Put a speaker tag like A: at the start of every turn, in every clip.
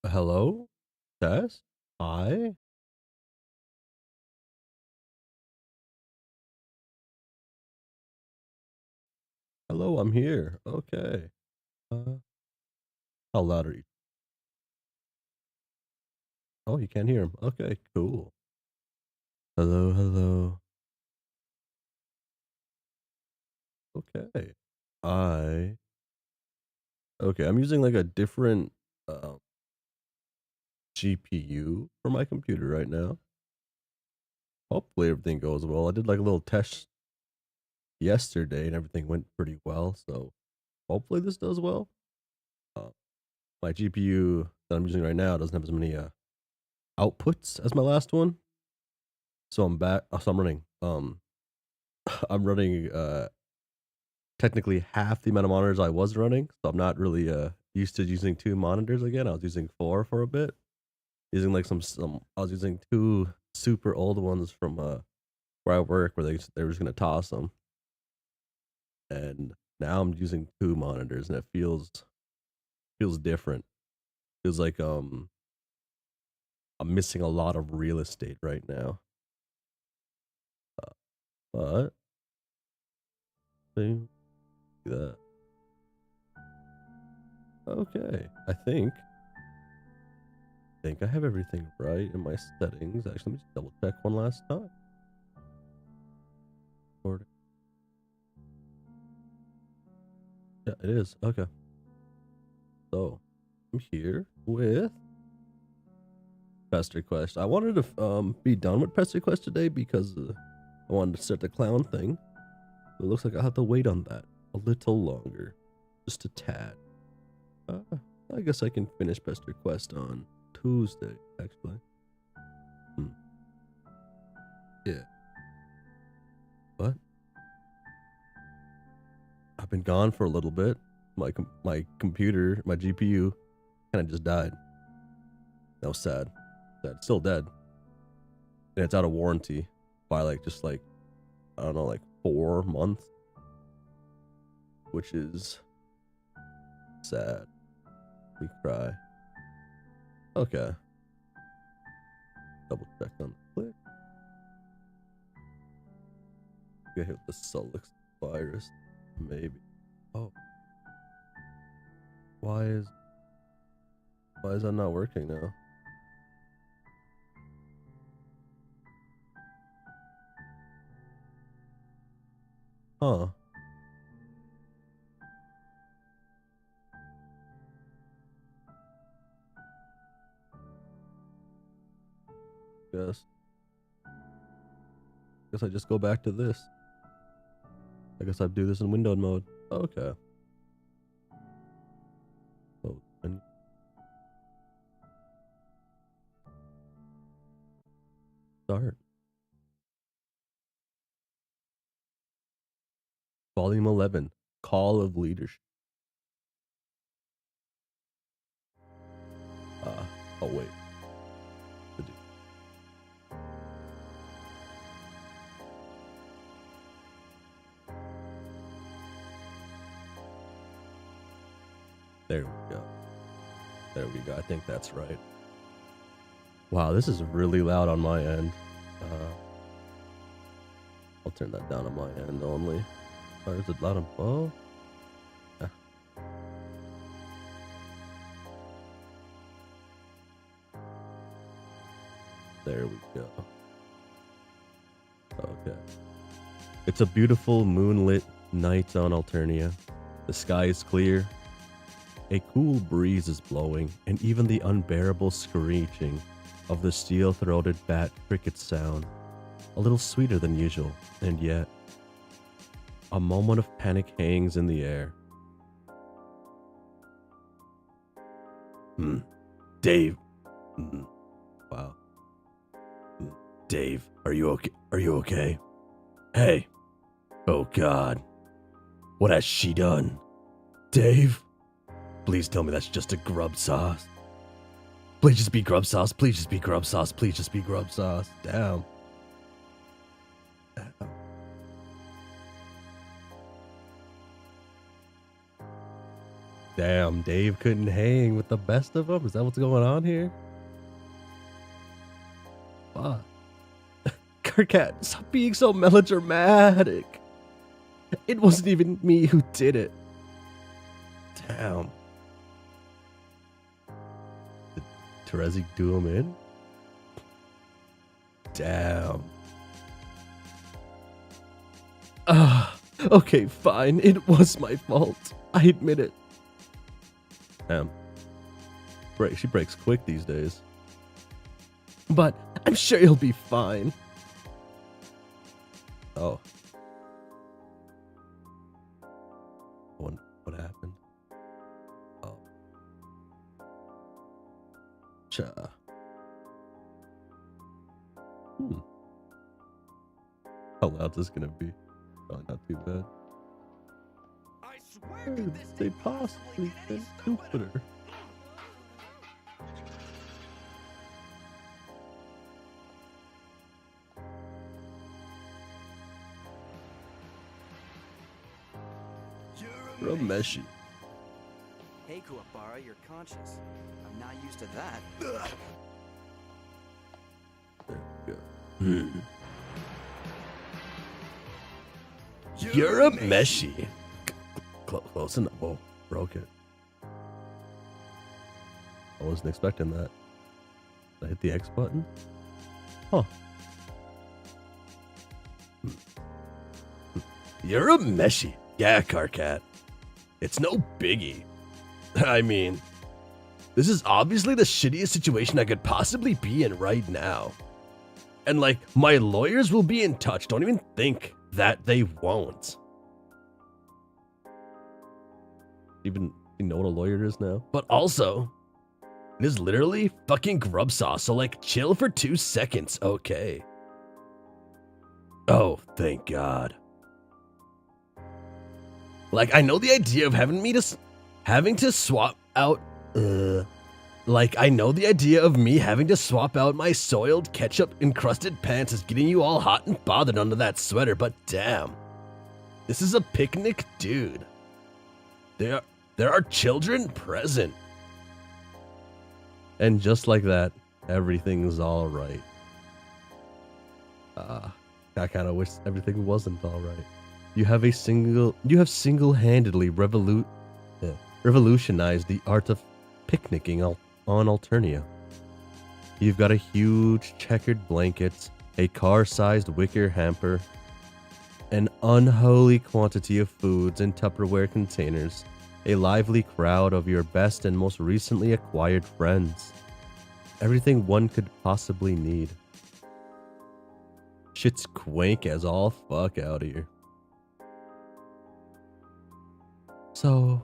A: Hello? Test? Hi? Hello, I'm here. Okay. Uh, how loud are you? Oh, you can't hear him. Okay, cool. Hello, hello. Okay. I. Okay, I'm using like a different uh, GPU for my computer right now. Hopefully everything goes well. I did like a little test yesterday and everything went pretty well. So hopefully this does well. Uh, my GPU that I'm using right now doesn't have as many outputs as my last one. So I'm back. So I'm running. I'm running technically half the amount of monitors I was running, so I'm not really used to using two monitors again. I was using four for a bit, using like some. I was using two super old ones from where I work, where they were just gonna toss them, and now I'm using two monitors, and it feels different. Feels like I'm missing a lot of real estate right now. But see that okay, I think I have everything right in my settings. Actually, let me just double check one last time. Yeah, it is. Okay. So I'm here with Pesterquest. I wanted to be done with Pesterquest today because I wanted to start the clown thing. It looks like I'll have to wait on that a little longer. Just a tad. Uh, I guess I can finish Pesterquest on Tuesday, actually. Hmm. Yeah. But I've been gone for a little bit. My computer, my GPU, kind of just died. That was sad. Sad. Still dead. And it's out of warranty by like I don't know, like 4 months, which is sad. We cry. Okay. Double check on the click. Get hit with the Sulix virus. Maybe. Oh. Why is that not working now? Huh. Guess. Guess I just go back to this. I guess I do this in windowed mode. Okay. Oh, and start. Volume 11. Call of Leadership. Oh wait. There we go. There we go. I think that's right. Wow, this is really loud on my end. I'll turn that down on my end only. Or is it loud on both? Yeah. There we go. Okay. It's a beautiful moonlit night on Alternia. The sky is clear. A cool breeze is blowing, and even the unbearable screeching of the steel-throated bat cricket sound, a little sweeter than usual, and yet a moment of panic hangs in the air. Dave. Wow. Dave, are you okay? Are you okay? Hey. Oh God. What has she done? Dave? Please tell me that's just a grub sauce. Please just be grub sauce. Please just be grub sauce. Please just be grub sauce. Damn. Damn, Dave couldn't hang with the best of them? Is that what's going on here? Fuck. Kirkat, stop being so melodramatic. It wasn't even me who did it. Damn. Did Terezi do him in? Damn. Okay, fine. It was my fault. I admit it. Damn. She breaks quick these days. But I'm sure you'll be fine. Oh. What happened? Oh. Cha. How loud is this gonna be? Probably not too bad.
B: I swear this
A: They possibly been stupider. Rameshi.
C: Hey, Kuwabara, you're conscious. I'm not used to that.
A: There we go. You're a meshy. Close enough. Whoa, broke it. I wasn't expecting that. Did I hit the X button? Huh. You're a meshy. Yeah, Carcat. It's no biggie. I mean, this is obviously the shittiest situation I could possibly be in right now. And like, my lawyers will be in touch. Don't even think that they won't. Even you know what a lawyer is now? But also, it is literally fucking grub sauce. So like, chill for 2 seconds, okay? Oh, thank God. Like, I know the idea of having to swap out, like, I know the idea of me having to swap out my soiled ketchup-encrusted pants is getting you all hot and bothered under that sweater, but damn. This is a picnic, dude. There are children present. And just like that, everything's alright. I kind of wish everything wasn't alright. You have single-handedly revolutionized the art of picnicking on Alternia. You've got a huge checkered blanket, a car-sized wicker hamper, an unholy quantity of foods in Tupperware containers, a lively crowd of your best and most recently acquired friends. Everything one could possibly need. Shit's quaint as all fuck out here. So,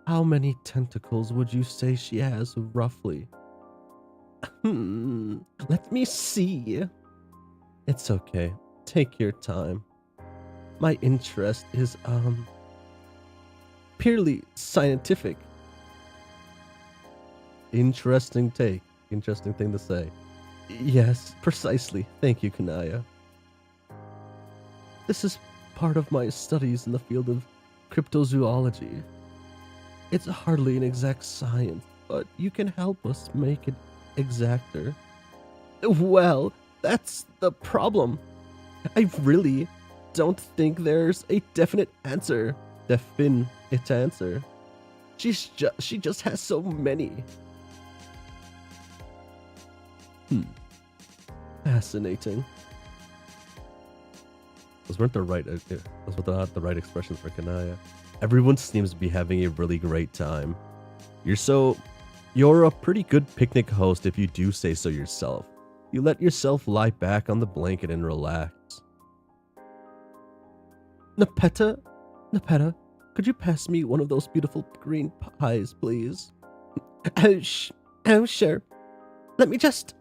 A: how many tentacles would you say she has, roughly? Let me see. It's okay. Take your time. My interest is, purely scientific. Interesting take. Interesting thing to say. Yes, precisely. Thank you, Kanaya. This is part of my studies in the field of cryptozoology. It's hardly an exact science, but you can help us make it exacter. Well, that's the problem. I really don't think there's a definite answer. She just has so many. Fascinating. Those weren't the right. Those were not the right expressions for Kanaya. Everyone seems to be having a really great time. You're a pretty good picnic host if you do say so yourself. You let yourself lie back on the blanket and relax. Nepeta, could you pass me one of those beautiful green pies, please? Oh, sure. Let me just...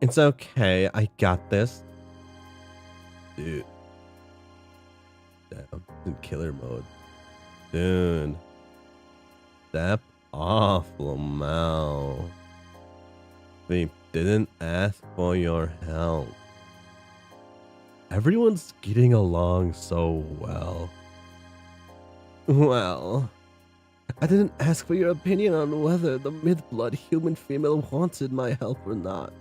A: It's okay, I got this. Dude. Damn, in killer mode. Dude. Step off, Lamau. We didn't ask for your help. Everyone's getting along so well. Well, I didn't ask for your opinion on whether the mid-blood human female wanted my help or not.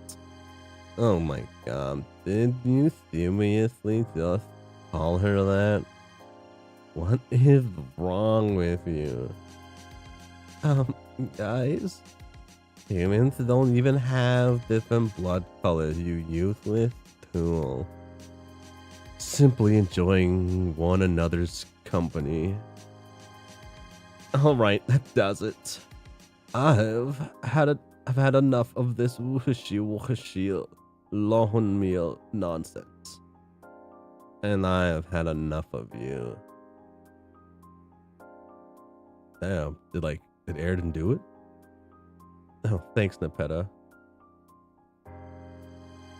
A: Oh my god, did you seriously just call her that? What is wrong with you? Guys, humans don't even have different blood colors, you useless tool. Simply enjoying one another's company. Alright, that does it. I've had enough of this wishy-washy lone meal nonsense. And I have had enough of you. Damn, did Airden do it? Oh, thanks, Nepeta.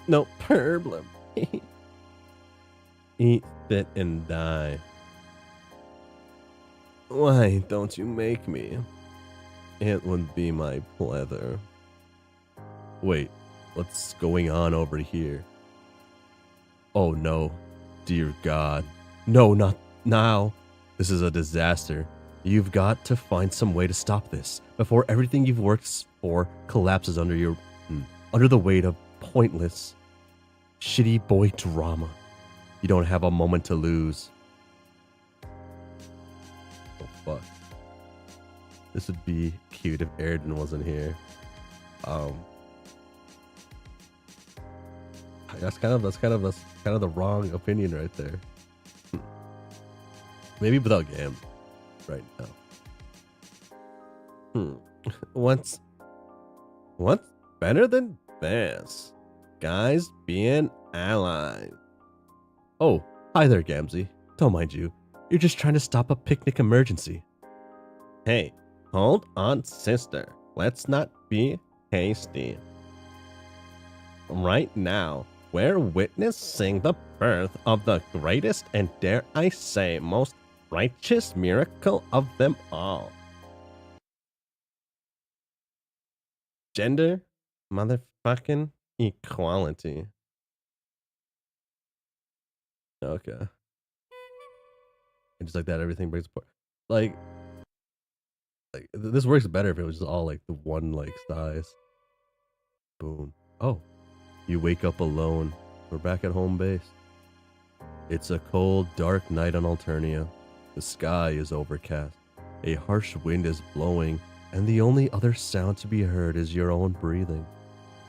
A: No problem. Eat, spit, and die. Why don't you make me? It would be my pleasure. Wait, what's going on over here? Oh no, dear God. No, not now. This is a disaster. You've got to find some way to stop this before everything you've worked for collapses under the weight of pointless, shitty boy drama. You don't have a moment to lose. Oh fuck. This would be cute if Airden wasn't here. That's kind of the wrong opinion right there. Maybe without Gam right now. What's better than this? Guys being allies. Oh, hi there, Gamzee. Don't mind you. You're just trying to stop a picnic emergency. Hey, hold on, sister. Let's not be hasty. Right now, we're witnessing the birth of the greatest and, dare I say, most righteous miracle of them all. Gender motherfucking equality. Okay. And just like that, everything breaks apart. Like this works better if it was just all like the one size. Boom. Oh, you wake up alone. We're back at home base. It's a cold, dark night on Alternia. The sky is overcast. A harsh wind is blowing, and the only other sound to be heard is your own breathing.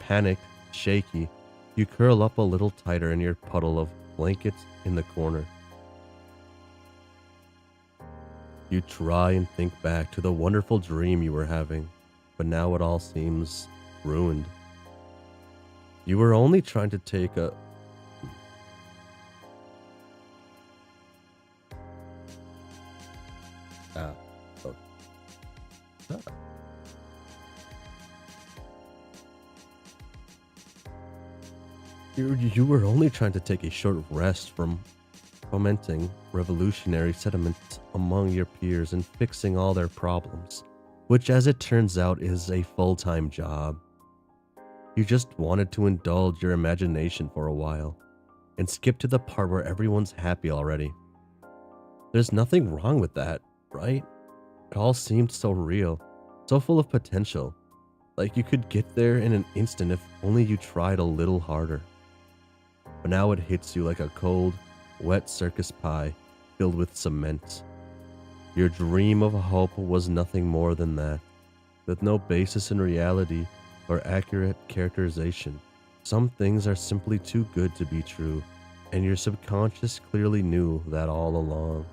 A: Panicked, shaky, you curl up a little tighter in your puddle of blankets in the corner. You try and think back to the wonderful dream you were having, but now it all seems ruined. You were only trying to take a... You were only trying to take a short rest from fomenting revolutionary sentiments among your peers and fixing all their problems, which as it turns out is a full-time job. You just wanted to indulge your imagination for a while and skip to the part where everyone's happy already. There's nothing wrong with that, right? It all seemed so real, so full of potential, like you could get there in an instant if only you tried a little harder. But now it hits you like a cold, wet circus pie filled with cement. Your dream of hope was nothing more than that, with no basis in reality or accurate characterization. Some things are simply too good to be true, and your subconscious clearly knew that all along.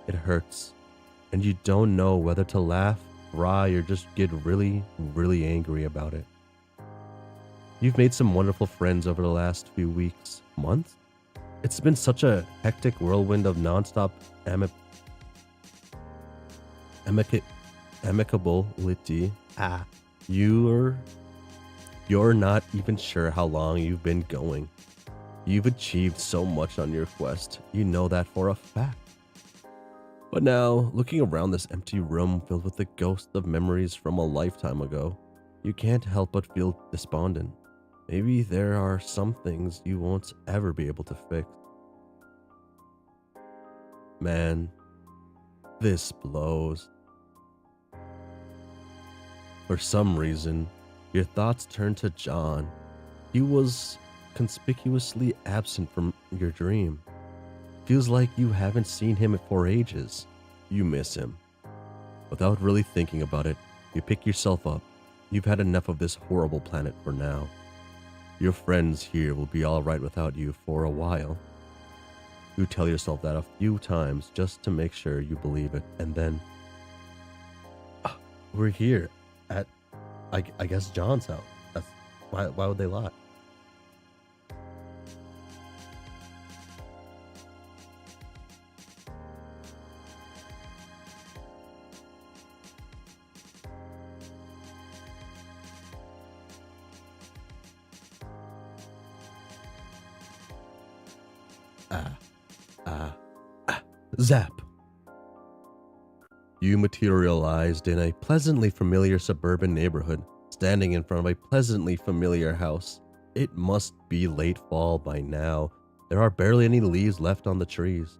A: It hurts, and you don't know whether to laugh, cry, or just get really, really angry about it. You've made some wonderful friends over the last few weeks, months. It's been such a hectic whirlwind of nonstop amicability. You're not even sure how long you've been going. You've achieved so much on your quest. You know that for a fact. But now, looking around this empty room filled with the ghosts of memories from a lifetime ago, you can't help but feel despondent. Maybe there are some things you won't ever be able to fix. Man, This blows. For some reason, your thoughts turn to John. He was conspicuously absent from your dream. Feels like you haven't seen him for ages. You miss him. Without really thinking about it, you pick yourself up. You've had enough of this horrible planet for now. Your friends here will be alright without you for a while. You tell yourself that a few times just to make sure you believe it, and then we're here at, I guess, John's house. That's why would they lie? Zap. You materialized in a pleasantly familiar suburban neighborhood, standing in front of a pleasantly familiar house. It must be late fall by now. There are barely any leaves left on the trees.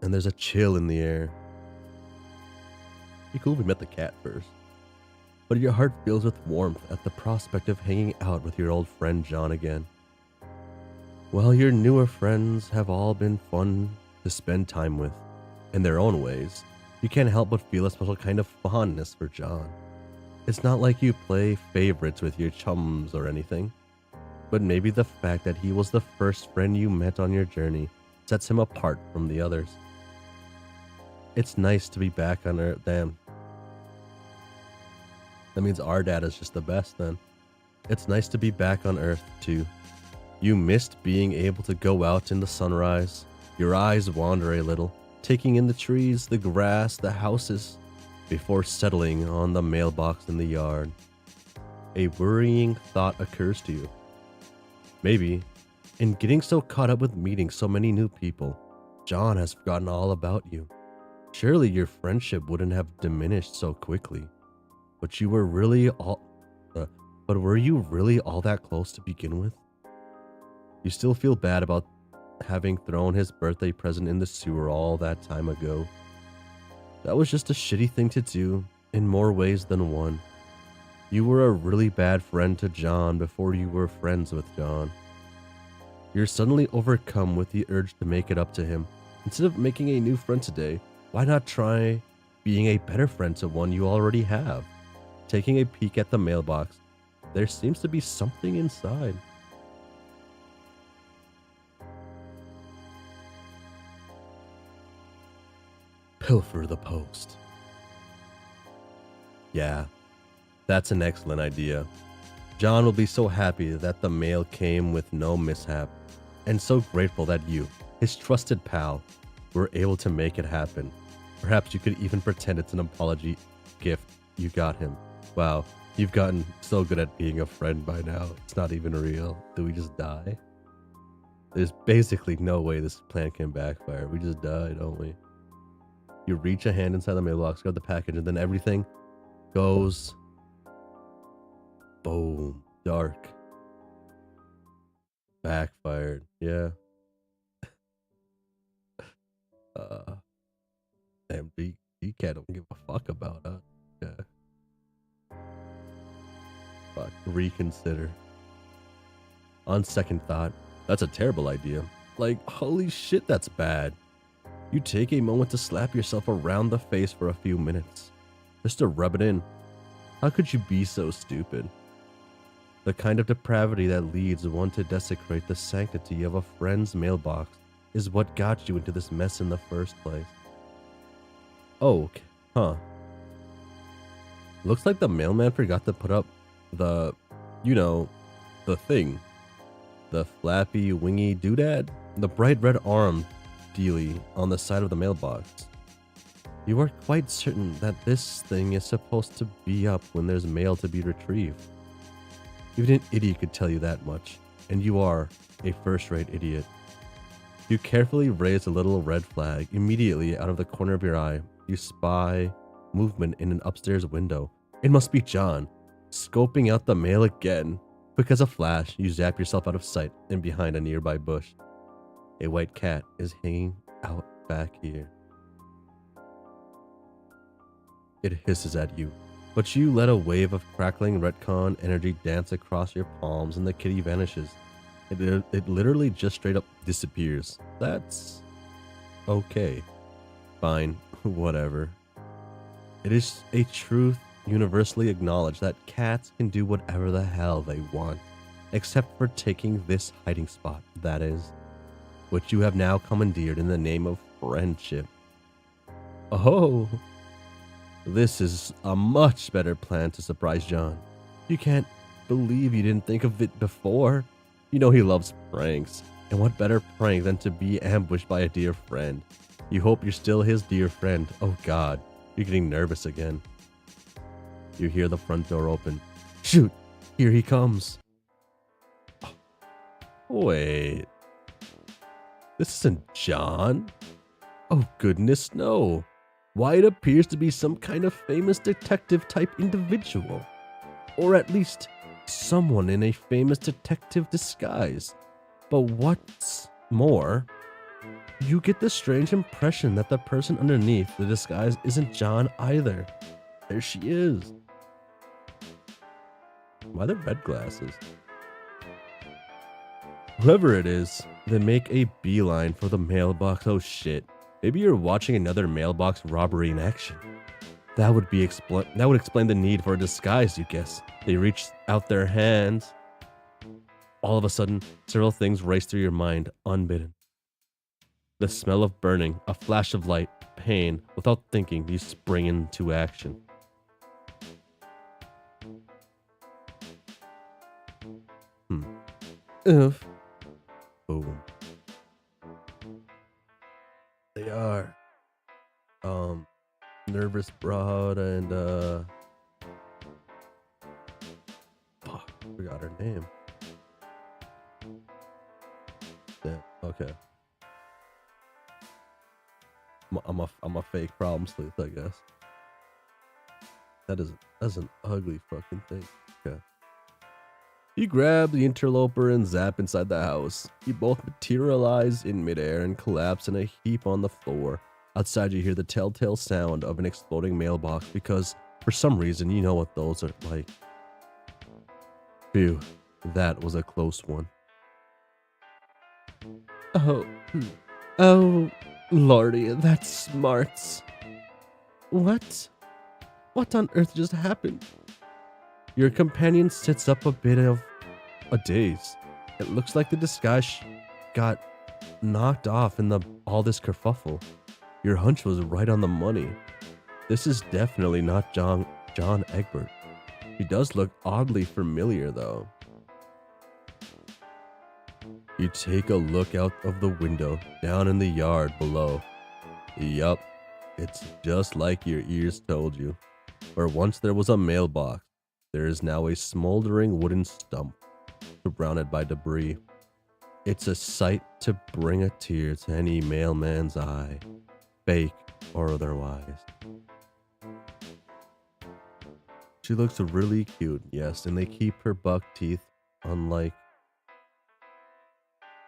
A: And there's a chill in the air. Be cool if we met the cat first. But your heart fills with warmth at the prospect of hanging out with your old friend John again. While your newer friends have all been fun to spend time with, in their own ways, you can't help but feel a special kind of fondness for John. It's not like you play favorites with your chums or anything, but maybe the fact that he was the first friend you met on your journey sets him apart from the others. It's nice to be back on Earth. Damn. That means our dad is just the best then. It's nice to be back on Earth too. You missed being able to go out in the sunrise. Your eyes wander a little, taking in the trees, the grass, the houses, before settling on the mailbox in the yard. A worrying thought occurs to you. Maybe, in getting so caught up with meeting so many new people, John has forgotten all about you. Surely your friendship wouldn't have diminished so quickly. But were you really all that close to begin with? You still feel bad about having thrown his birthday present in the sewer all that time ago. That was just a shitty thing to do in more ways than one. You were a really bad friend to John before you were friends with John. You're suddenly overcome with the urge to make it up to him. Instead of making a new friend today, why not try being a better friend to one you already have? Taking a peek at the mailbox, there seems to be something inside. Pilfer the post. Yeah, that's an excellent idea. John will be so happy that the mail came with no mishap, and so grateful that you, his trusted pal, were able to make it happen. Perhaps you could even pretend it's an apology gift you got him. Wow, you've gotten so good at being a friend by now, it's not even real. Do we just die? There's basically no way this plan can backfire. We just die, don't we? You reach a hand inside the mailbox, grab the package, and then everything goes boom, dark. Backfired, yeah. Damn, DK don't give a fuck about us. Yeah. Fuck, reconsider. On second thought, that's a terrible idea. Like, holy shit, that's bad. You take a moment to slap yourself around the face for a few minutes, just to rub it in. How could you be so stupid? The kind of depravity that leads one to desecrate the sanctity of a friend's mailbox is what got you into this mess in the first place. Oh, huh. Looks like the mailman forgot to put up the, the thing. The flappy, wingy doodad? The bright red arm dealy on the side of the mailbox. You are quite certain that this thing is supposed to be up when there's mail to be retrieved. Even an idiot could tell you that much, and you are a first-rate idiot. You carefully raise a little red flag. Immediately, out of the corner of your eye, you spy movement in an upstairs window. It must be John, scoping out the mail again. Quick as a flash, you zap yourself out of sight and behind a nearby bush. A white cat is hanging out back here. It hisses at you, but you let a wave of crackling retcon energy dance across your palms and the kitty vanishes. It literally just straight up disappears. That's okay. Fine, whatever. It is a truth universally acknowledged that cats can do whatever the hell they want, except for taking this hiding spot, that is, which you have now commandeered in the name of friendship. Oh, this is a much better plan to surprise John. You can't believe you didn't think of it before. You know he loves pranks, and what better prank than to be ambushed by a dear friend? You hope you're still his dear friend. Oh god, you're getting nervous again. You hear the front door open. Shoot, here he comes. Wait, this isn't John? Oh goodness, no. Why, it appears to be some kind of famous detective type individual. Or at least someone in a famous detective disguise. But what's more, you get the strange impression that the person underneath the disguise isn't John either. There she is. Why are there red glasses? Whoever it is, they make a beeline for the mailbox. Oh shit. Maybe you're watching another mailbox robbery in action. That would explain the need for a disguise, you guess. They reach out their hands. All of a sudden, several things race through your mind, unbidden. The smell of burning, a flash of light, pain. Without thinking, you spring into action. Oof. Boom. They are. Nervous broad and fuck, forgot her name. Yeah, okay. I'm a fake problem sleuth, I guess. That's an ugly fucking thing. Okay. You grab the interloper and zap inside the house. You both materialize in midair and collapse in a heap on the floor. Outside, you hear the telltale sound of an exploding mailbox because, for some reason, you know what those are like. Phew, that was a close one. Oh, lordy, that's smarts. What? What on earth just happened? Your companion sits up a bit of a daze. It looks like the disguise got knocked off in all this kerfuffle. Your hunch was right on the money. This is definitely not John Egbert. He does look oddly familiar, though. You take a look out of the window, down in the yard below. Yup, it's just like your ears told you. Where once there was a mailbox, there is now a smoldering wooden stump, surrounded by debris. It's a sight to bring a tear to any mailman's eye, fake or otherwise. She looks really cute, yes, and they keep her buck teeth, unlike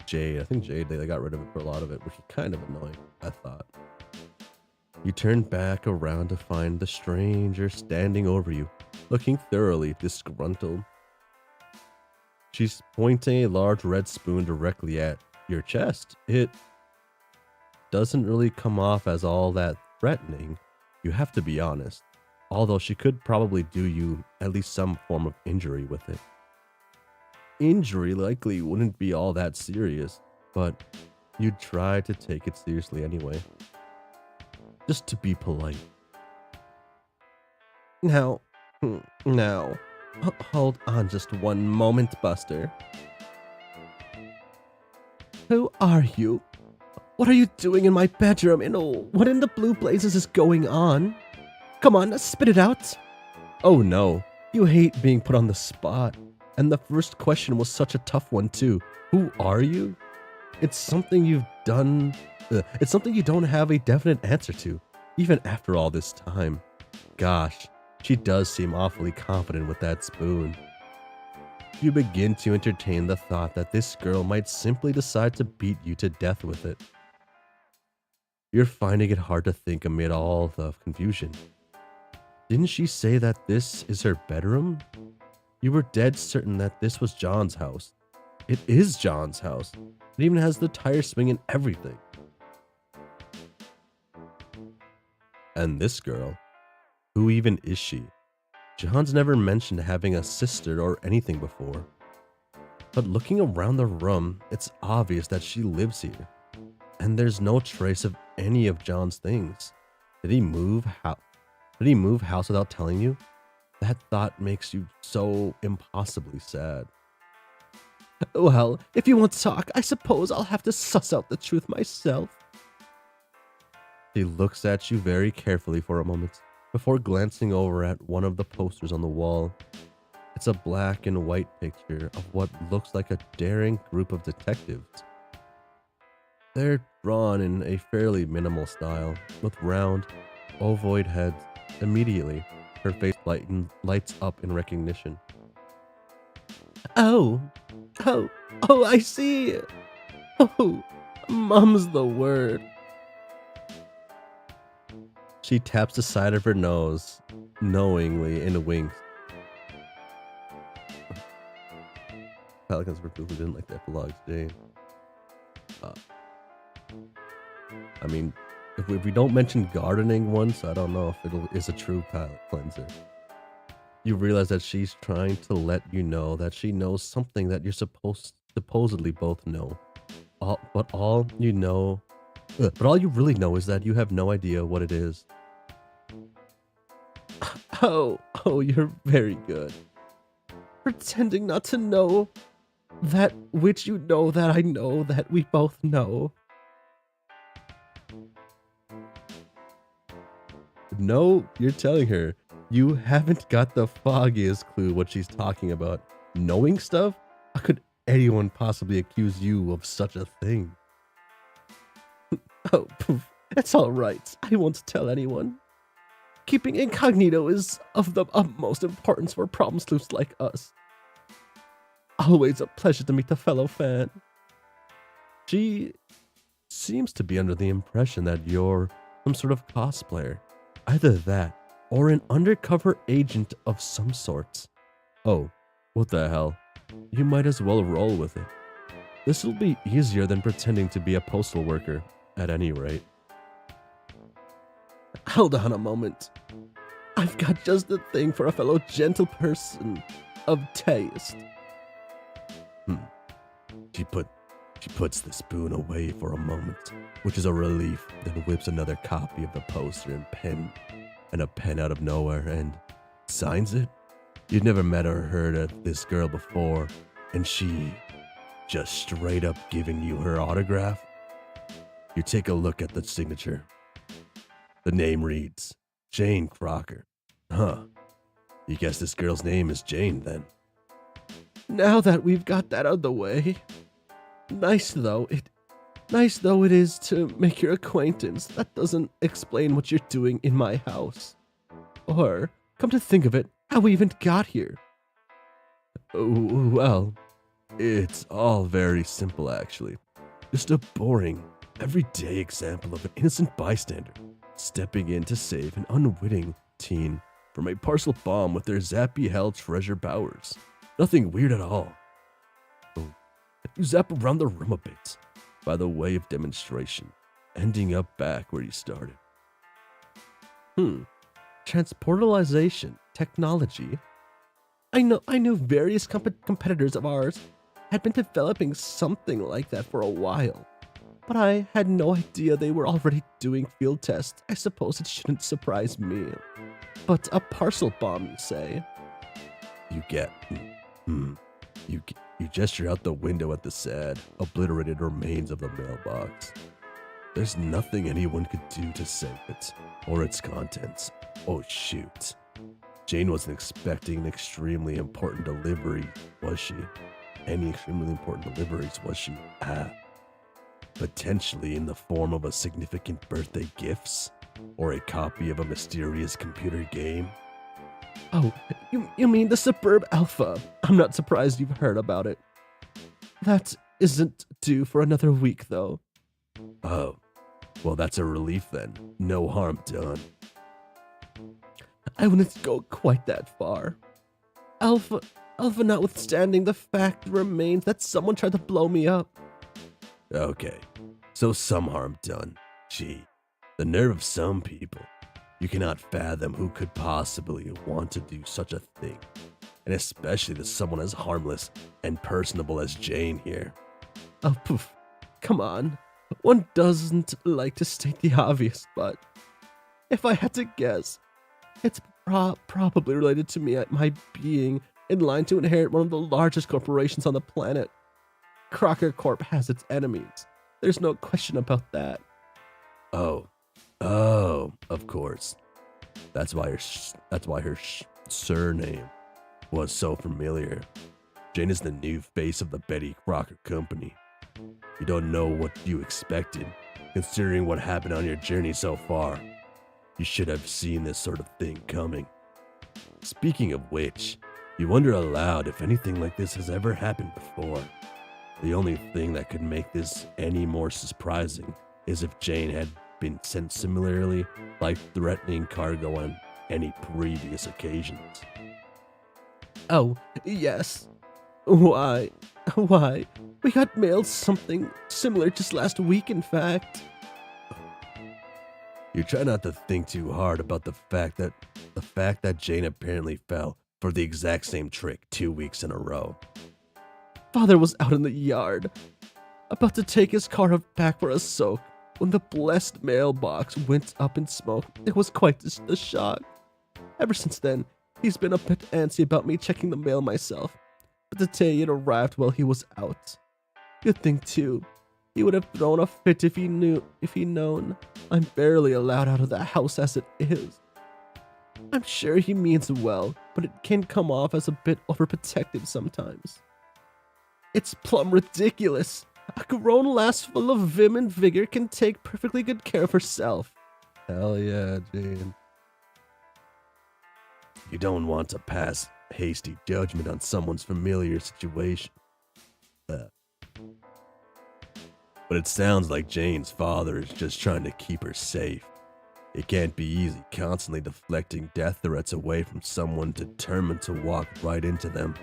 A: Jade. I think Jade, they got rid of it for a lot of it, which is kind of annoying, I thought. You turn back around to find the stranger standing over you, looking thoroughly disgruntled. She's pointing a large red spoon directly at your chest. It doesn't really come off as all that threatening, you have to be honest, although she could probably do you at least some form of injury with it. Injury likely wouldn't be all that serious, but you'd try to take it seriously anyway. Just to be polite. Now, hold on just one moment, Buster. Who are you? What are you doing in my bedroom? And what in the blue blazes is going on? Come on, spit it out. Oh no, you hate being put on the spot. And the first question was such a tough one too. Who are you? It's something you've done. It's something you don't have a definite answer to, even after all this time. Gosh, she does seem awfully confident with that spoon. You begin to entertain the thought that this girl might simply decide to beat you to death with it. You're finding it hard to think amid all the confusion. Didn't she say that this is her bedroom? You were dead certain that this was John's house. It is John's house. It even has the tire swing and everything. And this girl, who even is she? John's never mentioned having a sister or anything before. But looking around the room, it's obvious that she lives here. And there's no trace of any of John's things. Did he move house without telling you? That thought makes you so impossibly sad. Well, if you want to talk, I suppose I'll have to suss out the truth myself. She looks at you very carefully for a moment, before glancing over at one of the posters on the wall. It's a black and white picture of what looks like a daring group of detectives. They're drawn in a fairly minimal style, with round, ovoid heads. Immediately, her face lights up in recognition. Oh, I see. Oh, mum's the word. She taps the side of her nose, knowingly, and winks. Pelicans were people who didn't like the epilogues, Jane. I mean, if we don't mention gardening once, I don't know if it is a true palate cleanser. You realize that she's trying to let you know that she knows something that you're supposedly both know. But all you really know is that you have no idea what it is. Oh, you're very good. Pretending not to know that which you know that I know that we both know. No, you're telling her you haven't got the foggiest clue what she's talking about. Knowing stuff? How could anyone possibly accuse you of such a thing? Oh, poof. It's all right. I won't tell anyone. Keeping incognito is of the utmost importance for problem sleuths like us. Always a pleasure to meet a fellow fan. She seems to be under the impression that you're some sort of cosplayer. Either that, or an undercover agent of some sorts. Oh, what the hell? You might as well roll with it. This will be easier than pretending to be a postal worker, at any rate. Hold on a moment. I've got just the thing for a fellow gentle person of taste. She puts the spoon away for a moment, which is a relief, then whips another copy of the poster and a pen out of nowhere and signs it. You'd never met or heard of this girl before, and she just straight up giving you her autograph. You take a look at the signature. The name reads, Jane Crocker. Huh. You guess this girl's name is Jane then? Now that we've got that out of the way, nice though it is to make your acquaintance. That doesn't explain what you're doing in my house. Or, come to think of it, how we even got here. Oh, well, it's all very simple actually. Just a boring, everyday example of an innocent bystander stepping in to save an unwitting teen from a parcel bomb with their zappy hell treasure powers. Nothing weird at all. Oh, you zap around the room a bit, by the way of demonstration, ending up back where you started. Transportalization technology. I know various competitors of ours had been developing something like that for a while, but I had no idea they were already doing field tests. I suppose it shouldn't surprise me. But a parcel bomb, you say? You gesture out the window at the sad, obliterated remains of the mailbox. There's nothing anyone could do to save it, or its contents. Oh shoot. Jane wasn't expecting an extremely important delivery, was she? Any extremely important deliveries, was she? Potentially in the form of a significant birthday gifts? Or a copy of a mysterious computer game? Oh, you mean the Superb Alpha? I'm not surprised you've heard about it. That isn't due for another week, though. Oh, well, that's a relief then. No harm done. I wouldn't go quite that far. Alpha notwithstanding, the fact remains that someone tried to blow me up. Okay, so some harm done. Gee, the nerve of some people. You cannot fathom who could possibly want to do such a thing, and especially to someone as harmless and personable as Jane here. Oh, poof. Come on. One doesn't like to state the obvious, but if I had to guess, it's probably related to my being in line to inherit one of the largest corporations on the planet. Crocker Corp has its enemies. There's no question about that. Oh, of course. That's why her surname was so familiar. Jane is the new face of the Betty Crocker Company. You don't know what you expected, considering what happened on your journey so far. You should have seen this sort of thing coming. Speaking of which, you wonder aloud if anything like this has ever happened before. The only thing that could make this any more surprising is if Jane had been sent similarly life-threatening cargo on any previous occasions. Oh, yes. Why? We got mailed something similar just last week, in fact. You try not to think too hard about the fact that Jane apparently fell for the exact same trick 2 weeks in a row. Father was out in the yard, about to take his car back for a soak, when the blessed mailbox went up in smoke. It was quite a shock. Ever since then, he's been a bit antsy about me checking the mail myself, but today it arrived while he was out. Good thing too. He would have thrown a fit if he'd known. I'm barely allowed out of the house as it is. I'm sure he means well, but it can come off as a bit overprotective sometimes. It's plumb ridiculous. A grown lass full of vim and vigor can take perfectly good care of herself. Hell yeah, Jane. You don't want to pass hasty judgment on someone's familiar situation. But it sounds like Jane's father is just trying to keep her safe. It can't be easy constantly deflecting death threats away from someone determined to walk right into them.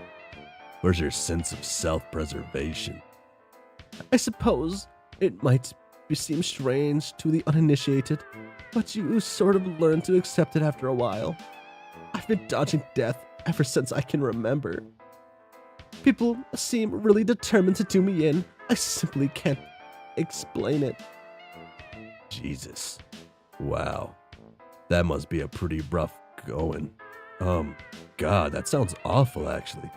A: Where's your sense of self-preservation? I suppose it might seem strange to the uninitiated, but you sort of learn to accept it after a while. I've been dodging death ever since I can remember. People seem really determined to do me in. I simply can't explain it. Jesus. Wow. That must be a pretty rough going. God, that sounds awful actually.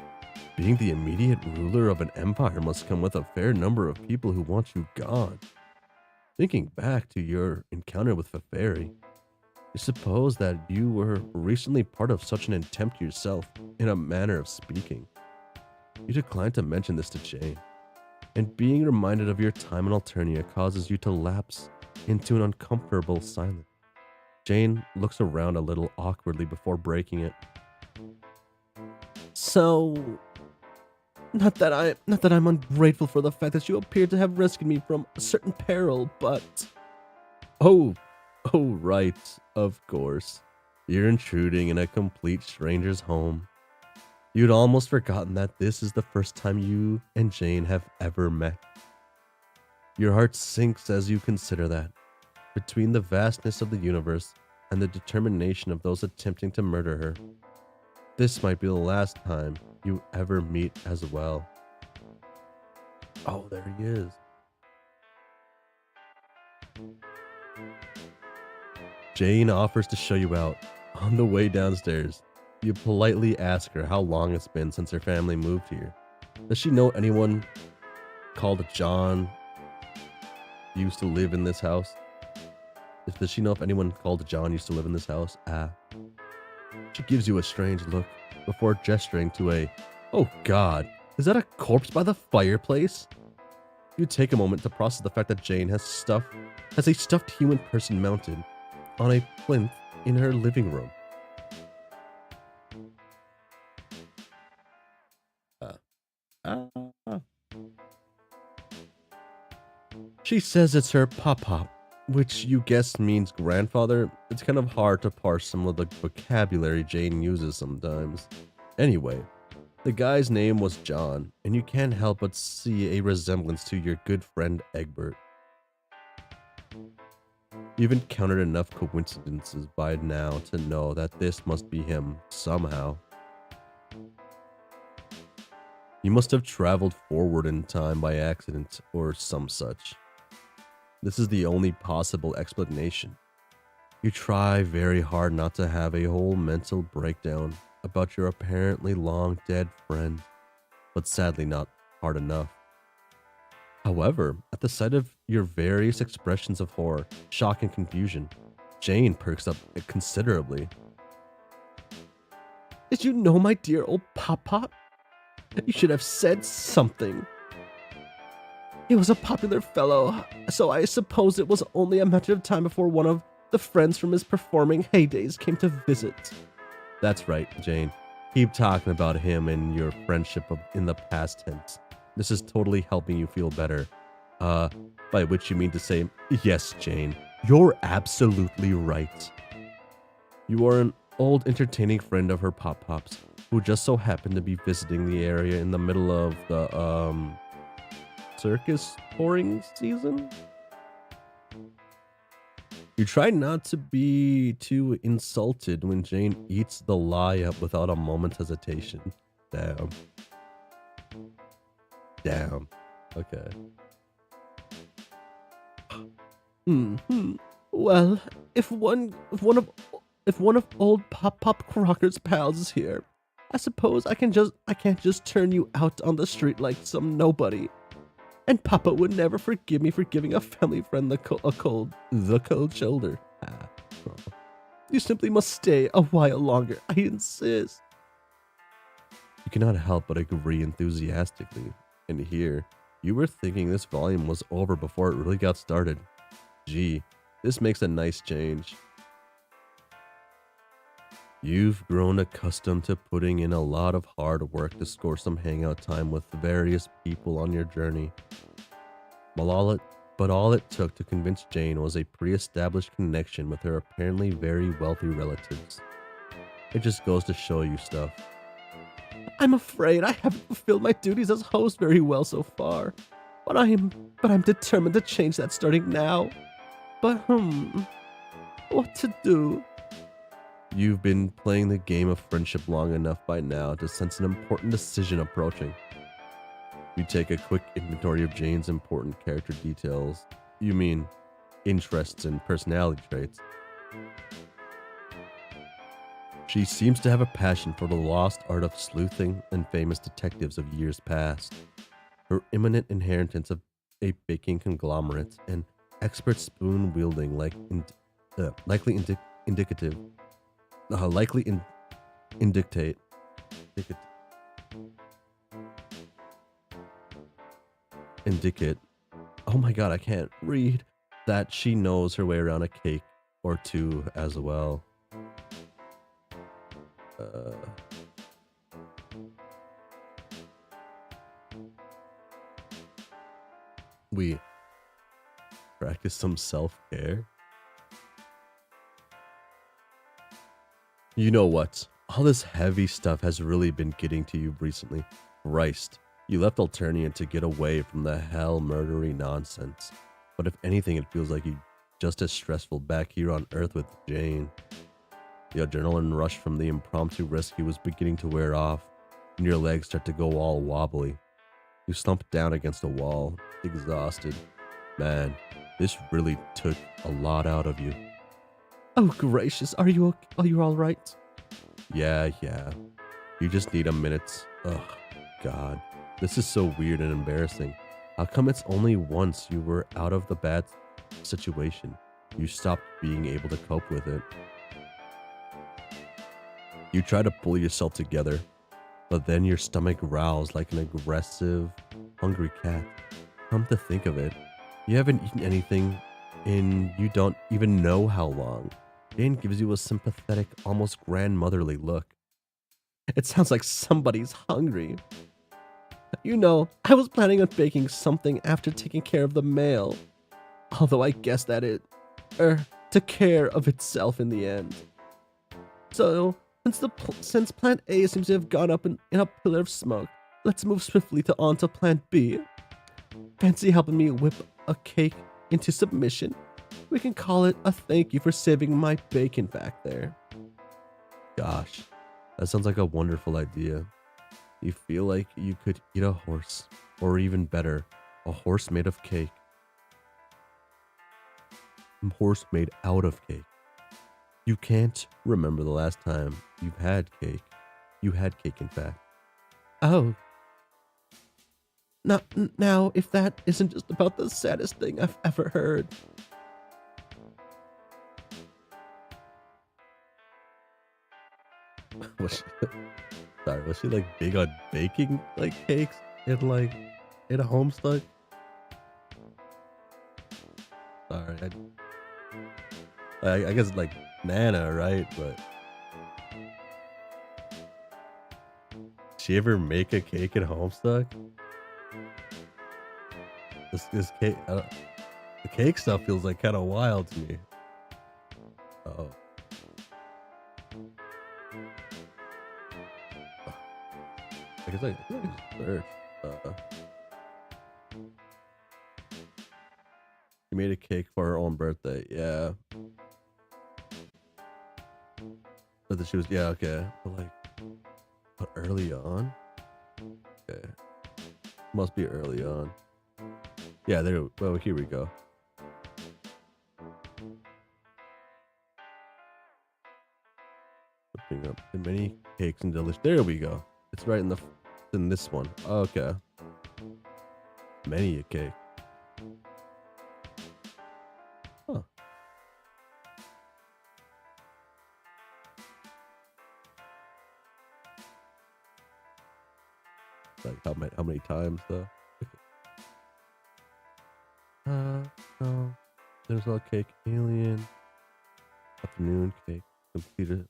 A: Being the immediate ruler of an empire must come with a fair number of people who want you gone. Thinking back to your encounter with Feferi, I suppose that you were recently part of such an attempt yourself, in a manner of speaking. You declined to mention this to Jane, and being reminded of your time in Alternia causes you to lapse into an uncomfortable silence. Jane looks around a little awkwardly before breaking it. So, not that I'm ungrateful for the fact that you appear to have rescued me from a certain peril, but... Oh, right, of course. You're intruding in a complete stranger's home. You'd almost forgotten that this is the first time you and Jane have ever met. Your heart sinks as you consider that. Between the vastness of the universe and the determination of those attempting to murder her, this might be the last time you ever meet as well. Oh, there he is. Jane offers to show you out. On the way downstairs, you politely ask her how long it's been since her family moved here. Does she know anyone called John used to live in this house? Does she know if anyone called John used to live in this house? She gives you a strange look before gesturing to a, oh God, is that a corpse by the fireplace? You take a moment to process the fact that Jane has a stuffed human person mounted on a plinth in her living room. She says it's her pop-pop, which you guess means grandfather. It's kind of hard to parse some of the vocabulary Jane uses sometimes. Anyway, the guy's name was John, and you can't help but see a resemblance to your good friend Egbert. You've encountered enough coincidences by now to know that this must be him somehow. You must have traveled forward in time by accident or some such. This is the only possible explanation. You try very hard not to have a whole mental breakdown about your apparently long dead friend, but sadly not hard enough. However, at the sight of your various expressions of horror, shock, and confusion, Jane perks up considerably. Did you know my dear old Pop-Pop? You should have said something. He was a popular fellow, so I suppose it was only a matter of time before one of the friends from his performing heydays came to visit. That's right, Jane. Keep talking about him and your friendship in the past tense. This is totally helping you feel better. By which you mean to say, yes, Jane, you're absolutely right. You are an old entertaining friend of her Pop-Pop's, who just so happened to be visiting the area in the middle of the, circus touring season? You try not to be too insulted when Jane eats the lie up without a moment's hesitation. Damn. Damn. Okay. Well, if one of old Pop Crocker's pals is here, I suppose I can't just turn you out on the street like some nobody. And Papa would never forgive me for giving a family friend the cold shoulder. You simply must stay a while longer. I insist. You cannot help but agree enthusiastically. And here, you were thinking this volume was over before it really got started. Gee, this makes a nice change. You've grown accustomed to putting in a lot of hard work to score some hangout time with various people on your journey. But all it took to convince Jane was a pre-established connection with her apparently very wealthy relatives. It just goes to show you stuff. I'm afraid I haven't fulfilled my duties as host very well so far, but I'm determined to change that starting now. But what to do? You've been playing the game of friendship long enough by now to sense an important decision approaching. You take a quick inventory of Jane's important character details. You mean interests and personality traits. She seems to have a passion for the lost art of sleuthing and famous detectives of years past. Her imminent inheritance of a baking conglomerate and expert spoon wielding indicate, oh my god, I can't read, that she knows her way around a cake or two as well. We practice some self-care. You know what? All this heavy stuff has really been getting to you recently. Christ, you left Alternia to get away from the hell murdery nonsense. But if anything, it feels like you just as stressful back here on Earth with Jane. The adrenaline rush from the impromptu rescue was beginning to wear off, and your legs start to go all wobbly. You slump down against a wall, exhausted. Man, this really took a lot out of you. Oh gracious, are you all right? Yeah. You just need a minute. Ugh, God. This is so weird and embarrassing. How come it's only once you were out of the bad situation, you stopped being able to cope with it? You try to pull yourself together, but then your stomach growls like an aggressive, hungry cat. Come to think of it, you haven't eaten anything in you don't even know how long. Jane gives you a sympathetic, almost grandmotherly look. It sounds like somebody's hungry. You know, I was planning on baking something after taking care of the mail. Although I guess that to care of itself in the end. So, since Plant A seems to have gone up in a pillar of smoke, let's move swiftly onto Plant B. Fancy helping me whip a cake into submission? We can call it a thank you for saving my bacon back there. Gosh, that sounds like a wonderful idea. You feel like you could eat a horse, or even better, a horse made of cake. A horse made out of cake. You can't remember the last time you've had cake. You had cake, in fact. Oh. Now, if that isn't just about the saddest thing I've ever heard. Was she like big on baking like cakes in a Homestuck? Sorry, I guess like Nana, right? But she ever make a cake in Homestuck? This cake, the cake stuff feels like kind of wild to me. Oh. I guess I search. She made a cake for her own birthday. Yeah. But that she was, yeah, okay. But early on? Okay. Must be early on. Yeah, well, here we go. Looking up the many cakes and delicious. There we go. It's right in this one. Okay. Many a cake. Huh. Like how many times though? No. There's a cake. Alien. Afternoon cake. Computer.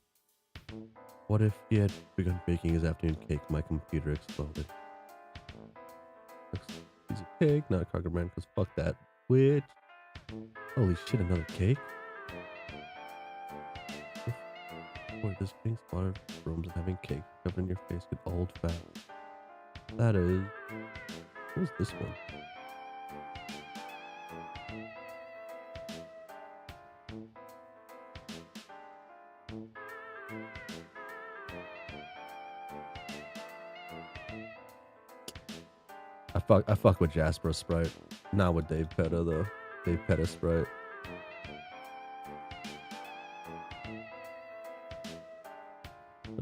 A: What if he had begun baking his afternoon cake? My computer exploded. Piece of cake, not a Crocker man, because fuck that. Which? Holy shit, another cake? Boy, this being slaughtered rooms and having cake covered in your face get old fast. That is. What is this one? I fuck with Jasper Sprite, not with Dave Petta though. Dave Petta Sprite.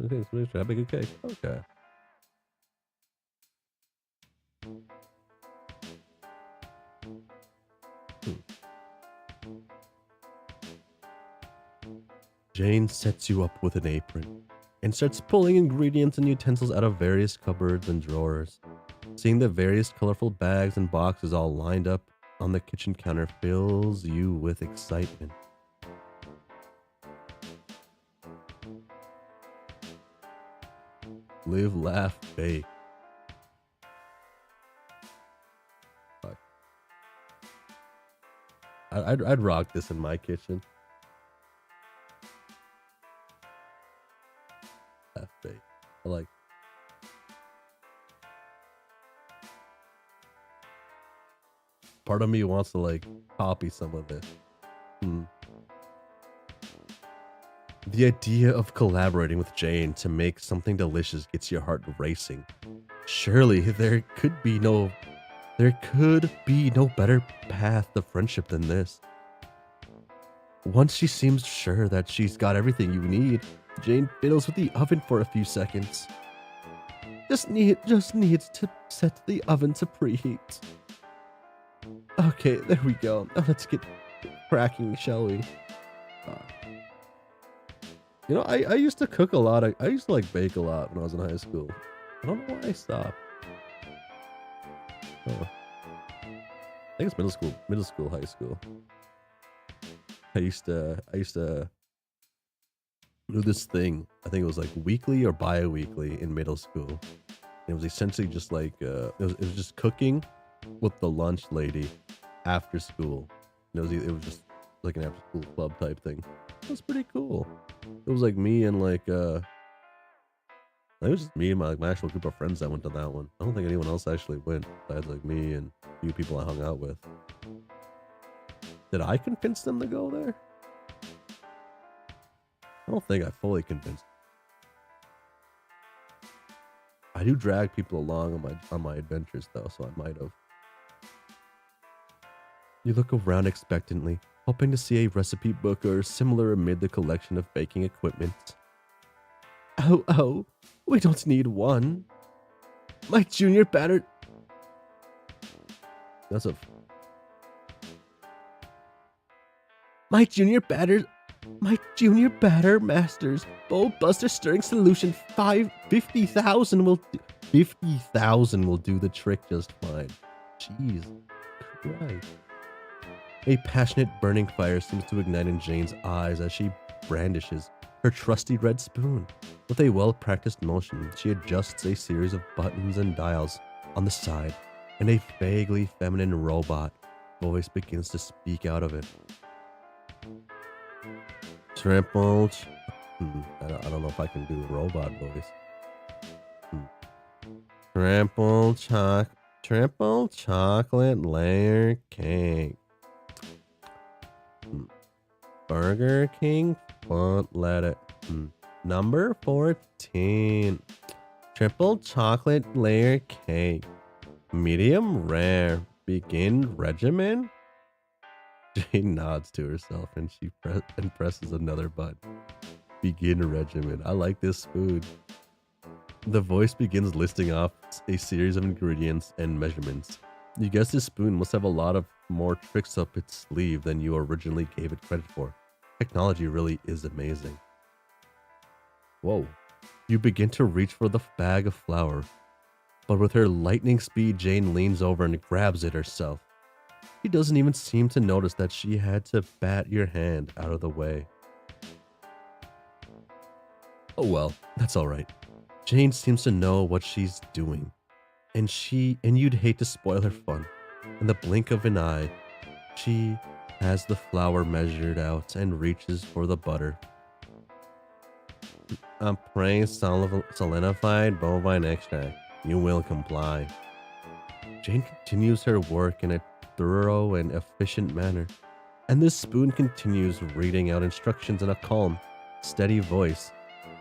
A: Okay, so make sure I make a cake. Okay. Jane sets you up with an apron and starts pulling ingredients and utensils out of various cupboards and drawers. Seeing the various colorful bags and boxes all lined up on the kitchen counter fills you with excitement. Live, laugh, bake. Fuck. I'd rock this in my kitchen. Laugh, bake. I like. Part of me wants to like copy some of this. The idea of collaborating with Jane to make something delicious gets your heart racing. Surely there could be no better path to friendship than this. Once she seems sure that she's got everything you need, Jane fiddles with the oven for a few seconds. Just needs to set the oven to preheat. Okay, there we go. Now let's get cracking, shall we? You know, I used to cook a lot. I used to like bake a lot when I was in high school. I don't know why I stopped. Oh. I think it's middle school, high school. I used to do this thing. I think it was like weekly or bi-weekly in middle school. It was essentially just like it was just cooking with the lunch lady after school. It was like an after school club type thing. It was pretty cool. It was like me and like it was just me and my actual group of friends that went to that one. I don't think anyone else actually went besides like me and a few people I hung out with. Did I convince them to go there? I don't think I fully convinced. I do drag people along on my adventures though, so I might have. You look around expectantly, hoping to see a recipe book or similar amid the collection of baking equipment. Oh, we don't need one. My junior batter. That's a. My junior batter masters bowl buster stirring solution 50,000 will do 50,000 will do the trick just fine. Jeez Christ. A passionate burning fire seems to ignite in Jane's eyes as she brandishes her trusty red spoon. With a well-practiced motion, she adjusts a series of buttons and dials on the side, and a vaguely feminine robot voice begins to speak out of it. Triple. I don't know if I can do a robot voice. Triple chocolate layer cake. Burger King font letter. Number 14. Triple chocolate layer cake. Medium rare. Begin regimen. Jane nods to herself and she presses another button. Begin regimen. I like this food. The voice begins listing off a series of ingredients and measurements. You guess this spoon must have a lot of more tricks up its sleeve than you originally gave it credit for. Technology really is amazing. Whoa. You begin to reach for the bag of flour, but with her lightning speed, Jane leans over and grabs it herself. She doesn't even seem to notice that she had to bat your hand out of the way. Oh well, that's alright. Jane seems to know what she's doing, and you'd hate to spoil her fun. In the blink of an eye, she has the flour measured out and reaches for the butter. A pre-solidified bovine extract. You will comply. Jane continues her work in a thorough and efficient manner, and this spoon continues reading out instructions in a calm, steady voice.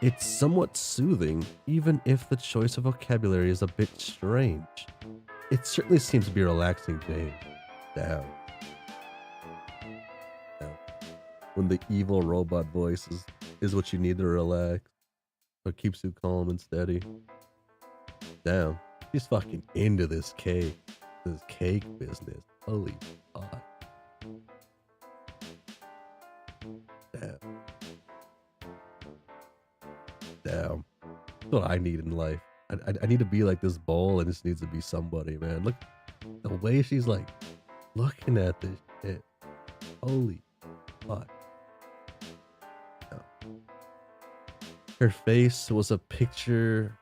A: It's somewhat soothing, even if the choice of vocabulary is a bit strange. It certainly seems to be relaxing Jane. Down. When the evil robot voice is what you need to relax, but keeps you calm and steady. Damn, she's fucking into this cake business. Holy fuck. Damn. That's what I need in life. I need to be like this bowl, and this needs to be somebody, man. Look, the way she's like looking at this shit. Holy fuck. Her face was a picture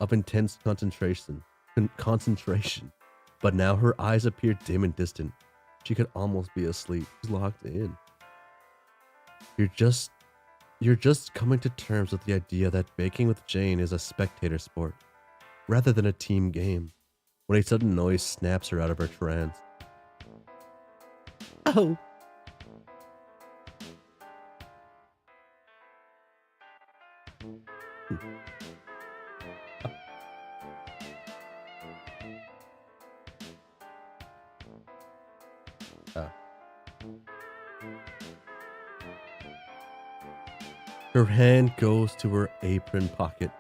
A: of intense concentration, but now her eyes appear dim and distant. She could almost be asleep. She's locked in. You're just coming to terms with the idea that baking with Jane is a spectator sport, rather than a team game, when a sudden noise snaps her out of her trance. Oh! Her hand goes to her apron pocket,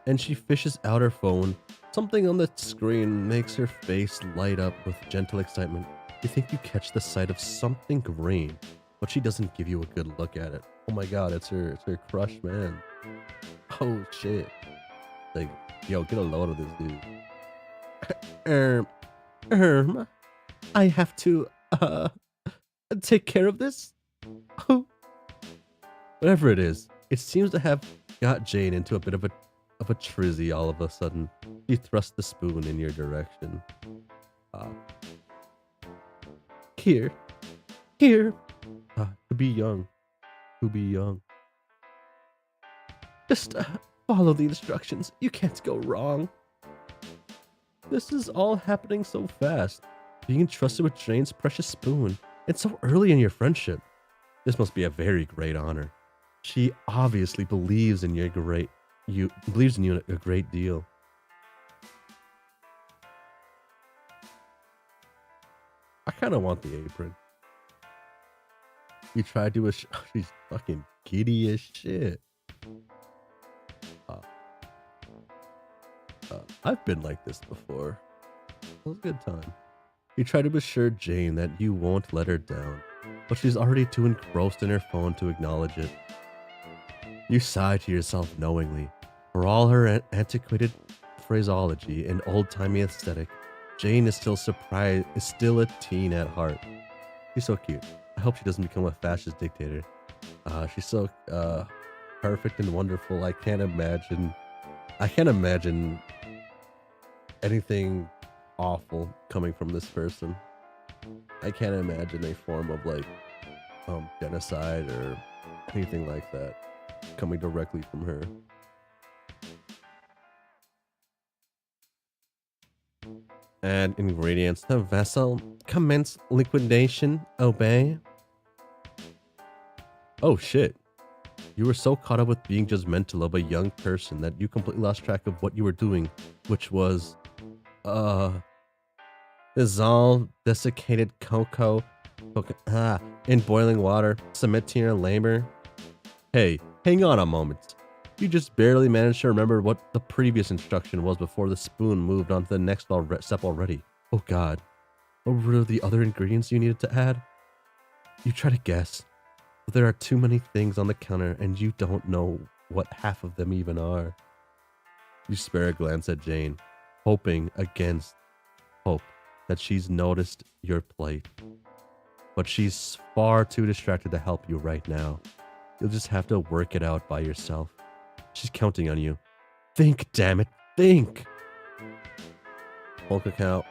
A: and she fishes out her phone. Something on the screen makes her face light up with gentle excitement. You think you catch the sight of something green, but she doesn't give you a good look at it. Oh my god, it's her crush, man. Oh shit. Like, yo, get a load of this dude. I have to, take care of this? Oh. Whatever it is, it seems to have got Jane into a bit of a trizzy all of a sudden. She thrusts the spoon in your direction. Here. be young. To be young. Just follow the instructions. You can't go wrong. This is all happening so fast. Being entrusted with Jane's precious spoon, and so early in your friendship. This must be a very great honor. She obviously believes in you a great deal. I kind of want the apron. You tried to she's fucking giddy as shit. I've been like this before. It was a good time. You try to assure Jane that you won't let her down, but she's already too engrossed in her phone to acknowledge it. You sigh to yourself knowingly. For all her antiquated phraseology and old-timey aesthetic, Jane is still a teen at heart. She's so cute. I hope she doesn't become a fascist dictator. She's so perfect and wonderful. I can't imagine anything awful coming from this person. I can't imagine a form of like genocide or anything like that coming directly from her. Add ingredients. The vessel. Commence liquidation. Obey. Oh shit. You were so caught up with being judgmental of a young person that you completely lost track of what you were doing, which was dissolve desiccated cocoa in boiling water. Submit to your labor. Hey, hang on a moment. You just barely managed to remember what the previous instruction was before the spoon moved on to the next step already. Oh god. What were the other ingredients you needed to add? You try to guess, but there are too many things on the counter and you don't know what half of them even are. You spare a glance at Jane, hoping against hope that she's noticed your plight. But she's far too distracted to help you right now. You'll just have to work it out by yourself. She's counting on you. Think, damn it, think! Whole cocoa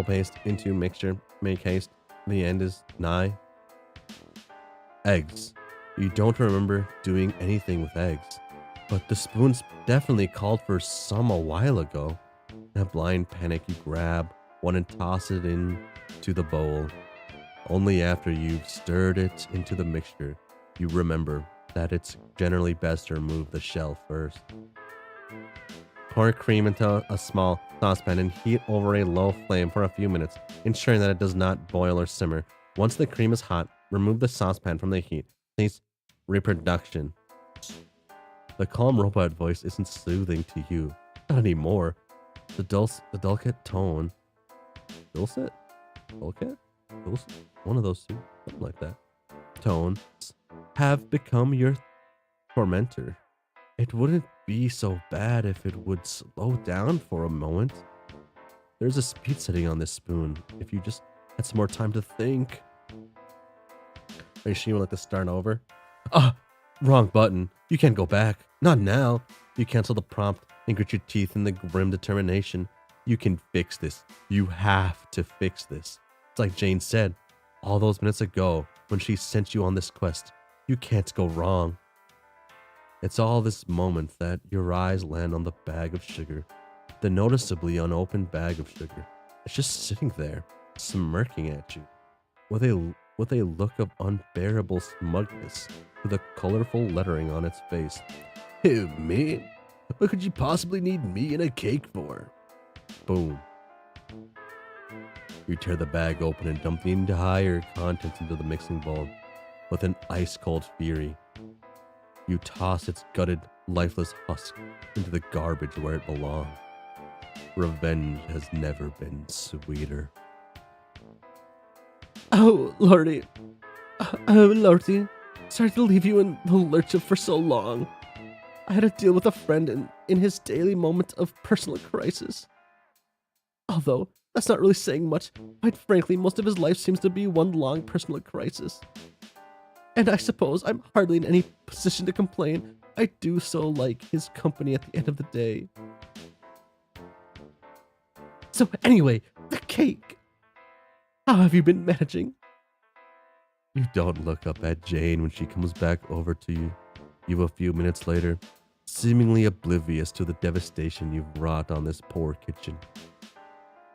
A: paste into mixture. Make haste. The end is nigh. Eggs. You don't remember doing anything with eggs, but the spoons definitely called for some a while ago. In a blind panic, you grab one and toss it into the bowl. Only after you've stirred it into the mixture, you remember that it's generally best to remove the shell first. Pour cream into a small saucepan and heat over a low flame for a few minutes, ensuring that it does not boil or simmer. Once the cream is hot, remove the saucepan from the heat. Taste reproduction. The calm robot voice isn't soothing to you. Not anymore. The delicate tone. Dulcet? Delicate? Dulcet? One of those two. Something like that. Tones have become your tormentor. It wouldn't be so bad if it would slow down for a moment. There's a speed setting on this spoon. If you just had some more time to think. Are you sure you would like to start over? Wrong button. You can't go back. Not now. You cancel the prompt and grit your teeth in the grim determination. You can fix this. You have to fix this. It's like Jane said all those minutes ago when she sent you on this quest. You can't go wrong. It's all this moment that your eyes land on the bag of sugar, the noticeably unopened bag of sugar. It's just sitting there, smirking at you, with a look of unbearable smugness, with a colorful lettering on its face. Who, me? What could you possibly need me and a cake for? Boom. You tear the bag open and dump the entire contents into the mixing bowl with an ice-cold fury. You toss its gutted, lifeless husk into the garbage where it belongs. Revenge has never been sweeter. Oh, Lordy. Oh, Lordy. Sorry to leave you in the lurch for so long. I had to deal with a friend in his daily moment of personal crisis. Although, that's not really saying much. Quite frankly, most of his life seems to be one long personal crisis. And I suppose I'm hardly in any position to complain. I do so like his company at the end of the day. So anyway, the cake. How have you been managing? You don't look up at Jane when she comes back over to you a few minutes later, seemingly oblivious to the devastation you've wrought on this poor kitchen.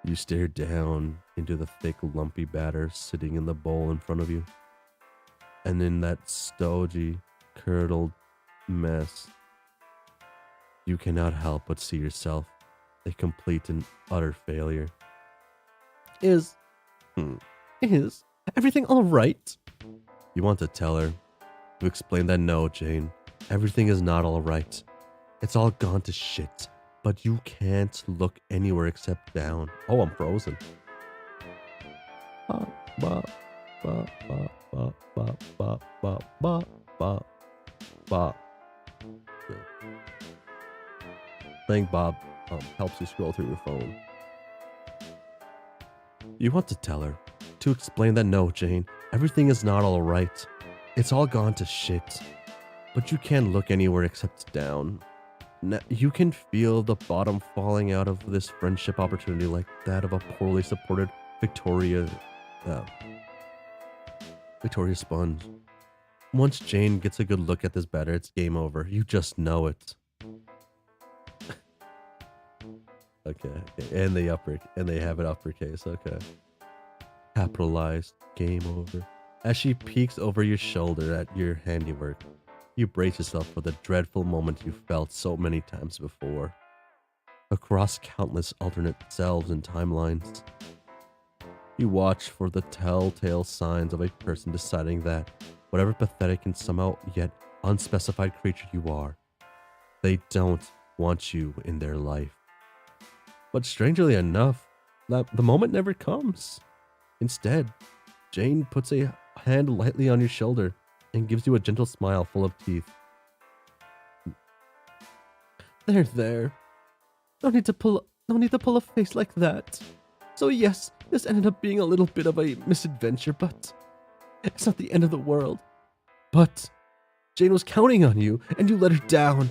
A: You stare down into the thick, lumpy batter sitting in the bowl in front of you, and in that stodgy, curdled mess, you cannot help but see yourself a complete and utter failure. Is everything all right? You want to tell her. You explain that no, Jane, everything is not all right. It's all gone to shit, but you can't look anywhere except down. Oh, I'm frozen. Ba, ba, ba, ba, ba, ba, ba, ba, ba, ba, ba. Playing Bob helps you scroll through your phone. You want to tell her, to explain that no, Jane, everything is not all right. It's all gone to shit, but you can't look anywhere except down. You can feel the bottom falling out of this friendship opportunity like that of a poorly supported Victoria sponge. Once Jane gets a good look at this batter, it's game over. You just know it. Okay, and they have it uppercase. Okay, capitalized. Game over. As she peeks over your shoulder at your handiwork, you brace yourself for the dreadful moment you felt so many times before. Across countless alternate selves and timelines, you watch for the telltale signs of a person deciding that, whatever pathetic and somehow yet unspecified creature you are, they don't want you in their life. But strangely enough, the moment never comes. Instead, Jane puts a hand lightly on your shoulder and gives you a gentle smile full of teeth. There. No need to pull a face like that. So yes, this ended up being a little bit of a misadventure, but it's not the end of the world. But Jane was counting on you, and you let her down.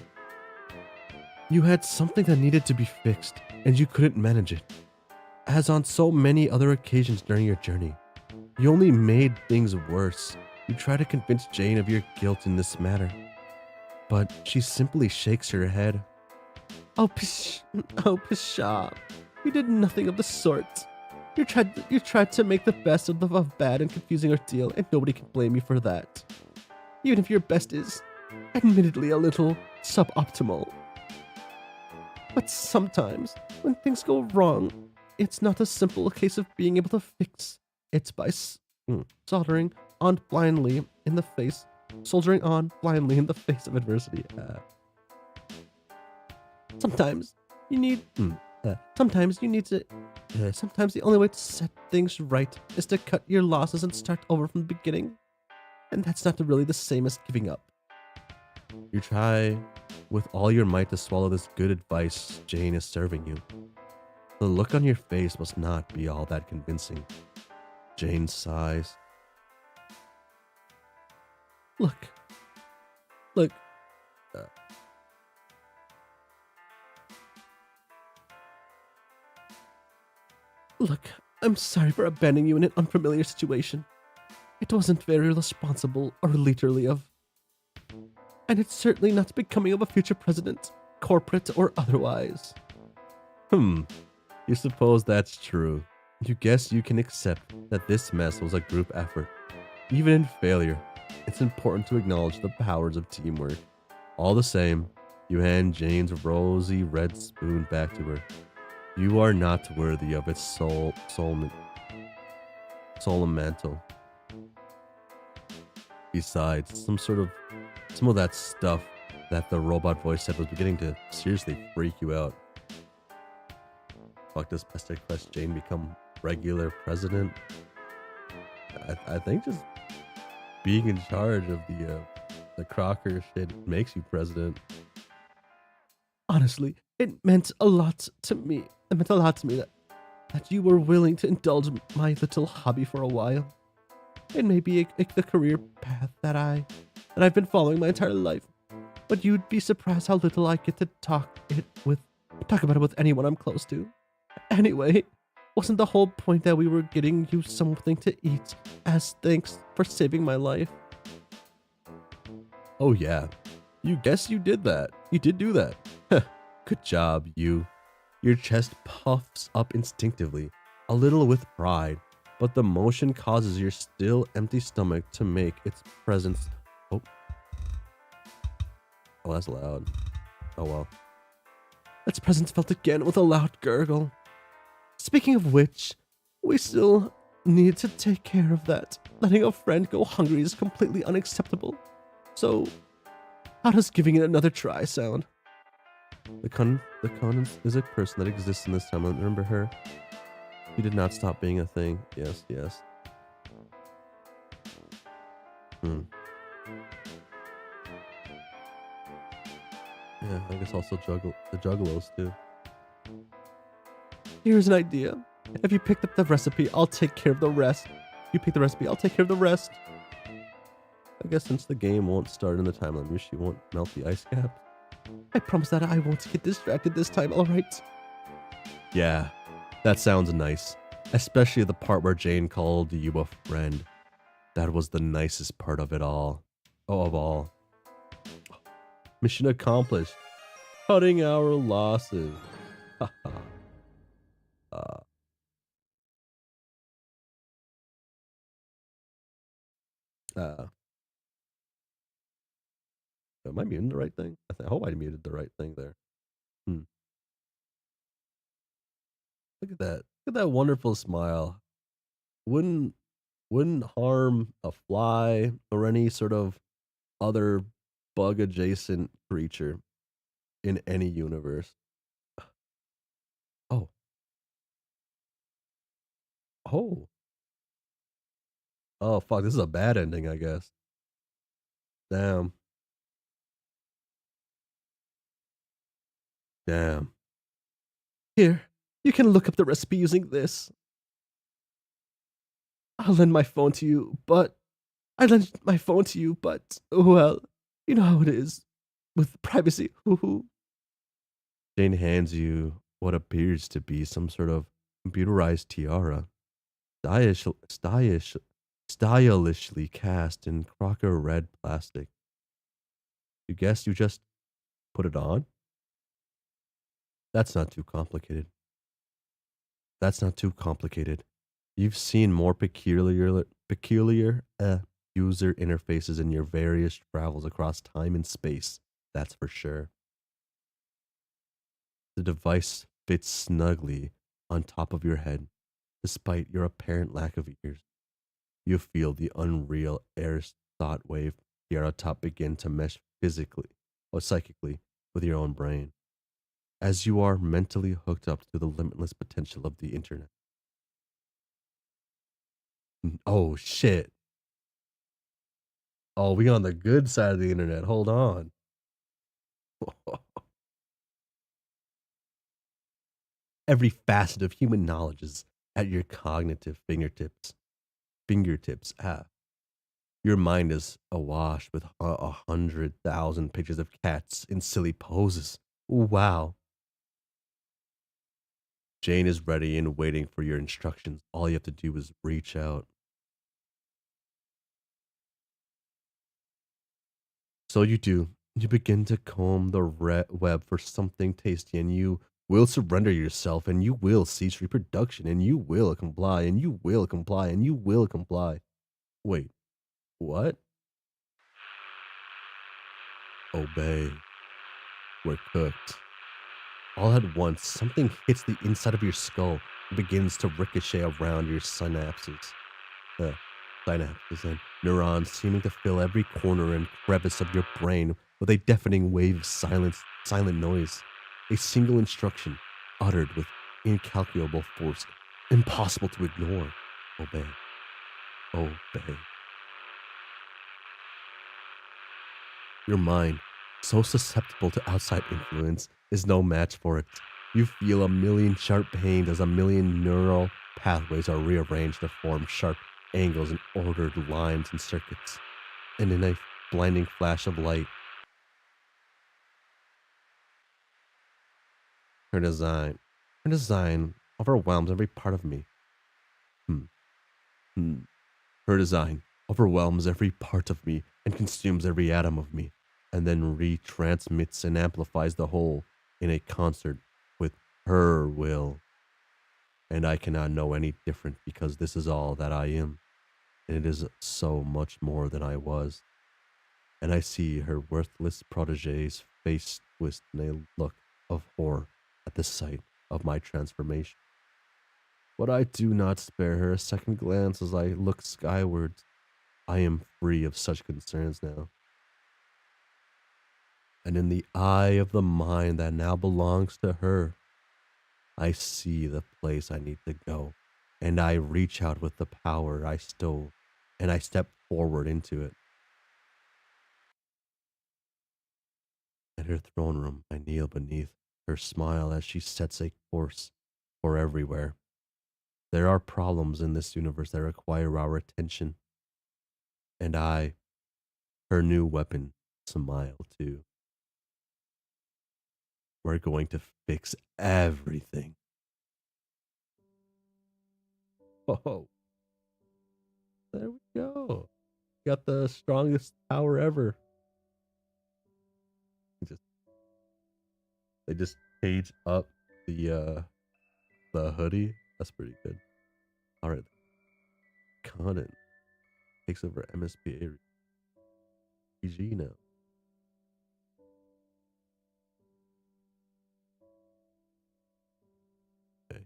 A: You had something that needed to be fixed, and you couldn't manage it. As on so many other occasions during your journey, you only made things worse. You try to convince Jane of your guilt in this matter, but she simply shakes her head. Oh, pshaw. You did nothing of the sort. You tried to make the best of a bad and confusing ordeal, and nobody can blame you for that. Even if your best is, admittedly, a little suboptimal. But sometimes, when things go wrong, it's not a simple case of being able to fix. It's by soldiering on blindly in the face of adversity. Sometimes the only way to set things right is to cut your losses and start over from the beginning. And that's not really the same as giving up. You try with all your might to swallow this good advice Jane is serving you. The look on your face must not be all that convincing. Jane sighs. Look. Look, I'm sorry for abandoning you in an unfamiliar situation. It wasn't very responsible or leaderly of. And it's certainly not becoming of a future president, corporate or otherwise. You suppose that's true. You guess you can accept that this mess was a group effort. Even in failure, it's important to acknowledge the powers of teamwork. All the same, you hand Jane's rosy red spoon back to her. You are not worthy of its soul mantle. Besides, some of that stuff that the robot voice said was beginning to seriously freak you out. Fuck, does Pesterquest Jane become regular president? I think just being in charge of the Crocker shit makes you president. Honestly, it meant a lot to me. It meant a lot to me that you were willing to indulge my little hobby for a while. It may be the career path that I've been following my entire life, but you'd be surprised how little I get to talk about it with anyone I'm close to. Anyway, Wasn't the whole point that we were getting you something to eat as thanks for saving my life? Oh yeah, you guess you did that. You did do that. Good job, you. Your chest puffs up instinctively, a little with pride, but the motion causes your still empty stomach to make its presence. Oh, oh, that's loud. Oh well. Its presence felt again with a loud gurgle. Speaking of which, we still need to take care of that. Letting a friend go hungry is completely unacceptable. So, how does giving it another try sound? The Conan is a person that exists in this timeline. Remember her? She did not stop being a thing. Yes, yes. Hmm. Yeah, I guess also the Juggalos too. Here's an idea. If you picked up the recipe, I'll take care of the rest. If you pick the recipe, I'll take care of the rest. I guess since the game won't start in the timeline, maybe she won't melt the ice cap. I promise that I won't get distracted this time, alright? Yeah, that sounds nice. Especially the part where Jane called you a friend. That was the nicest part of it all. Oh, of all. Mission accomplished. Cutting our losses. Haha. uh, am I muting the right thing? I hope I muted the right thing there. Hmm. Look at that. Look at that wonderful smile. Wouldn't wouldn't harm a fly or any sort of other bug adjacent creature in any universe. Oh. Oh. Oh fuck, this is a bad ending, I guess. Damn. Damn. Here, you can look up the recipe using this. I'll lend my phone to you, but I lent my phone to you, but well, you know how it is with privacy. Hoo-hoo. Jane hands you what appears to be some sort of computerized tiara, stylishly cast in Crocker red plastic. You guess you just put it on? That's not too complicated. That's not too complicated. You've seen more peculiar user interfaces in your various travels across time and space. That's for sure. The device fits snugly on top of your head, despite your apparent lack of ears. You feel the unreal air thought wave tiara top begin to mesh physically or psychically with your own brain, as you are mentally hooked up to the limitless potential of the internet. Oh shit. Oh, we on the good side of the internet. Hold on. Every facet of human knowledge is at your cognitive fingertips. Fingertips. Your mind is awash with 100,000 pictures of cats in silly poses. Wow. Jane is ready and waiting for your instructions. All you have to do is reach out. So you do. You begin to comb the web for something tasty, and you will surrender yourself, and you will cease reproduction, and you will comply, and you will comply, and you will comply. Wait, what? Obey. We're cooked. All at once, something hits the inside of your skull and begins to ricochet around your synapses. Uh, Synapses and neurons seeming to fill every corner and crevice of your brain with a deafening wave of silent noise. A single instruction uttered with incalculable force, impossible to ignore. Obey. Obey. Your mind, so susceptible to outside influence, is no match for it. You feel a million sharp pains as a million neural pathways are rearranged to form sharp angles and ordered lines and circuits. And in a blinding flash of light, her design overwhelms every part of me. Hmm. Hmm. Her design overwhelms every part of me and consumes every atom of me, and then retransmits and amplifies the whole in a concert with her will. And I cannot know any different because this is all that I am, and it is so much more than I was. And I see her worthless protege's face twist in a look of horror at the sight of my transformation. But I do not spare her a second glance as I look skywards. I am free of such concerns now. And in the eye of the mind that now belongs to her, I see the place I need to go, and I reach out with the power I stole, and I step forward into it. At her throne room, I kneel beneath her smile as she sets a course for everywhere. There are problems in this universe that require our attention, and I, her new weapon, smile too. We're going to fix everything. Oh, there we go. Got the strongest power ever. Just they just cage up the hoodie. That's pretty good. All right, Conan takes over MSPA PG now. Okay.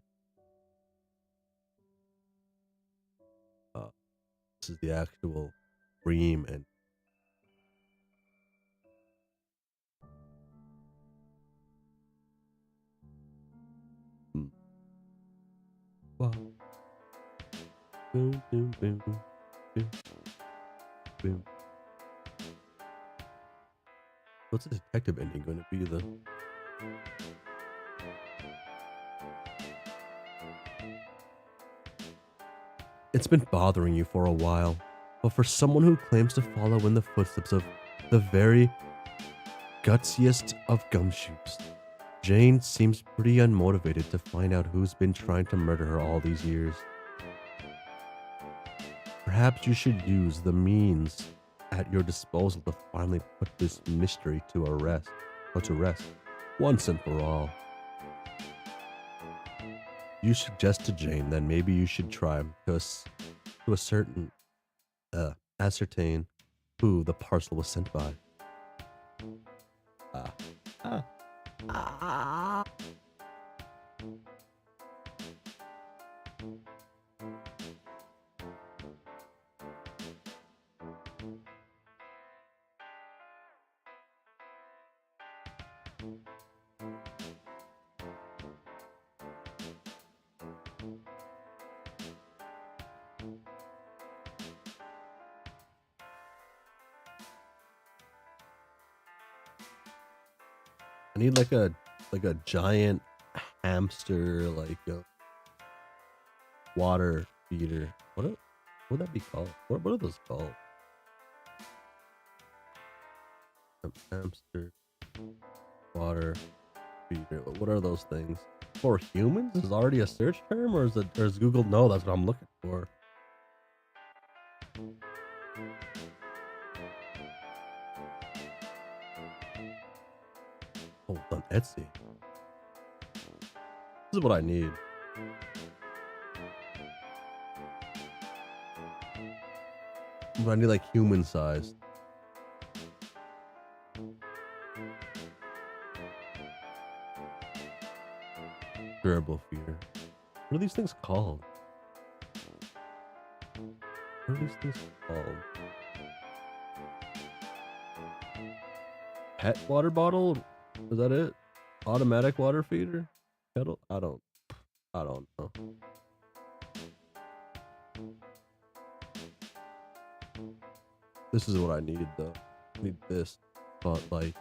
A: This is the actual Ream and wow. Boom, boom, boom, boom, boom. What's the detective ending going to be then? It's been bothering you for a while, but for someone who claims to follow in the footsteps of the very gutsiest of gumshoes, Jane seems pretty unmotivated to find out who's been trying to murder her all these years. Perhaps you should use the means at your disposal to finally put this mystery to rest, once and for all. You suggest to Jane that maybe you should try ascertain who the parcel was sent by. Ah. Ah. Ah. I need like a giant hamster, like a water feeder. What would that be called? What are those called? Hamster water feeder. What are those things? For humans is already a search term, or is Google? No, that's what I'm looking for. Oh, it's on Etsy. This is what I need. But I need like human sized. Durable feeder. What are these things called? What are these things called? Pet water bottle? Is that it? Automatic water feeder? Kettle? I don't know. This is what I need though. I need this. But like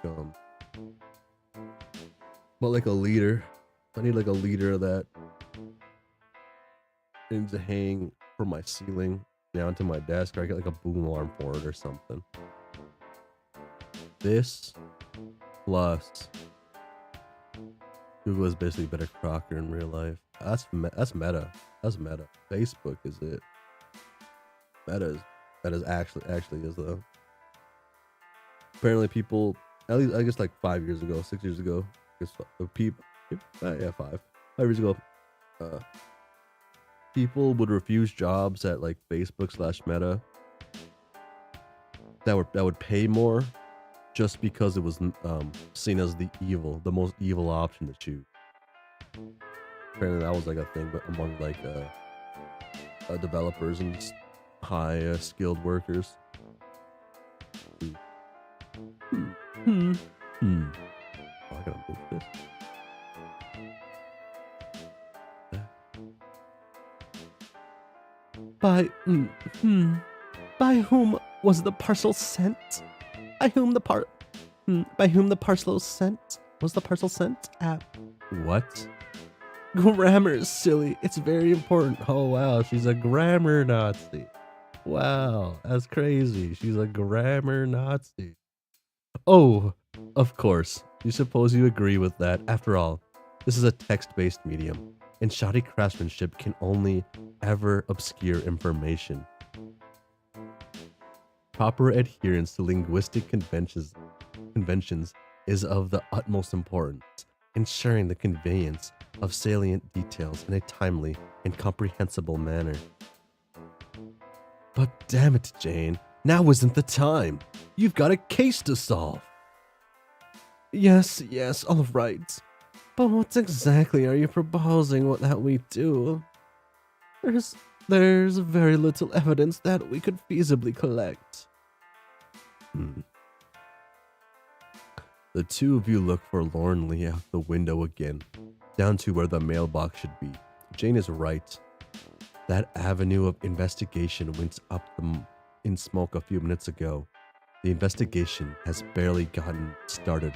A: a liter. I need like a liter of that. I need to hang from my ceiling down to my desk, or I get like a boom alarm for it or something. This plus Google is basically better Crocker in real life. That's meta. That's meta. Facebook is it. Meta is actually is though. Apparently people, at least I guess like 5 years ago, 6 years ago, I guess people, yeah, 5 years ago, people would refuse jobs at like Facebook/Meta that would pay more, just because it was seen as the most evil option to choose. Apparently that was like a thing, but among like developers and high skilled workers. Oh, I gotta move this. By whom was the parcel sent? By whom the parcel sent? Was the parcel sent? What? Grammar is silly. It's very important. Oh wow, she's a grammar Nazi. Wow, that's crazy. She's a grammar Nazi. Oh, of course. You suppose you agree with that. After all, this is a text-based medium, and shoddy craftsmanship can only ever obscure information. Proper adherence to linguistic conventions is of the utmost importance, ensuring the conveyance of salient details in a timely and comprehensible manner. But damn it, Jane, now isn't the time. You've got a case to solve. Yes, all right. But what exactly are you proposing that we do? There's very little evidence that we could feasibly collect. The two of you look forlornly out the window again, down to where the mailbox should be. Jane is right. That avenue of investigation went up in smoke a few minutes ago. The investigation has barely gotten started,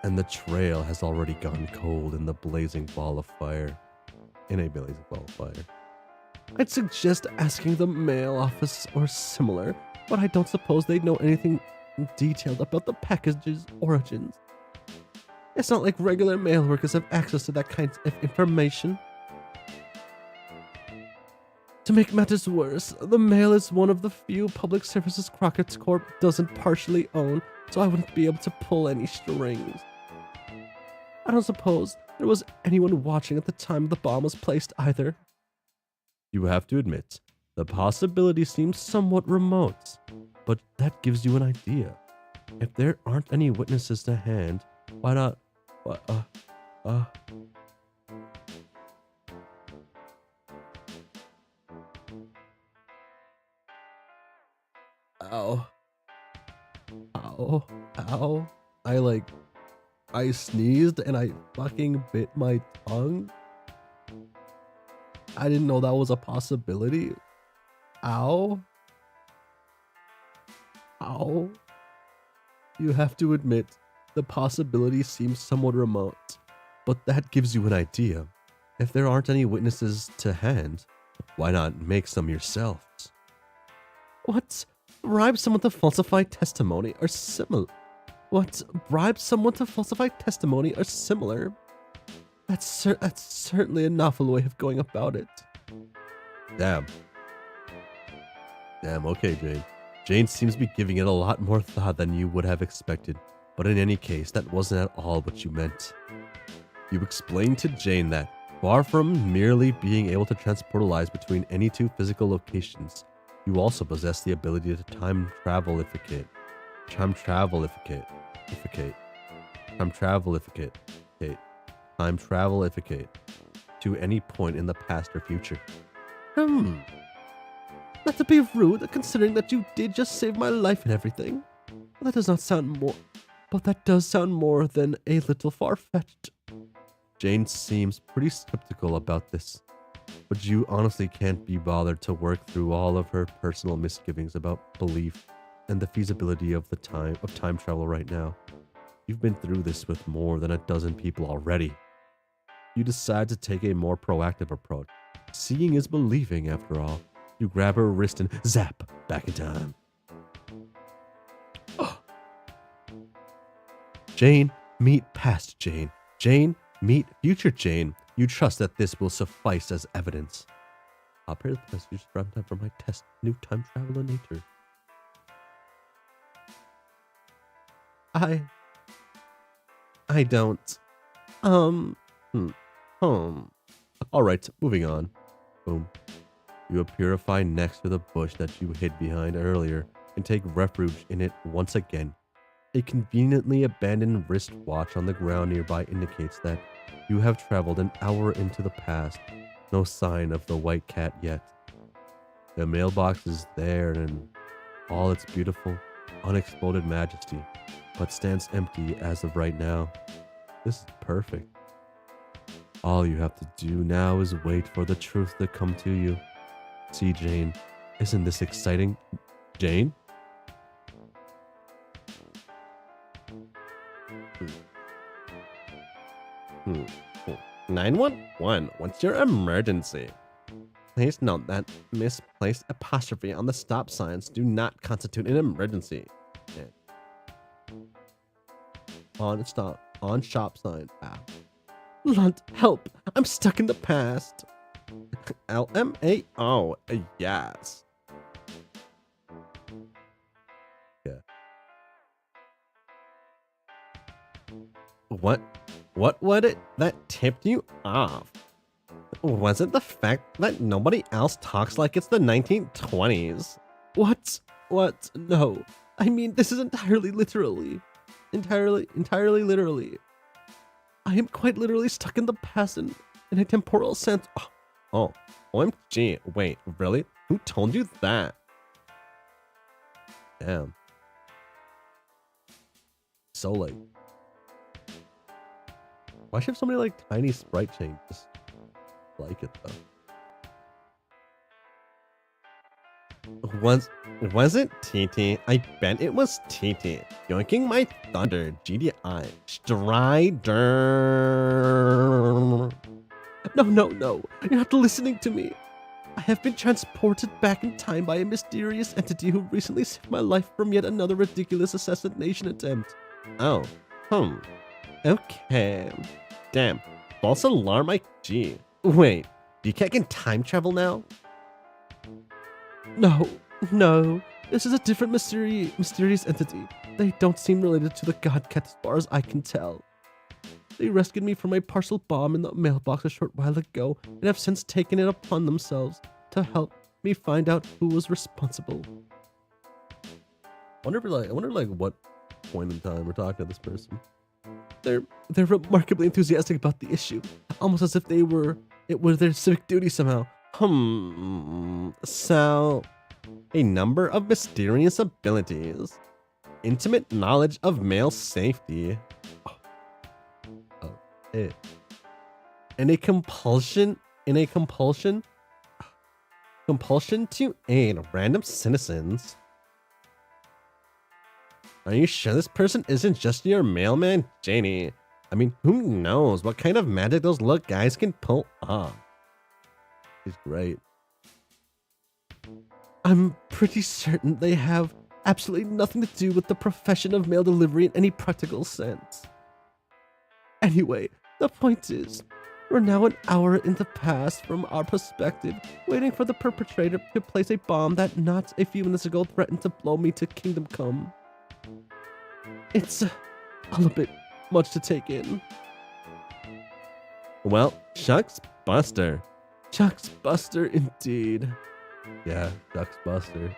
A: and the trail has already gone cold in a blazing ball of fire. I'd suggest asking the mail office or similar, but I don't suppose they'd know anything detailed about the package's origins. It's not like regular mail workers have access to that kind of information. To make matters worse, the mail is one of the few public services Crocker Corp doesn't partially own, so I wouldn't be able to pull any strings. I don't suppose there was anyone watching at the time the bomb was placed either. You have to admit, the possibility seems somewhat remote, but that gives you an idea. If there aren't any witnesses to hand, why not? Ow. I sneezed and I fucking bit my tongue. I didn't know that was a possibility. Ow. You have to admit, the possibility seems somewhat remote, but that gives you an idea. If there aren't any witnesses to hand, why not make some yourselves? What? Bribe someone to falsify testimony or similar? That's certainly a novel way of going about it. Damn, okay, Jane. Jane seems to be giving it a lot more thought than you would have expected, but in any case, that wasn't at all what you meant. You explained to Jane that, far from merely being able to transportalize between any two physical locations, you also possess the ability to time travelificate to any point in the past or future. Not to be rude, considering that you did just save my life and everything. That does sound more than a little far-fetched. Jane seems pretty skeptical about this, but you honestly can't be bothered to work through all of her personal misgivings about belief and the feasibility of time travel right now. You've been through this with more than a dozen people already. You decide to take a more proactive approach. Seeing is believing, after all. You grab her wrist and zap, back in time. Jane, meet past Jane. Jane, Meet future Jane. You trust that this will suffice as evidence. I'll prepare the message from time for my test. New time traveler nature. I don't. Alright, moving on. Boom. You purify next to the bush that you hid behind earlier and take refuge in it once again. A conveniently abandoned wristwatch on the ground nearby indicates that you have traveled an hour into the past. No sign of the white cat yet. The mailbox is there in all its beautiful, unexploded majesty, but stands empty as of right now. This is perfect. All you have to do now is wait for the truth to come to you. See, Jane, isn't this exciting? Jane? 911, what's your emergency? Please note that misplaced apostrophe on the stop signs do not constitute an emergency. On shop sign. Lunt, help! I'm stuck in the past. LMAO, yes. Yeah. What was it that tipped you off? Was it the fact that nobody else talks like it's the 1920s? What? No. I mean, this is entirely literally. I am quite literally stuck in the past in a temporal sense. Oh, OMG. Wait, really? Who told you that? Damn. So, like, why should somebody like tiny sprite changes? Like it though. Was it TT? I bet it was TT. Yoinking my thunder. GDI. Strider. No. You're not listening to me. I have been transported back in time by a mysterious entity who recently saved my life from yet another ridiculous assassination attempt. Oh. Okay. Damn. False alarm IG. Wait. DK can time travel now? No. This is a different mysterious entity. They don't seem related to the God Cat as far as I can tell. They rescued me from a parcel bomb in the mailbox a short while ago and have since taken it upon themselves to help me find out who was responsible. I wonder what point in time we're talking to this person. They're remarkably enthusiastic about the issue, almost as if it were their civic duty somehow. So, a number of mysterious abilities, intimate knowledge of male safety, and a compulsion to aid random citizens. Are you sure this person isn't just your mailman, Janie? I mean, who knows what kind of magic those little guys can pull off? He's great. I'm pretty certain they have absolutely nothing to do with the profession of mail delivery in any practical sense. Anyway, the point is, we're now an hour in the past from our perspective, waiting for the perpetrator to place a bomb that not a few minutes ago threatened to blow me to Kingdom Come. It's all a bit much to take in. Well, Shucks Buster. Shucks Buster indeed. Yeah, Shucks Buster.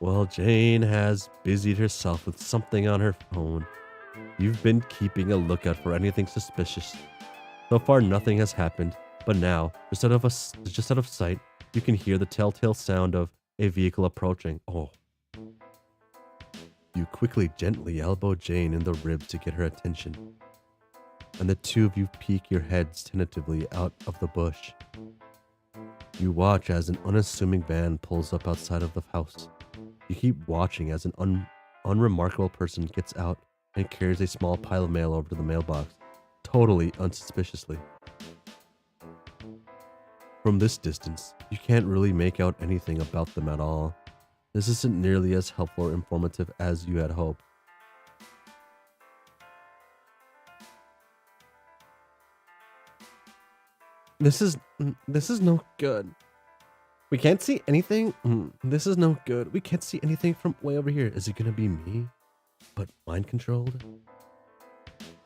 A: Well, Jane has busied herself with something on her phone. You've been keeping a lookout for anything suspicious. So far, nothing has happened, but now, just out of sight, you can hear the telltale sound of a vehicle approaching. Oh. You quickly, gently elbow Jane in the ribs to get her attention, and the two of you peek your heads tentatively out of the bush. You watch as an unassuming van pulls up outside of the house. You keep watching as an unremarkable person gets out and carries a small pile of mail over to the mailbox, totally unsuspiciously. From this distance, you can't really make out anything about them at all. This isn't nearly as helpful or informative as you had hoped. This is no good. We can't see anything. This is no good. We can't see anything from way over here. Is it gonna be me, but mind controlled?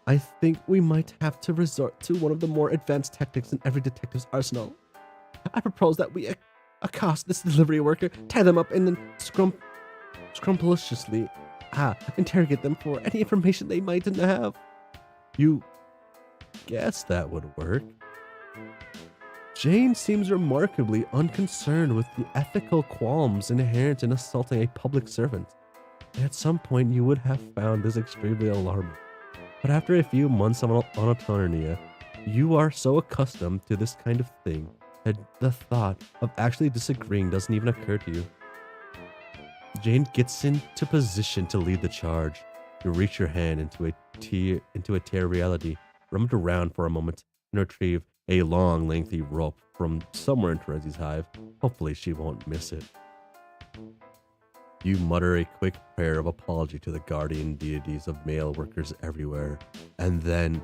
A: I think we might have to resort to one of the more advanced tactics in every detective's arsenal. I propose that we accost this delivery worker, tie them up, and then scrumptiously interrogate them for any information they might have. You guess that would work? Jane seems remarkably unconcerned with the ethical qualms inherent in assaulting a public servant. At some point, you would have found this extremely alarming. But after a few months of autonomy, you are so accustomed to this kind of thing that the thought of actually disagreeing doesn't even occur to you. Jane gets into position to lead the charge. You reach your hand into a tear reality, rummage around for a moment, and retrieve a long, lengthy rope from somewhere in Terezi's hive. Hopefully she won't miss it. You mutter a quick prayer of apology to the guardian deities of male workers everywhere, and then,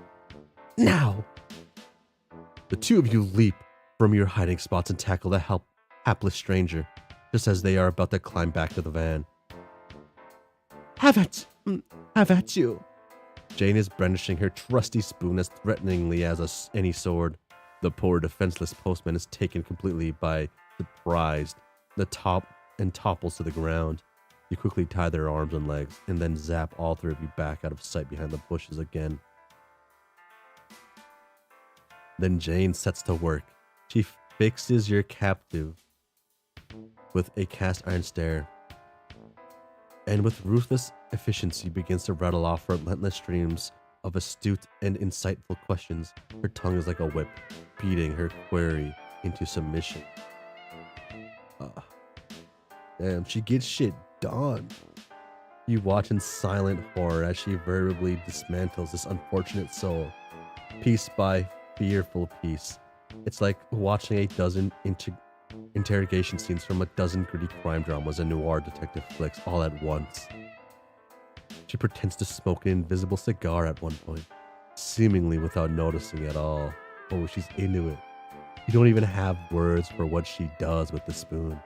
A: now! The two of you leap from your hiding spots and tackle the hapless stranger, just as they are about to climb back to the van. Have at you! Jane is brandishing her trusty spoon as threateningly as any sword. The poor defenseless postman is taken completely by surprise. And topples to the ground. You quickly tie their arms and legs, and then zap all three of you back out of sight behind the bushes again. Then Jane sets to work. She fixes your captive with a cast iron stare, and with ruthless efficiency begins to rattle off relentless streams of astute and insightful questions. Her tongue is like a whip, beating her query into submission. Damn, she gets shit done. You watch in silent horror as she verbally dismantles this unfortunate soul, piece by fearful piece. It's like watching a dozen interrogation scenes from a dozen gritty crime dramas and noir detective flicks all at once. She pretends to smoke an invisible cigar at one point, seemingly without noticing at all. Oh, she's into it. You don't even have words for what she does with the spoon.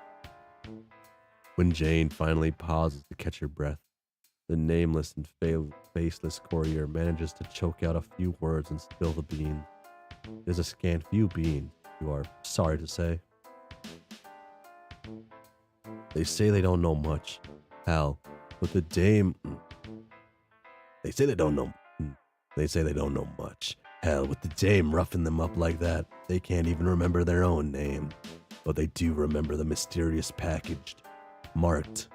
A: When Jane finally pauses to catch her breath, the nameless and faceless courier manages to choke out a few words and spill the beans. There's a scant few beans, you are sorry to say. They say they don't know much. Hell, but the dame... They say they don't know much. Hell, with the dame roughing them up like that, they can't even remember their own name. But they do remember the mysterious package, marked,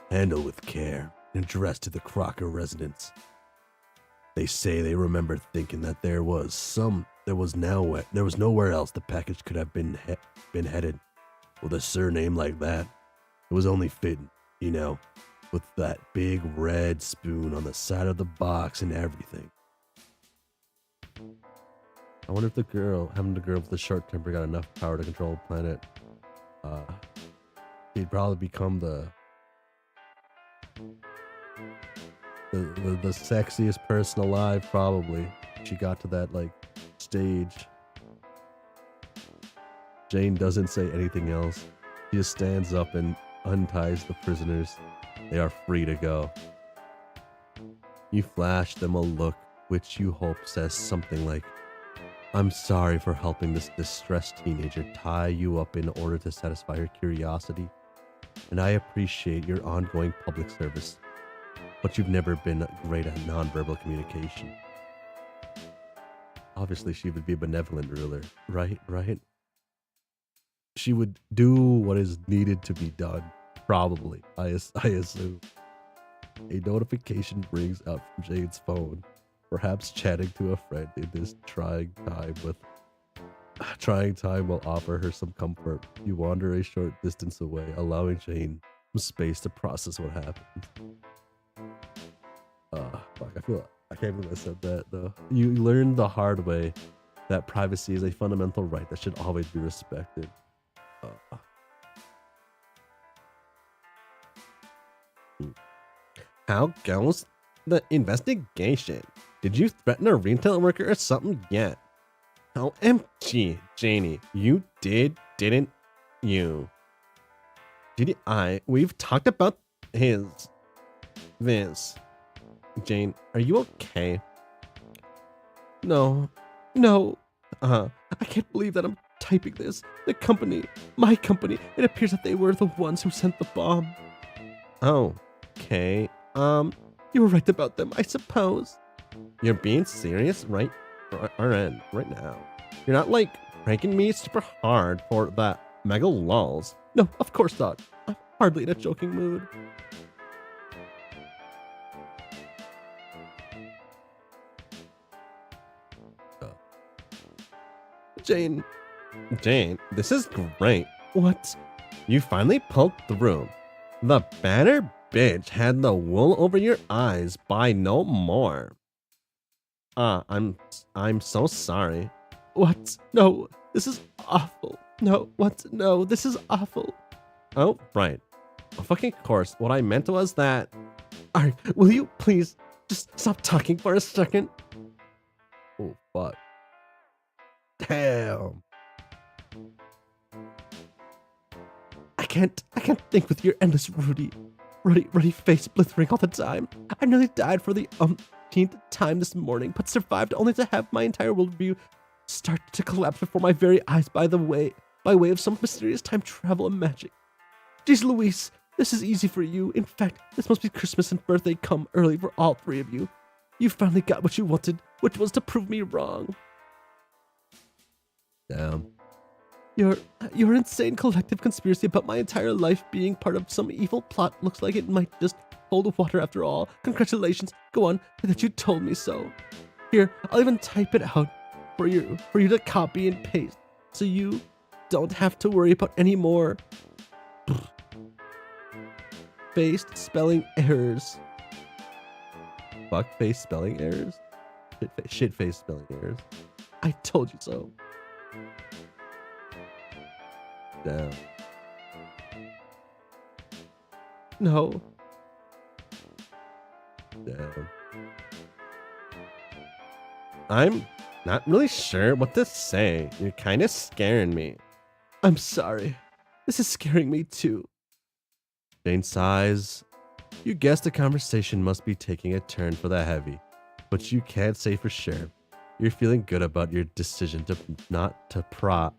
A: handle with care, and addressed to the Crocker residence. They say they remember thinking that there was nowhere else the package could have been headed. With a surname like that, it was only fitting, with that big red spoon on the side of the box and everything. I wonder if the girl with the short temper got enough power to control the planet. He'd probably become the sexiest person alive, probably. She got to that stage. Jane doesn't say anything else. She just stands up and unties the prisoners. They are free to go. You flash them a look which you hope says something like, "I'm sorry for helping this distressed teenager tie you up in order to satisfy her curiosity, and I appreciate your ongoing public service, but you've never been great at nonverbal communication." Obviously, she would be a benevolent ruler, right? She would do what is needed to be done, probably, I assume. A notification rings out from Jane's phone, perhaps chatting to a friend in this trying time will offer her some comfort. You wander a short distance away, allowing Jane some space to process what happened. Fuck, I can't believe I said that though. You learn the hard way that privacy is a fundamental right that should always be respected. How goes the investigation? Did you threaten a retail worker or something yet? OMG, Janie, you didn't you? We've talked about this. Jane, are you okay? No, no. I can't believe that I'm typing this. My company, it appears that they were the ones who sent the bomb. Oh, okay. You were right about them, I suppose. You're being serious right now. You're not like pranking me super hard for that mega lols. No, of course not. I'm hardly in a joking mood. Jane, this is great. What? You finally poked through. The banner bitch had the wool over your eyes by no more. I'm so sorry. What? No, this is awful. No, what? No, this is awful. Oh, right. Of fucking course. What I meant was that. Alright, will you please just stop talking for a second? Oh, fuck. Damn. I can't think with your endless ruddy face blithering all the time. I nearly died for the umpteenth time this morning, but survived only to have my entire worldview start to collapse before my very eyes by way of some mysterious time travel and magic. Jeez Louise, this is easy for you. In fact, this must be Christmas and birthday come early for all three of you. You finally got what you wanted, which was to prove me wrong. Damn. Your insane collective conspiracy about my entire life being part of some evil plot looks like it might just hold water after all. Congratulations. Go on, that you told me so. Here, I'll even type it out for you to copy and paste, so you don't have to worry about any more faced spelling errors. Fuck-faced spelling errors? Shit-faced spelling errors. I told you so. Damn. No. Damn. I'm not really sure what to say. You're kind of scaring me. I'm sorry. This is scaring me too. Jane sighs. You guess the conversation must be taking a turn for the heavy, but you can't say for sure. You're feeling good about your decision not to pry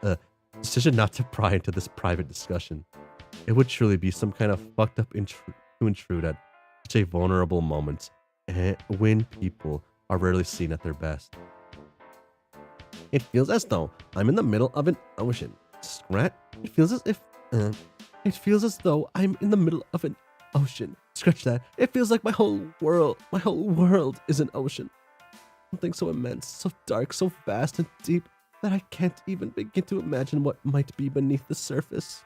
A: into this private discussion. It would truly be some kind of fucked up to intrude at such a vulnerable moment when people are rarely seen at their best. It feels as though I'm in the middle of an ocean. It feels as though I'm in the middle of an ocean. Scratch that. It feels like my whole world is an ocean. Something so immense, so dark, so vast and deep that I can't even begin to imagine what might be beneath the surface.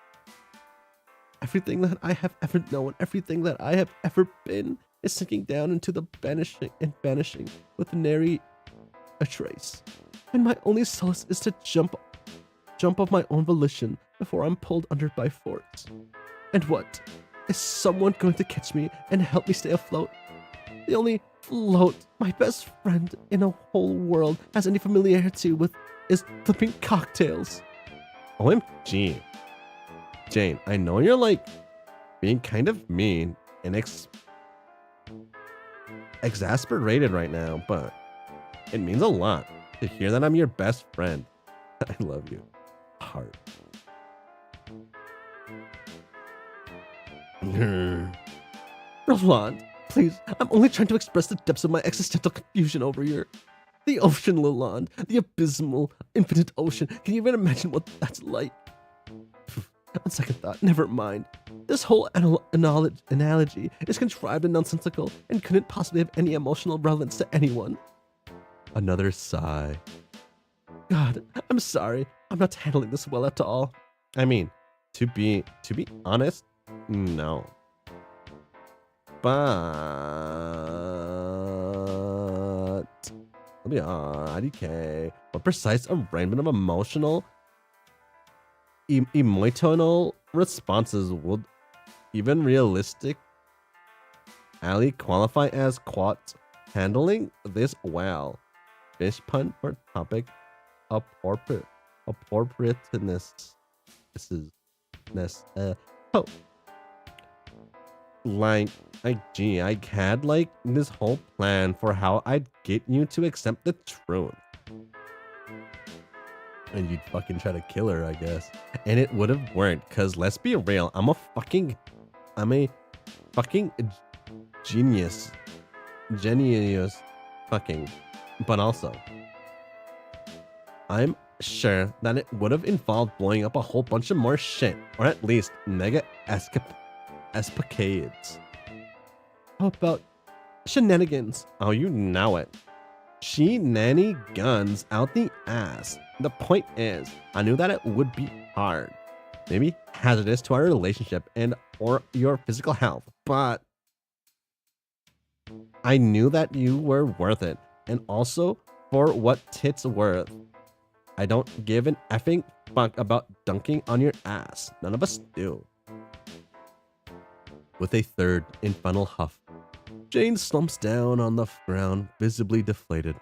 A: Everything that I have ever known, everything that I have ever been, is sinking down into the vanishing with nary a trace. And my only solace is to jump of my own volition before I'm pulled under by force. And what? Is someone going to catch me and help me stay afloat? The only float my best friend in a whole world has any familiarity with is flipping cocktails. OMG. Jane, I know you're like being kind of mean and exasperated right now, but it means a lot to hear that I'm your best friend. I love you. Heart. Roland, please, I'm only trying to express the depths of my existential confusion over here. The ocean, Lalonde, the abysmal, infinite ocean. Can you even imagine what that's like? On second thought, never mind. This whole analogy is contrived and nonsensical and couldn't possibly have any emotional relevance to anyone. Another sigh. God, I'm sorry. I'm not handling this well at all. I mean, to be honest, no. But let me IDK. What precise arrangement of emotional emotional responses would even realistic Ali qualify as quote handling this well? Fish pun for topic appropriateness. This is this. Oh, like, gee, I had like this whole plan for how I'd get you to accept the truth. And you'd fucking try to kill her, I guess. And it would have worked, cause let's be real, I'm a fucking genius. Genius fucking. But also, I'm sure that it would have involved blowing up a whole bunch of more shit, or at least mega escapades. How about shenanigans? Oh, you know it. She-nanny guns out the ass. The point is, I knew that it would be hard, maybe hazardous to our relationship and or your physical health, but I knew that you were worth it, and also for what tits worth. I don't give an effing fuck about dunking on your ass. None of us do. With a third and final huff, Jane slumps down on the ground, visibly deflated.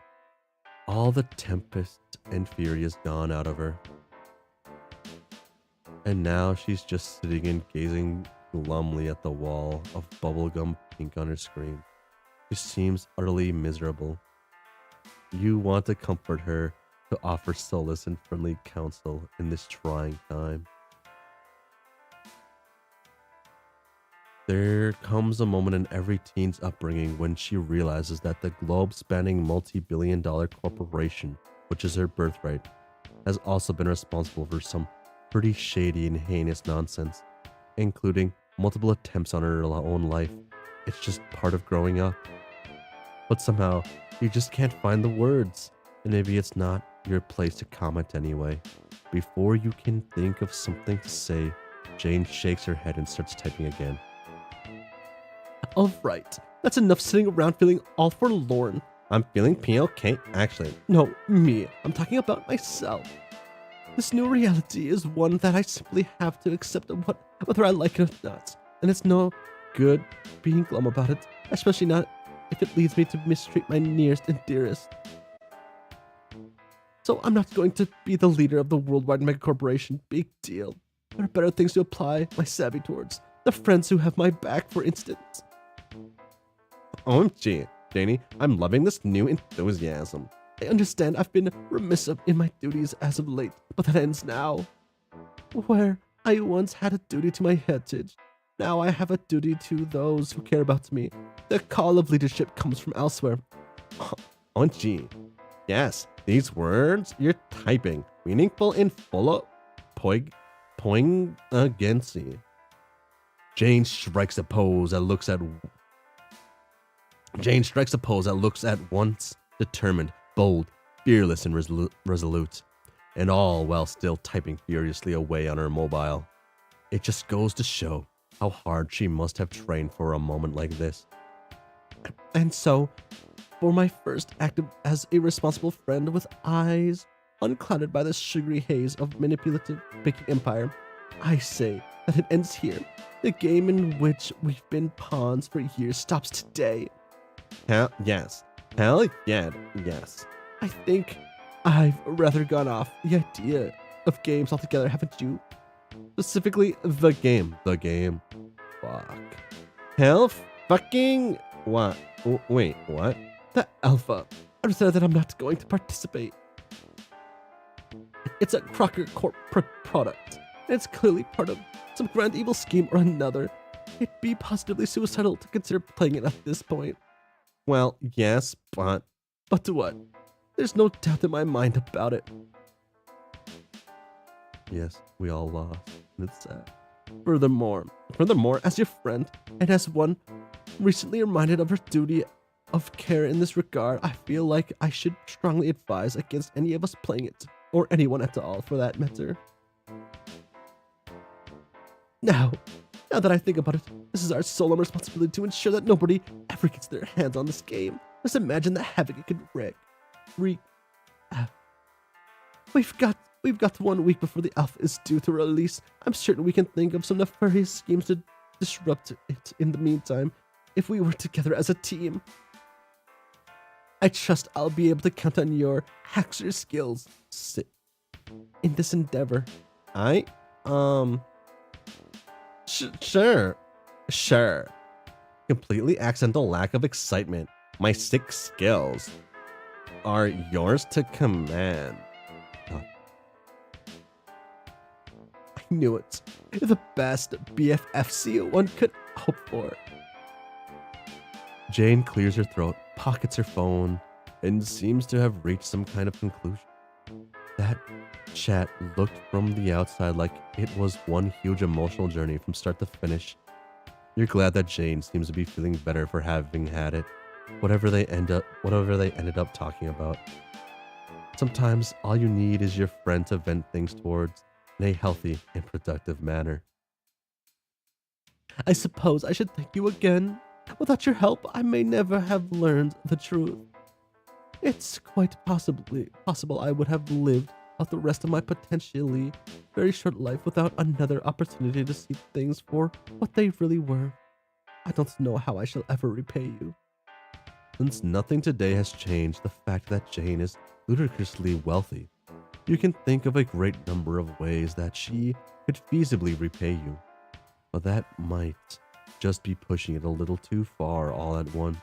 A: All the tempest and fury is gone out of her. And now she's just sitting and gazing glumly at the wall of bubblegum pink on her screen. She seems utterly miserable. You want to comfort her, to offer solace and friendly counsel in this trying time. There comes a moment in every teen's upbringing when she realizes that the globe-spanning multi-billion-dollar corporation, which is her birthright, has also been responsible for some pretty shady and heinous nonsense, including multiple attempts on her own life. It's just part of growing up. But somehow, you just can't find the words, and maybe it's not your place to comment anyway. Before you can think of something to say, Jane shakes her head and starts typing again. All right, that's enough sitting around feeling all forlorn. I'm feeling P-okay, actually. No, me. I'm talking about myself. This new reality is one that I simply have to accept whether I like it or not. And it's no good being glum about it, especially not if it leads me to mistreat my nearest and dearest. So I'm not going to be the leader of the worldwide megacorporation. Big deal. There are better things to apply my savvy towards. The friends who have my back, for instance. OMG, Janie, I'm loving this new enthusiasm. I understand I've been remiss in my duties as of late, but that ends now. Where I once had a duty to my heritage, now I have a duty to those who care about me. The call of leadership comes from elsewhere. OMG. Yes, these words you're typing, meaningful and full of poignancy. Jane strikes a pose that looks at once determined, bold, fearless, and resolute, and all while still typing furiously away on her mobile. It just goes to show how hard she must have trained for a moment like this. And so, for my first act as a responsible friend with eyes unclouded by the sugary haze of manipulative baking empire, I say that it ends here. The game in which we've been pawns for years stops today. Hell yes. Hell yeah, yes. I think I've rather gone off the idea of games altogether, haven't you? Specifically, the game. The game. Fuck. Hell fucking what? Wait, what? The alpha. I decided that I'm not going to participate. It's a Crocker Corp product, and it's clearly part of some grand evil scheme or another. It'd be positively suicidal to consider playing it at this point. Well, yes, but what? There's no doubt in my mind about it. Yes, we all lost, and it's sad. Furthermore, as your friend, and as one recently reminded of her duty of care in this regard, I feel like I should strongly advise against any of us playing it, or anyone at all for that matter. Now that I think about it, this is our solemn responsibility to ensure that nobody ever gets their hands on this game. Just imagine the havoc it could wreak. We've got 1 week before the alpha is due to release. I'm certain we can think of some nefarious schemes to disrupt it in the meantime, if we were together as a team. I trust I'll be able to count on your hacker skills in this endeavor. I, um, sure, sure. Completely accidental lack of excitement. My 6 skills are yours to command. Oh, I knew it. The best BFFC one could hope for. Jane clears her throat, pockets her phone, and seems to have reached some kind of conclusion. That chat looked from the outside like it was one huge emotional journey from start to finish. You're glad that Jane seems to be feeling better for having had it, whatever they ended up talking about. Sometimes all you need is your friend to vent things towards in a healthy and productive manner. I suppose I should thank you again. Without your help, I may never have learned the truth. It's quite possible I would have lived out the rest of my potentially very short life without another opportunity to see things for what they really were. I don't know how I shall ever repay you. Since nothing today has changed the fact that Jane is ludicrously wealthy, you can think of a great number of ways that she could feasibly repay you. But that might just be pushing it a little too far all at once.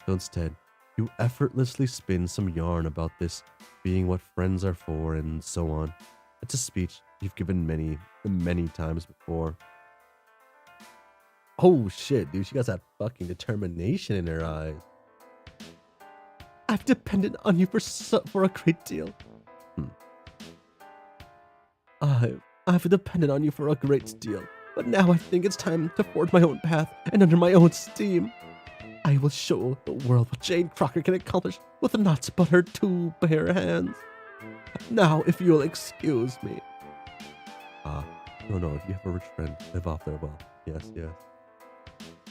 A: So instead, you effortlessly spin some yarn about this being what friends are for and so on. It's a speech you've given many times before. Oh shit, dude, she got that fucking determination in her eyes. I've depended on you for a great deal. I've depended on you for a great deal, but now I think it's time to forge my own path and under my own steam. I will show the world what Jane Crocker can accomplish with naught but her 2 bare hands. Now, if you'll excuse me. No, if you have a rich friend, live off their wealth. Yes.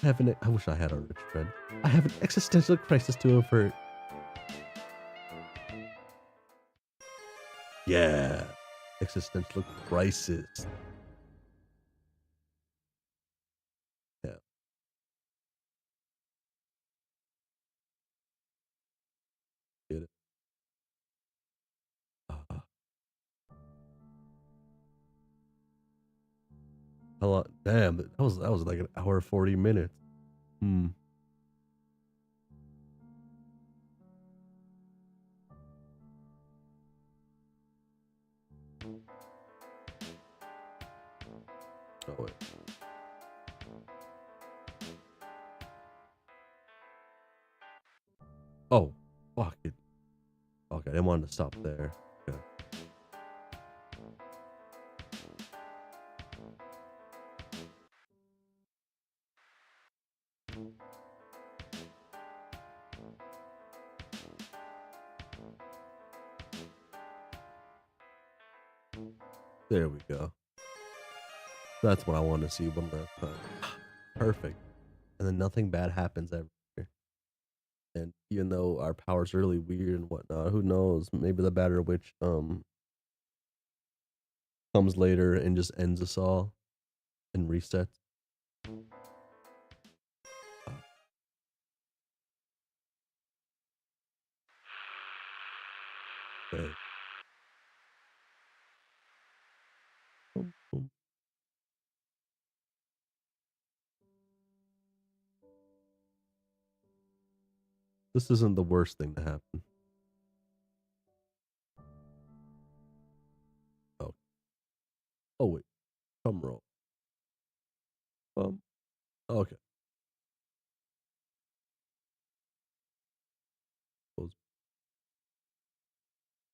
A: I wish I had a rich friend. I have an existential crisis to avert. Yeah. Existential crisis. Yeah. Get it. Uh, a lot. Damn, that was like an hour 40 minutes. Oh wait. Oh, fuck it. Okay, I didn't want to stop there. Okay. There we go. That's what I want to see one last time. Perfect. And then nothing bad happens ever. And even though our power's really weird and whatnot, who knows? Maybe the Batter Witch comes later and just ends us all and resets. Okay. Boom, boom. This isn't the worst thing to happen. Oh, oh wait, drum roll. Okay. Close.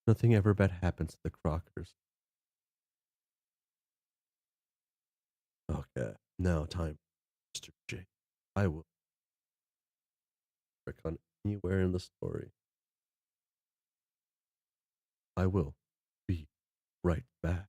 A: Nothing ever bad happens to the Crockers. Okay. Now time, Mr. J. I will click on anywhere in the story. I will be right back.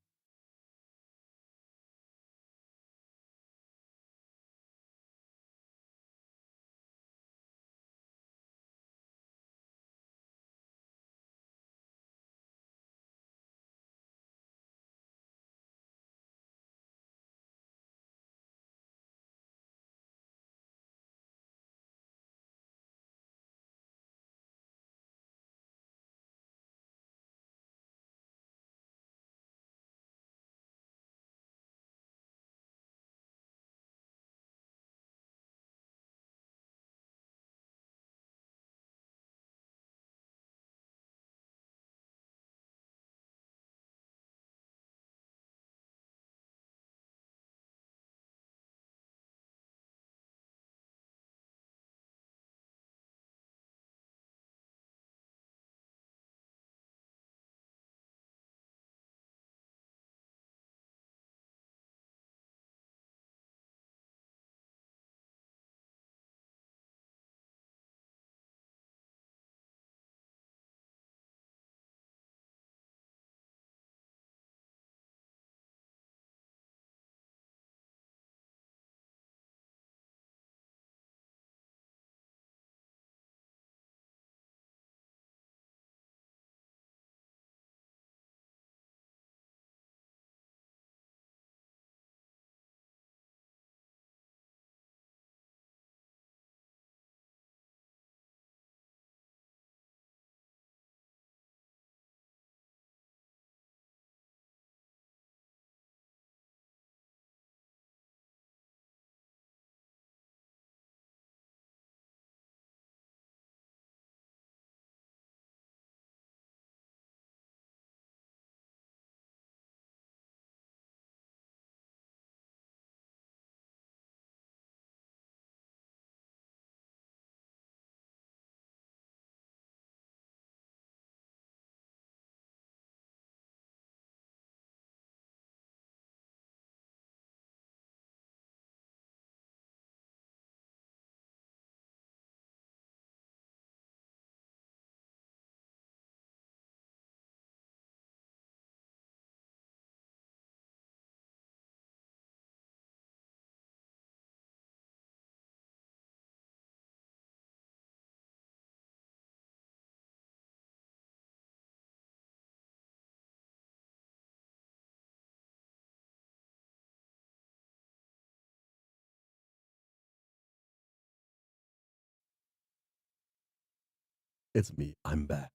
A: It's me. I'm back.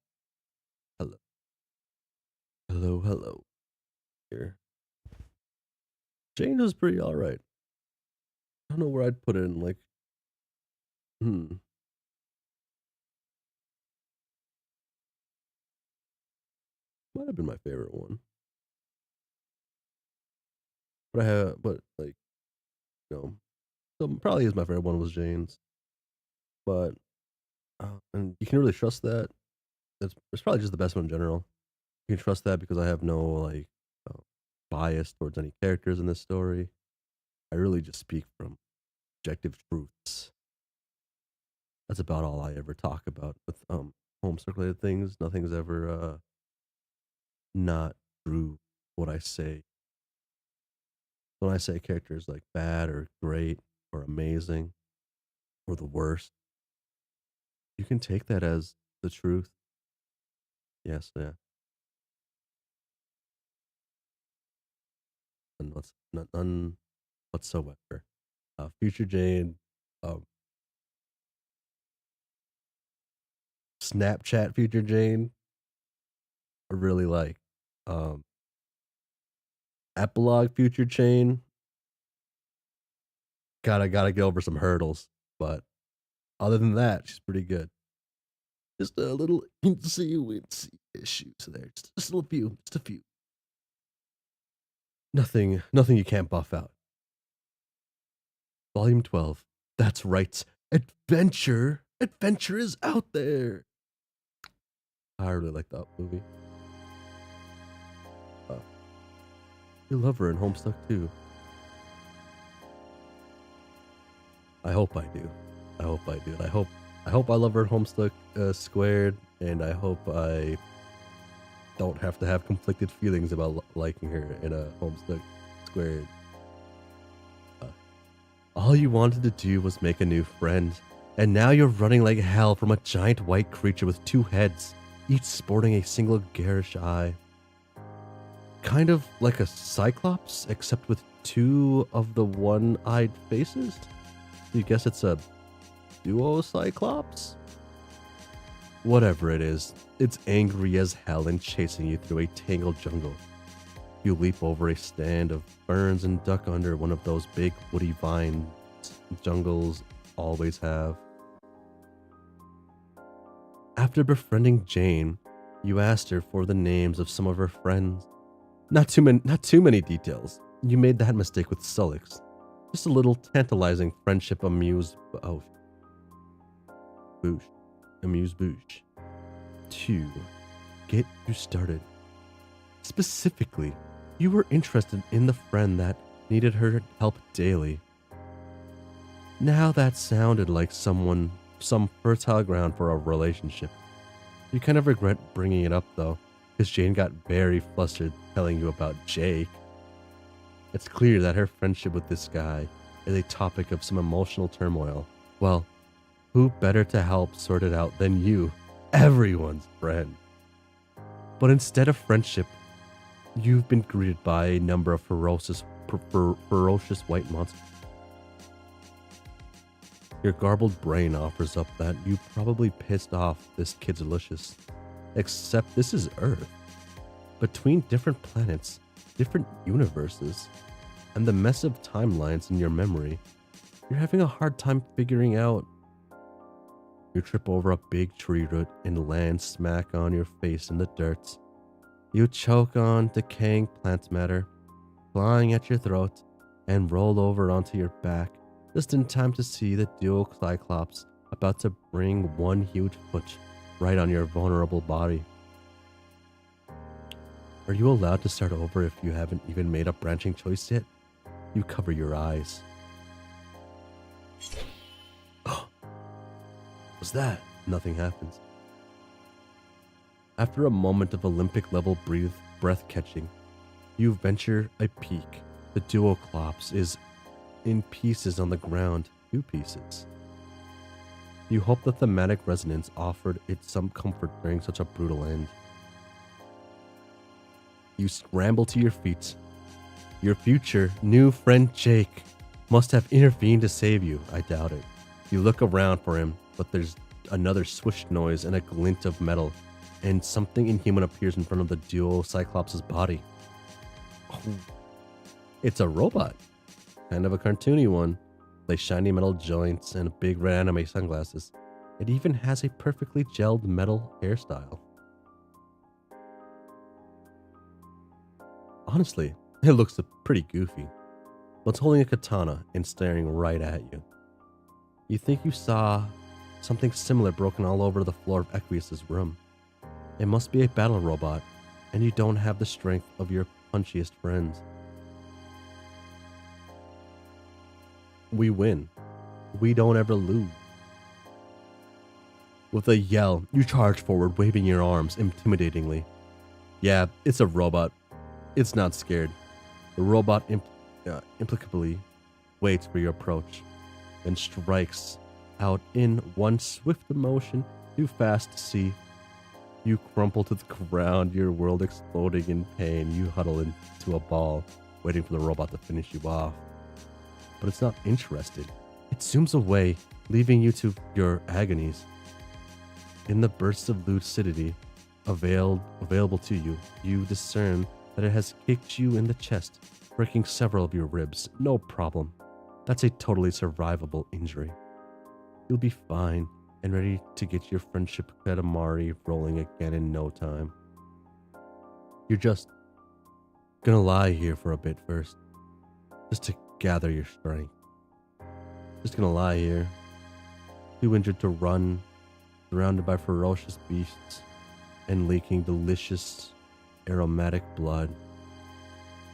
A: Hello. Hello, hello. Here. Jane was pretty alright. I don't know where I'd put it in, like, hmm. Might have been my favorite one. But like, you know, so probably is my favorite one was Jane's. But, and you can really trust that. It's probably just the best one in general. You can trust that because I have no, like, uh, bias towards any characters in this story. I really just speak from objective truths. That's about all I ever talk about with Homestuck related things. Nothing's ever not true what I say. When I say characters like bad or great or amazing or the worst, you can take that as the truth. Yes, yeah. And none whatsoever. Future Jane, um, Snapchat Future Jane, I really like. Um, Epilogue Future Jane, gotta get over some hurdles. But other than that, she's pretty good. Just a little incy issues there. Just a few. Just a few. Nothing you can't buff out. Volume 12. That's right. Adventure. Adventure is out there. I really like that movie. You love her in Homestuck too. I hope I do. I hope I do. I hope I love her in Homestuck squared, and I hope I don't have to have conflicted feelings about liking her in a Homestuck squared. All you wanted to do was make a new friend, and now you're running like hell from a giant white creature with two heads, each sporting a single garish eye. Kind of like a cyclops, except with two of the one-eyed faces? You guess it's a duo cyclops? Whatever it is, it's angry as hell and chasing you through a tangled jungle. You leap over a stand of ferns and duck under one of those big woody vines jungles always have. After befriending Jane, you asked her for the names of some of her friends. Not too many details. You made that mistake with Sullix. Just a little tantalizing friendship amuse bouche. To get you started. Specifically, you were interested in the friend that needed her help daily. Now that sounded like some fertile ground for a relationship. You kind of regret bringing it up though, because Jane got very flustered telling you about Jake. It's clear that her friendship with this guy is a topic of some emotional turmoil. Well, who better to help sort it out than you, everyone's friend? But instead of friendship, you've been greeted by a number of ferocious white monsters. Your garbled brain offers up that you probably pissed off this kid delicious. Except this is Earth. Between different planets, different universes, and the mess of timelines in your memory, you're having a hard time figuring out. You trip over a big tree root and land smack on your face in the dirt. You choke on decaying plant matter, flying at your throat, and roll over onto your back, just in time to see the dual Cyclops about to bring one huge foot right on your vulnerable body. Are you allowed to start over if you haven't even made a branching choice yet? You cover your eyes. What's that? Nothing happens. After a moment of Olympic-level breath catching, you venture a peek. The duoclops is in pieces on the ground, 2 pieces. You hope the thematic resonance offered it some comfort during such a brutal end. You scramble to your feet. Your future new friend Jake must have intervened to save you. I doubt it. You look around for him, but there's another swish noise and a glint of metal, and something inhuman appears in front of the duo Cyclops' body. Oh, it's a robot. Kind of a cartoony one. With shiny metal joints and big red anime sunglasses. It even has a perfectly gelled metal hairstyle. Honestly, it looks pretty goofy. But it's holding a katana and staring right at you. You think you saw something similar broken all over the floor of Equius' room. It must be a battle robot, and you don't have the strength of your punchiest friends. We win. We don't ever lose. With a yell, you charge forward, waving your arms intimidatingly. Yeah, it's a robot. It's not scared. The robot implicably waits for your approach, then strikes out in one swift motion, too fast to see. You crumple to the ground, your world exploding in pain. You huddle into a ball, waiting for the robot to finish you off. But it's not interested. It zooms away, leaving you to your agonies. In the bursts of lucidity available to you, you discern that it has kicked you in the chest, breaking several of your ribs. No problem. That's a totally survivable injury. You'll be fine and ready to get your friendship Katamari rolling again in no time. You're just gonna lie here for a bit first, just to gather your strength. Just gonna lie here, too injured to run, surrounded by ferocious beasts and leaking delicious aromatic blood,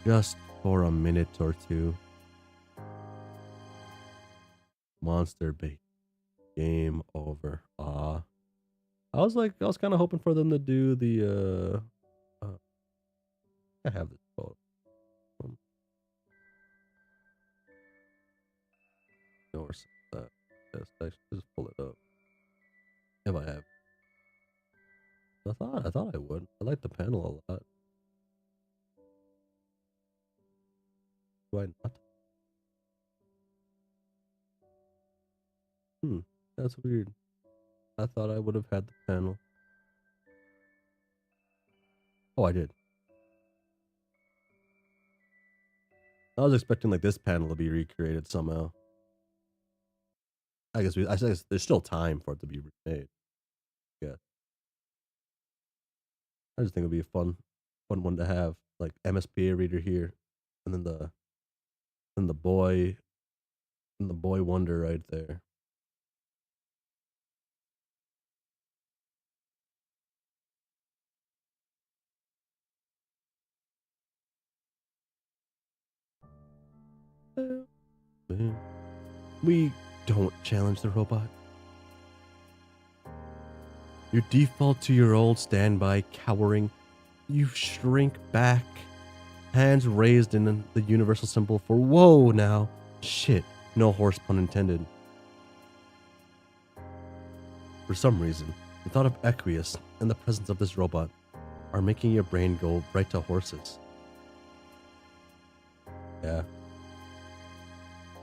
A: just for a minute or two. Monster bait. Game over. I was kind of hoping for them to do the I have this photo. Or that. Yes, I should just pull it up. If I have. I thought I would. I like the panel a lot. Do I not? That's weird. I thought I would have had the panel. Oh, I did. I was expecting like this panel to be recreated somehow. I guess there's still time for it to be remade. Yeah. I just think it'd be a fun one to have, like MSPA reader here, and then the boy wonder right there. We don't challenge the robot. You default to your old standby, cowering. You shrink back, hands raised in the universal symbol for whoa now. Shit, no horse pun intended. For some reason, the thought of Equius and the presence of this robot are making your brain go right to horses. Yeah.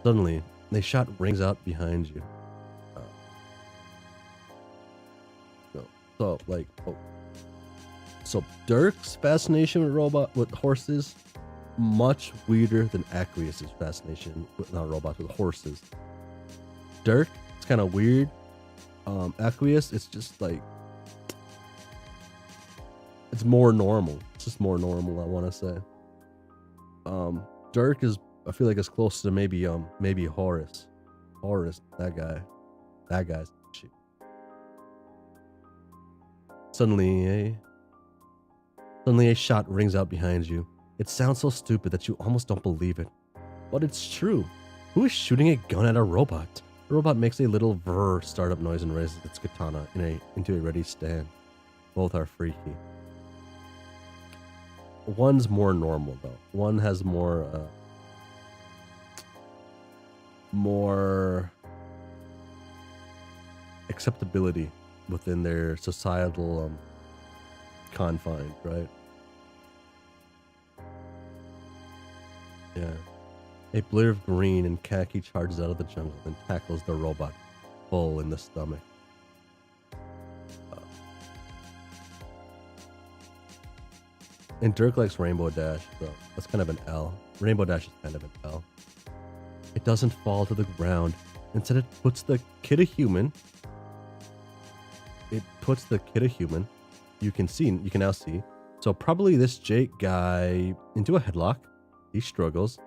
A: Suddenly, a shot rings out behind you. So Dirk's fascination with horses, much weirder than Equius' fascination with robots with horses. Dirk, it's kind of weird. Equius, it's just like it's more normal. It's just more normal, I want to say. Dirk is, I feel like, it's close to maybe Horace. Horace, that guy's shit. Suddenly a shot rings out behind you. It sounds so stupid that you almost don't believe it. But it's true. Who is shooting a gun at a robot? The robot makes a little vrr startup noise and raises its katana into a ready stand. Both are freaky. One's more normal though. One has more acceptability within their societal confines, right? Yeah. A blur of green and khaki charges out of the jungle and tackles the robot full in the stomach. And Dirk likes Rainbow Dash, so that's kind of an L. Rainbow Dash is kind of an L. It doesn't fall to the ground. Instead, it puts the kid a human. It puts the kid a human. You can now see. So probably this Jake guy into a headlock. He struggles,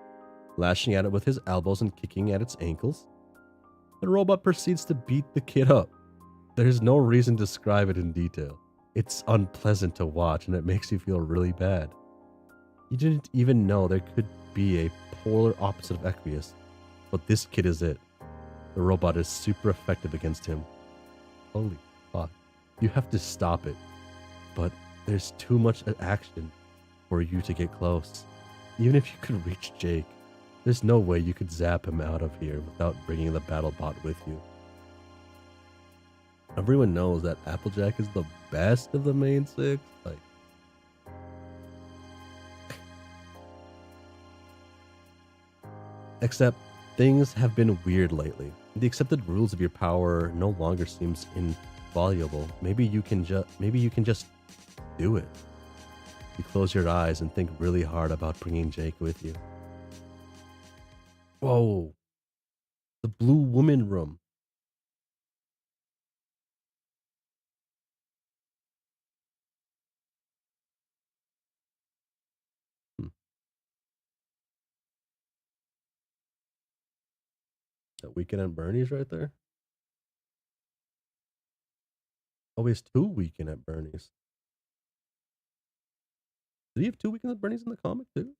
A: lashing at it with his elbows and kicking at its ankles. The robot proceeds to beat the kid up. There's no reason to describe it in detail. It's unpleasant to watch and it makes you feel really bad. You didn't even know there could be a polar opposite of Equius, but this kid is it. The robot is super effective against him. Holy fuck. You have to stop it. But there's too much action for you to get close. Even if you could reach Jake, there's no way you could zap him out of here without bringing the BattleBot with you. Everyone knows that Applejack is the best of the main six. Like, except things have been weird lately. The accepted rules of your power no longer seems inviolable. Maybe you can just do it. You close your eyes and think really hard about bringing Jake with you. Whoa. The Blue Woman room. That Weekend at Bernie's right there. Oh, he has 2 Weekend at Bernie's. Did he have 2 Weekend at Bernie's in the comic too?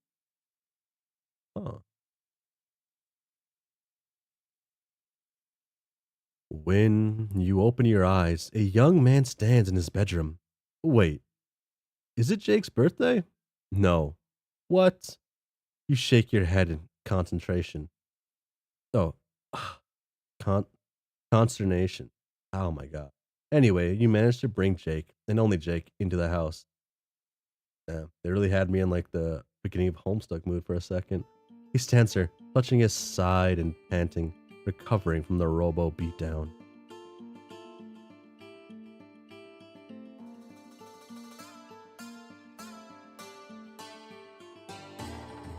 A: Huh. When you open your eyes, a young man stands in his bedroom. Wait, is it Jake's birthday? No. What? You shake your head in concentration. Oh, consternation. Oh my god. Anyway, you managed to bring Jake, and only Jake, into the house. Damn, they really had me in like the beginning of Homestuck mood for a second. He stands there, clutching his side and panting, recovering from the robo beatdown.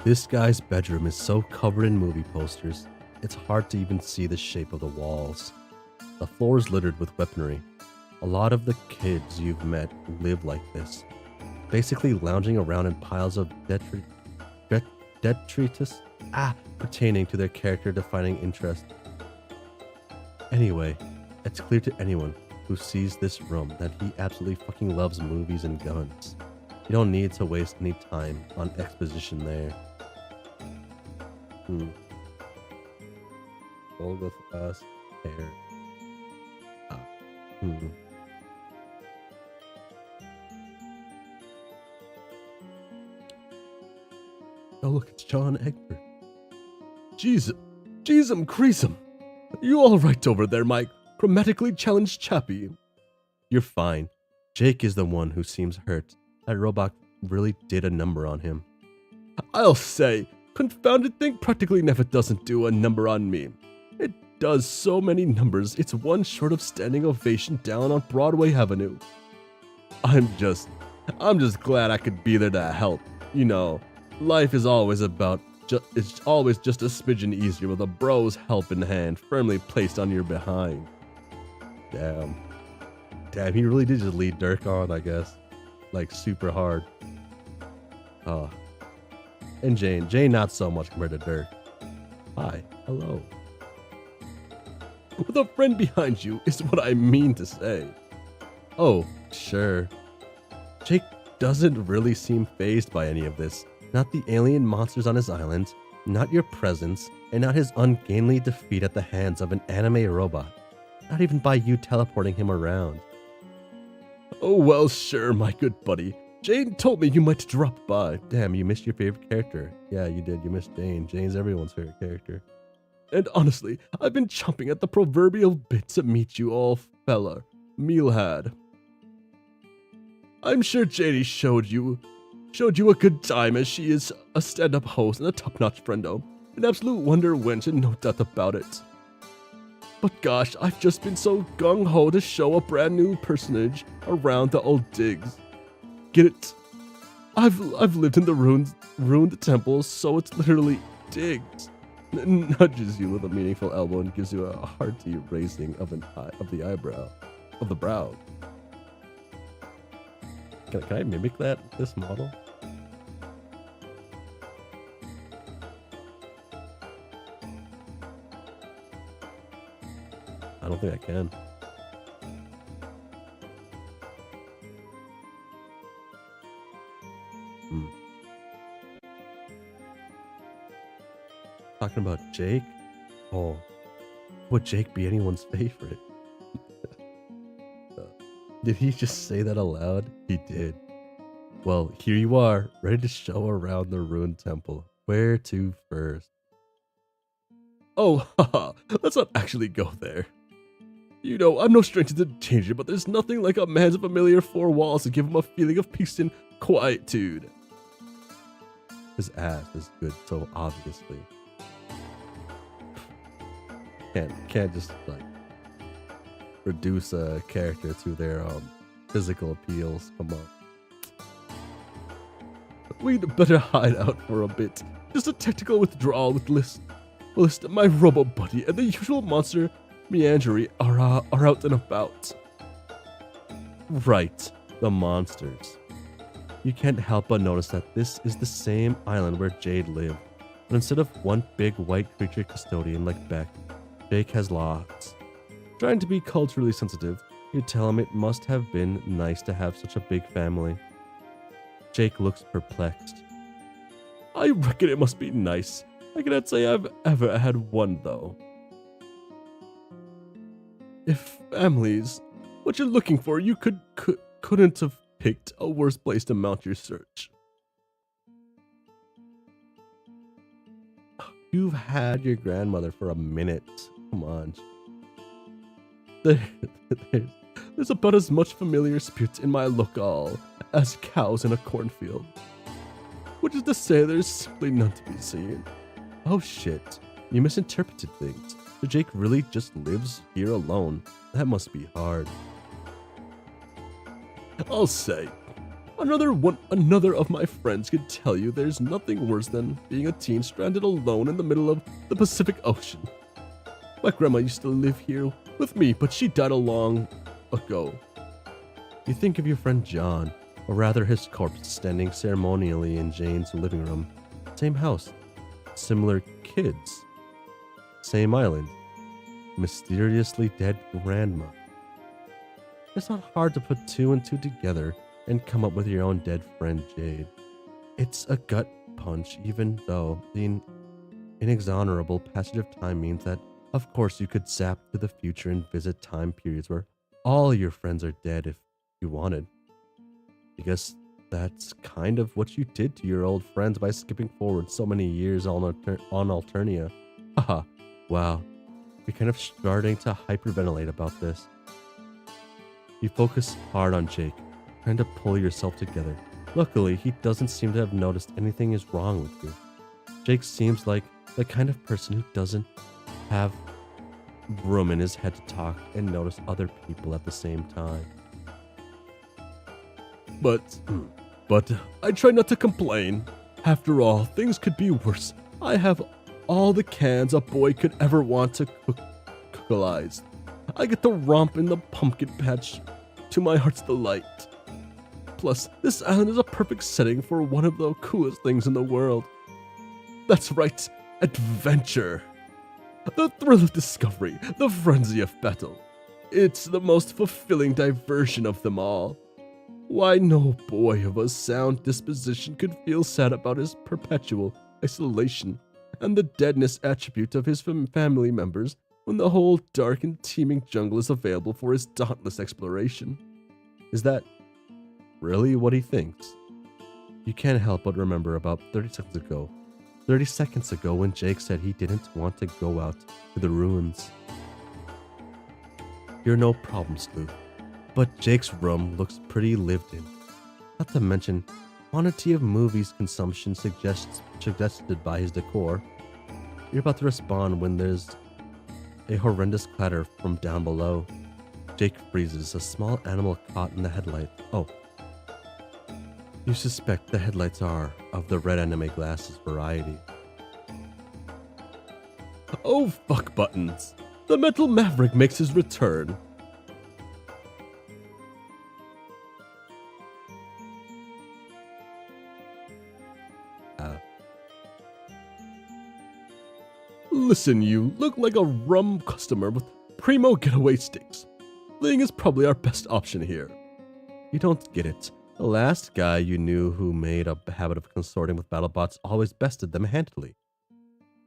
A: This guy's bedroom is so covered in movie posters, it's hard to even see the shape of the walls. The floor is littered with weaponry. A lot of the kids you've met live like this, basically lounging around in piles of detritus pertaining to their character-defining interest. Anyway, it's clear to anyone who sees this room that he absolutely fucking loves movies and guns. You don't need to waste any time on exposition there. Gold with us, hair. Oh look, it's John Egbert. Jeezum creasum. You all right over there, my chromatically challenged chappie? You're fine. Jake is the one who seems hurt. That robot really did a number on him. I'll say, confounded thing practically never doesn't do a number on me. It does so many numbers, it's one short of standing ovation down on Broadway Avenue. I'm just glad I could be there to help. You know, life is always it's always just a smidgen easier with a bro's helping hand firmly placed on your behind. Damn, he really did just lead Dirk on, I guess. Like, super hard. Oh. And Jane not so much compared to Dirk. Hi, hello. With a friend behind you is what I mean to say. Oh, sure. Jake doesn't really seem fazed by any of this. Not the alien monsters on his island, not your presence, and not his ungainly defeat at the hands of an anime robot. Not even by you teleporting him around. Oh, well, sure, my good buddy. Jane told me you might drop by. Damn, you missed your favorite character. Yeah, you did. You missed Jane. Jane's everyone's favorite character. And honestly, I've been chomping at the proverbial bit to meet you all, fella. Mealhad. I'm sure Janie showed you a good time, as she is a stand-up host and a top-notch friendo. An absolute wonder wench and no doubt about it. But gosh, I've just been so gung-ho to show a brand new personage around the old digs. Get it? I've lived in the ruined temple, so it's literally digs. Nudges you with a meaningful elbow and gives you a hearty raising of the brow. Can I mimic this model? I don't think I can. Talking about Jake? Oh, would Jake be anyone's favorite? Did he just say that aloud? He did. Well, here you are, ready to show around the ruined temple. Where to first? Oh, haha, let's not actually go there. You know, I'm no stranger to danger, but there's nothing like a man's familiar four walls to give him a feeling of peace and quietude. His ass is good, so obviously. Can't just like reduce a character to their physical appeals. Come on. We'd better hide out for a bit. Just a technical withdrawal with List, my robo buddy, and the usual monster Meandry are out and about. Right, the monsters. You can't help but notice that this is the same island where Jade lived, but instead of one big white creature custodian like Beck, Jake has lots. Trying to be culturally sensitive, you tell him it must have been nice to have such a big family. Jake looks perplexed. I reckon it must be nice. I cannot say I've ever had one, though. If family's what you're looking for, you couldn't have picked a worse place to mount your search. You've had your grandmother for a minute. Come on. There's about as much familiar spirit in my locale as cows in a cornfield. Which is to say, there's simply none to be seen. Oh shit, you misinterpreted things. So Jake really just lives here alone. That must be hard. I'll say, another of my friends could tell you there's nothing worse than being a teen stranded alone in the middle of the Pacific Ocean. My grandma used to live here with me, but she died long ago. You think of your friend John, or rather his corpse standing ceremonially in Jane's living room. Same house, similar kids, same island, mysteriously dead grandma. It's not hard to put two and two together and come up with your own dead friend Jade. It's a gut punch, even though the inexorable passage of time means that, of course, you could zap to the future and visit time periods where all your friends are dead if you wanted. I guess that's kind of what you did to your old friends by skipping forward so many years on Alternia. Haha, wow. You're kind of starting to hyperventilate about this. You focus hard on Jake, trying to pull yourself together. Luckily, he doesn't seem to have noticed anything is wrong with you. Jake seems like the kind of person who doesn't have room in his head to talk and notice other people at the same time. But I try not to complain. After all, things could be worse. I have all the cans a boy could ever want to cookalize. I get to romp in the pumpkin patch to my heart's delight. Plus, this island is a perfect setting for one of the coolest things in the world. That's right, adventure. The thrill of discovery, the frenzy of battle. It's the most fulfilling diversion of them all. Why, no boy of a sound disposition could feel sad about his perpetual isolation and the deadness attribute of his family members when the whole dark and teeming jungle is available for his dauntless exploration. Is that really what he thinks? You can't help but remember about 30 seconds ago when Jake said he didn't want to go out to the ruins. You're no problem, Sleuth, but Jake's room looks pretty lived in. Not to mention quantity of movies consumption suggested by his decor. You're about to respond when there's a horrendous clatter from down below. Jake freezes, a small animal caught in the headlight. Oh. You suspect the headlights are of the red anime glasses variety. Oh, fuck buttons! The Metal Maverick makes his return. Listen, you look like a rum customer with primo getaway sticks. Fleeing is probably our best option here. You don't get it. The last guy you knew who made a habit of consorting with BattleBots always bested them handily.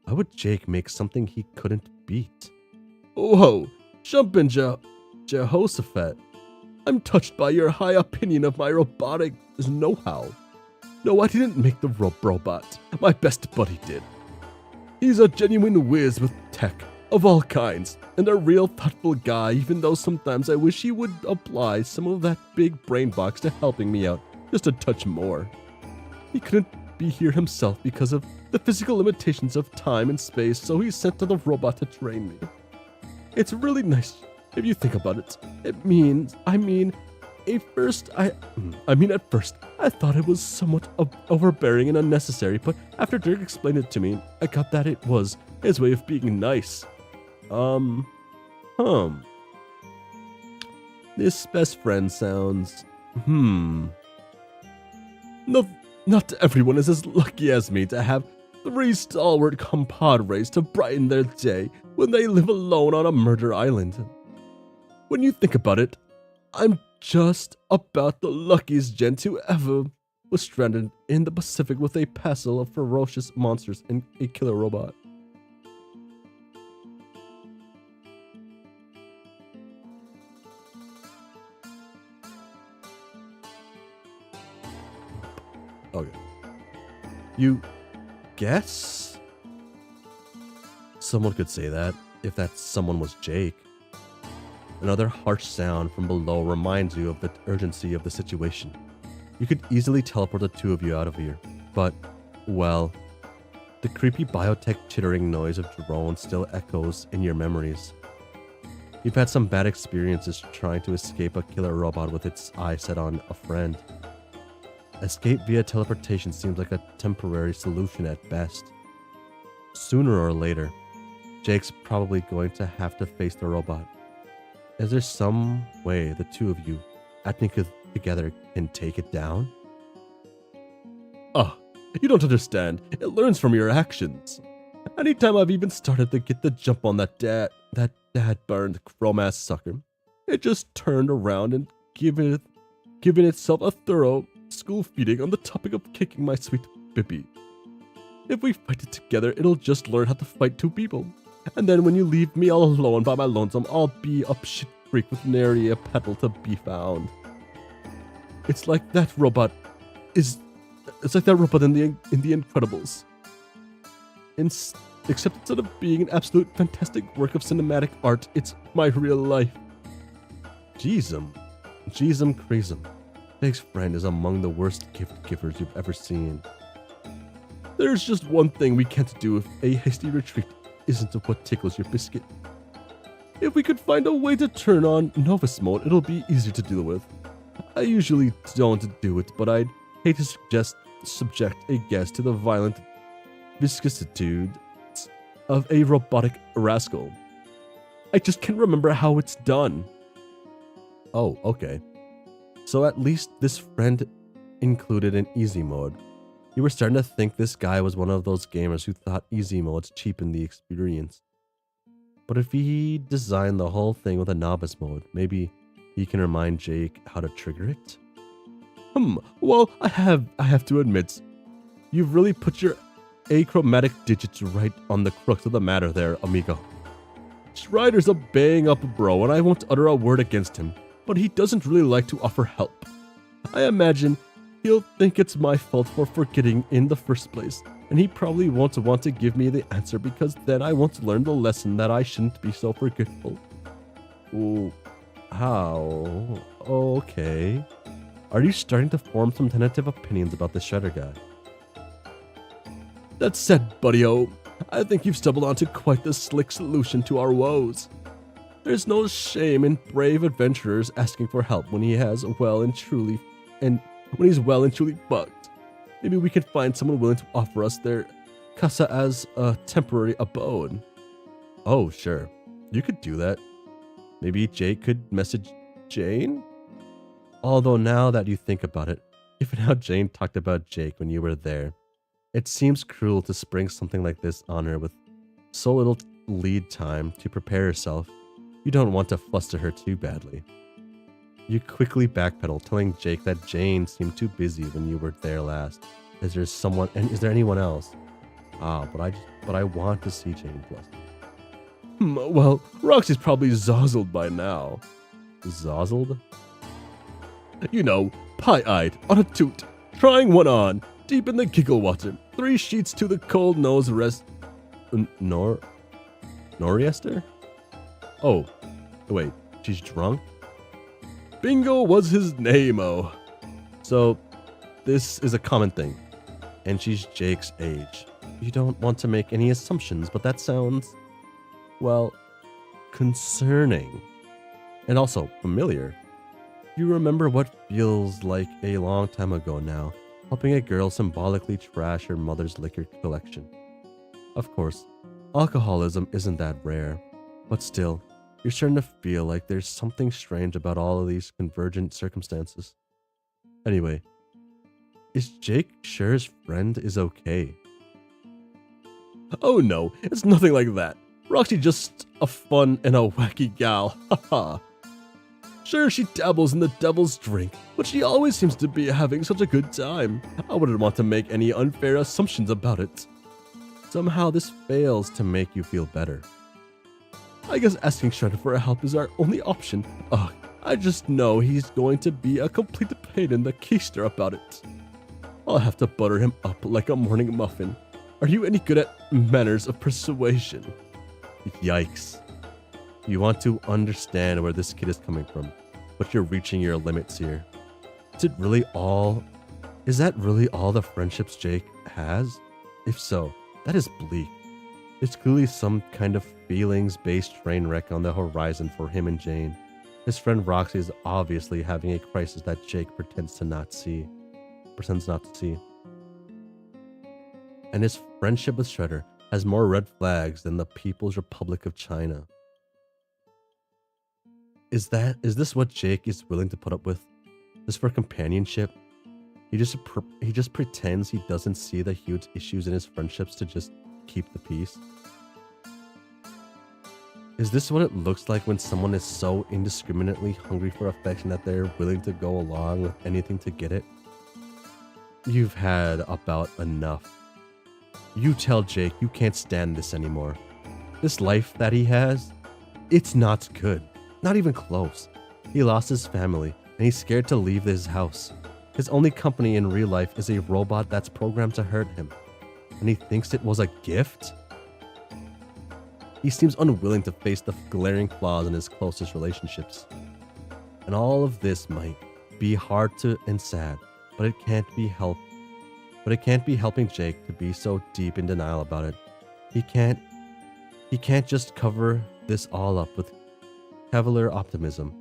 A: Why would Jake make something he couldn't beat? Whoa, jumpin' Jehoshaphat. I'm touched by your high opinion of my robotic know-how. No, I didn't make the robot. My best buddy did. He's a genuine whiz with tech of all kinds, and a real thoughtful guy, even though sometimes I wish he would apply some of that big brain box to helping me out just a touch more. He couldn't be here himself because of the physical limitations of time and space, so he sent to the robot to train me. It's really nice if you think about it. At first I thought it was somewhat overbearing and unnecessary, but after Dirk explained it to me, I got that it was his way of being nice. This best friend sounds, No, not everyone is as lucky as me to have 3 stalwart compadres to brighten their day when they live alone on a murder island. When you think about it, I'm just about the luckiest gent who ever was stranded in the Pacific with a passel of ferocious monsters and a killer robot. Okay. You guess? Someone could say that, if that someone was Jake. Another harsh sound from below reminds you of the urgency of the situation. You could easily teleport the 2 of you out of here, but, well, the creepy biotech chittering noise of drones still echoes in your memories. You've had some bad experiences trying to escape a killer robot with its eye set on a friend. Escape via teleportation seems like a temporary solution at best. Sooner or later, Jake's probably going to have to face the robot. Is there some way the 2 of you, acting together, can take it down? You don't understand. It learns from your actions. Anytime I've even started to get the jump on that dad-burned chrome-ass sucker, it just turned around and given itself a thorough school feeding on the topic of kicking my sweet Bippy. If we fight it together, it'll just learn how to fight 2 people. And then when you leave me all alone by my lonesome, I'll be up shit creek with nary a petal to be found. It's like that robot in the Incredibles. Except instead of being an absolute fantastic work of cinematic art, it's my real life. Jeezum Crazum. Jake's friend is among the worst gift givers you've ever seen. There's just one thing we can't do if a hasty retreat isn't what tickles your biscuit. If we could find a way to turn on novice mode, it'll be easier to deal with. I usually don't do it, but I'd hate to subject a guest to the violent vicissitudes of a robotic rascal. I just can't remember how it's done. Oh, okay. So at least this friend included an easy mode. You were starting to think this guy was one of those gamers who thought easy modes cheapened the experience. But if he designed the whole thing with a novice mode, maybe he can remind Jake how to trigger it? Well, I have to admit, you've really put your achromatic digits right on the crux of the matter there, amigo. Strider's a bang up bro, and I won't utter a word against him, but he doesn't really like to offer help. I imagine he'll think it's my fault for forgetting in the first place, and he probably won't want to give me the answer because then I won't learn the lesson that I shouldn't be so forgetful. Ooh, how? Okay. Are you starting to form some tentative opinions about this Shredder guy? That said, buddy-o, I think you've stumbled onto quite the slick solution to our woes. There's no shame in brave adventurers asking for help when he has well and when he's well and truly bugged. Maybe we can find someone willing to offer us their casa as a temporary abode. Oh, sure. You could do that. Maybe Jake could message Jane? Although now that you think about it, given how Jane talked about Jake when you were there, it seems cruel to spring something like this on her with so little lead time to prepare herself. You don't want to fluster her too badly. You quickly backpedal, telling Jake that Jane seemed too busy when you were there last. Is there anyone else? But I want to see Jane plus. Well, Roxy's probably zozzled by now. Zozzled? You know, pie-eyed, on a toot, trying one on, deep in the giggle water, 3 sheets to the cold nose rest... Noriester? Oh, wait, she's drunk? Bingo was his name-o. So, this is a common thing, and she's Jake's age. You don't want to make any assumptions, but that sounds, well, concerning. And also familiar. You remember what feels like a long time ago now, helping a girl symbolically trash her mother's liquor collection. Of course, alcoholism isn't that rare, but still, you're starting to feel like there's something strange about all of these convergent circumstances. Anyway, is Jake sure his friend is okay? Oh no, it's nothing like that. Roxy just a fun and a wacky gal, haha. Sure, she dabbles in the devil's drink, but she always seems to be having such a good time. I wouldn't want to make any unfair assumptions about it. Somehow this fails to make you feel better. I guess asking Shredder for help is our only option. Ugh, I just know he's going to be a complete pain in the keister about it. I'll have to butter him up like a morning muffin. Are you any good at manners of persuasion? Yikes. You want to understand where this kid is coming from, but you're reaching your limits here. Is that really all the friendships Jake has? If so, that is bleak. It's clearly some kind of feelings-based train wreck on the horizon for him and Jane. His friend Roxy is obviously having a crisis that Jake pretends not to see. And his friendship with Shredder has more red flags than the People's Republic of China. Is this what Jake is willing to put up with? Just for companionship? He just pretends he doesn't see the huge issues in his friendships to just keep the peace? Is this what it looks like when someone is so indiscriminately hungry for affection that they're willing to go along with anything to get it? You've had about enough. You tell Jake you can't stand this anymore. This life that he has, it's not good. Not even close. He lost his family, and he's scared to leave his house. His only company in real life is a robot that's programmed to hurt him. And he thinks it was a gift? He seems unwilling to face the glaring flaws in his closest relationships. And all of this might be hard and sad, but it can't be helping Jake to be so deep in denial about it. He can't just cover this all up with cavalier optimism.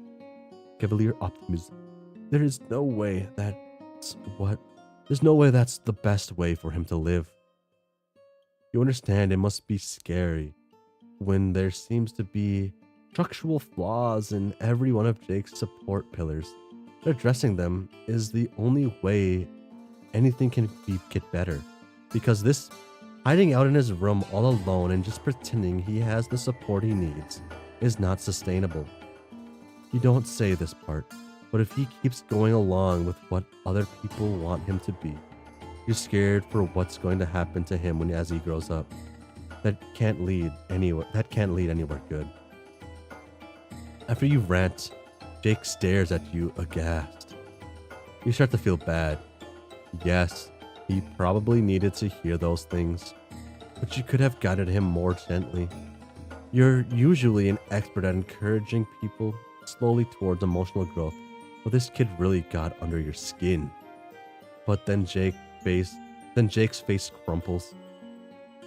A: There is no way that's the best way for him to live. You understand it must be scary when there seems to be structural flaws in every one of Jake's support pillars. Addressing them is the only way anything can get better. Because this hiding out in his room all alone and just pretending he has the support he needs is not sustainable. You don't say this part, but if he keeps going along with what other people want him to be, you're scared for what's going to happen to him as he grows up. That can't lead anywhere good. After you rant, Jake stares at you aghast. You start to feel bad. Yes, he probably needed to hear those things, but you could have guided him more gently. You're usually an expert at encouraging people slowly towards emotional growth, but this kid really got under your skin. But then Jake's face crumples.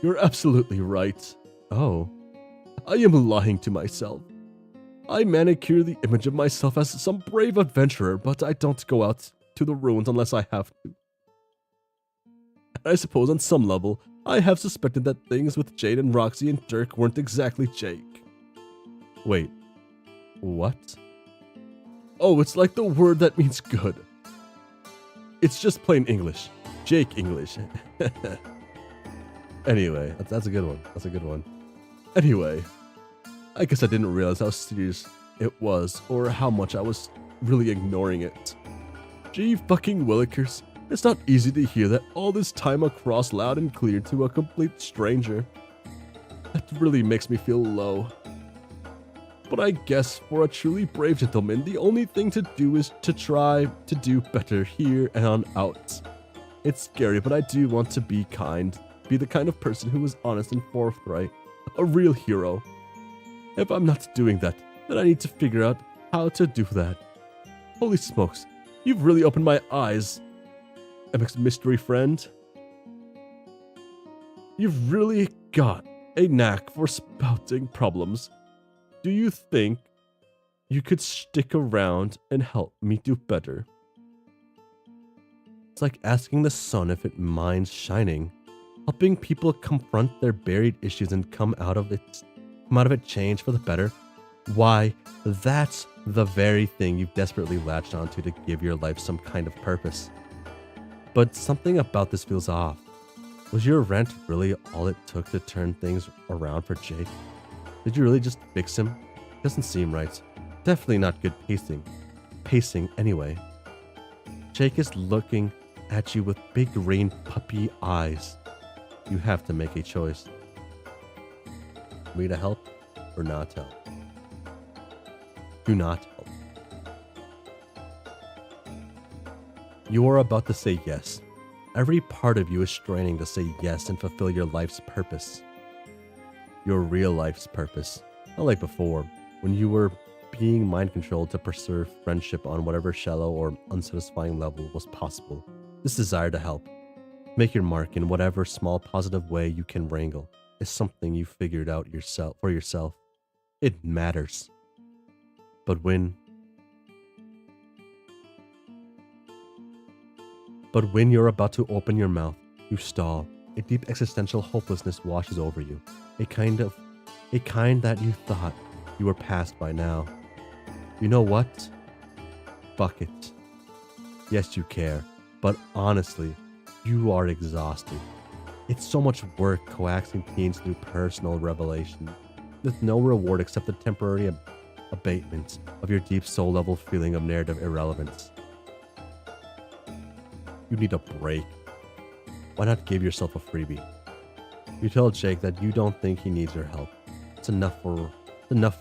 A: You're absolutely right. Oh, I am lying to myself. I manicure the image of myself as some brave adventurer, but I don't go out to the ruins unless I have to. I suppose on some level, I have suspected that things with Jade and Roxy and Dirk weren't exactly Jake. Wait, what? Oh, it's like the word that means good. It's just plain English. Jake English. Anyway, that's a good one. That's a good one. Anyway, I guess I didn't realize how serious it was or how much I was really ignoring it. Gee fucking willikers. It's not easy to hear that all this time across loud and clear to a complete stranger. That really makes me feel low. But I guess for a truly brave gentleman, the only thing to do is to try to do better here and on out. It's scary, but I do want to be kind. Be the kind of person who is honest and forthright. A real hero. If I'm not doing that, then I need to figure out how to do that. Holy smokes, you've really opened my eyes. MX mystery friend. You've really got a knack for spouting problems. Do you think you could stick around and help me do better? It's like asking the sun if it minds shining, helping people confront their buried issues and come out of it changed for the better. Why, that's the very thing you've desperately latched onto to give your life some kind of purpose. But something about this feels off. Was your rant really all it took to turn things around for Jake? Did you really just fix him? Doesn't seem right. Definitely not good pacing. Pacing anyway. Jake is looking at you with big green puppy eyes. You have to make a choice. Me to help or not help? Do not help. You are about to say yes. Every part of you is straining to say yes and fulfill your life's purpose. Your real life's purpose. Not like before, when you were being mind controlled to pursue friendship on whatever shallow or unsatisfying level was possible. This desire to help, make your mark in whatever small positive way you can wrangle, is something you figured out for yourself. It matters. But when you're about to open your mouth, you stall. A deep existential hopelessness washes over you. A kind that you thought you were past by now. You know what? Fuck it. Yes, you care, but honestly, you are exhausted. It's so much work coaxing teens through personal revelation, with no reward except the temporary abatement of your deep soul-level feeling of narrative irrelevance. You need a break. Why not give yourself a freebie? You tell Jake that you don't think he needs your help. It's enough for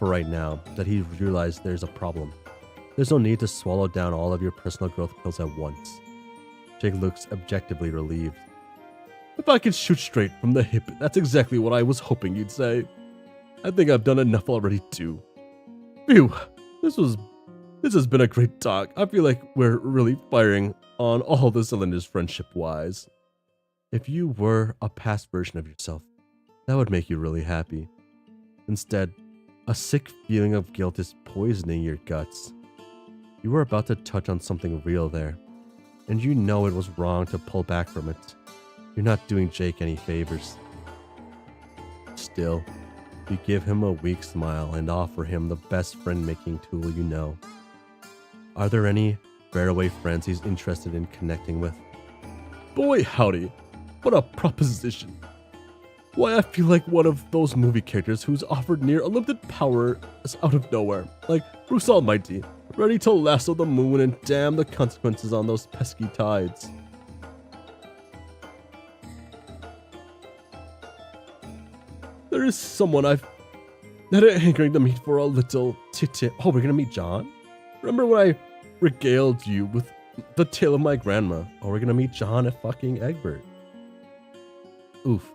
A: right now that he realized there's a problem. There's no need to swallow down all of your personal growth pills at once. Jake looks objectively relieved. If I could shoot straight from the hip, that's exactly what I was hoping you'd say. I think I've done enough already too. Phew, this has been a great talk. I feel like we're really firing on all the cylinders friendship-wise. If you were a past version of yourself, that would make you really happy. Instead, a sick feeling of guilt is poisoning your guts. You were about to touch on something real there, and you know it was wrong to pull back from it. You're not doing Jake any favors. Still, you give him a weak smile and offer him the best friend-making tool you know. Are there any faraway friends he's interested in connecting with? Boy howdy, what a proposition. Why, I feel like one of those movie characters who's offered near unlimited power out of nowhere, like Bruce Almighty, ready to lasso the moon and damn the consequences on those pesky tides. There is someone I've had it hankering to meet for a little tit. Oh, we're gonna meet John? Remember when I regaled you with the tale of my grandma? Oh, we're gonna meet John at fucking Egbert. Oof.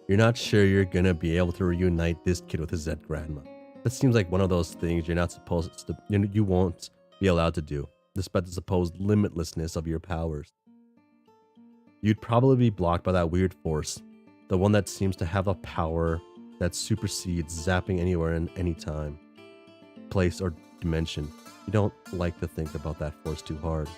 A: You're not sure you're gonna be able to reunite this kid with his dead grandma. That seems like one of those things you're not supposed to, you won't be allowed to do, despite the supposed limitlessness of your powers. You'd probably be blocked by that weird force, the one that seems to have a power that supersedes zapping anywhere and any time, place, or dimension. You don't like to think about that force too hard.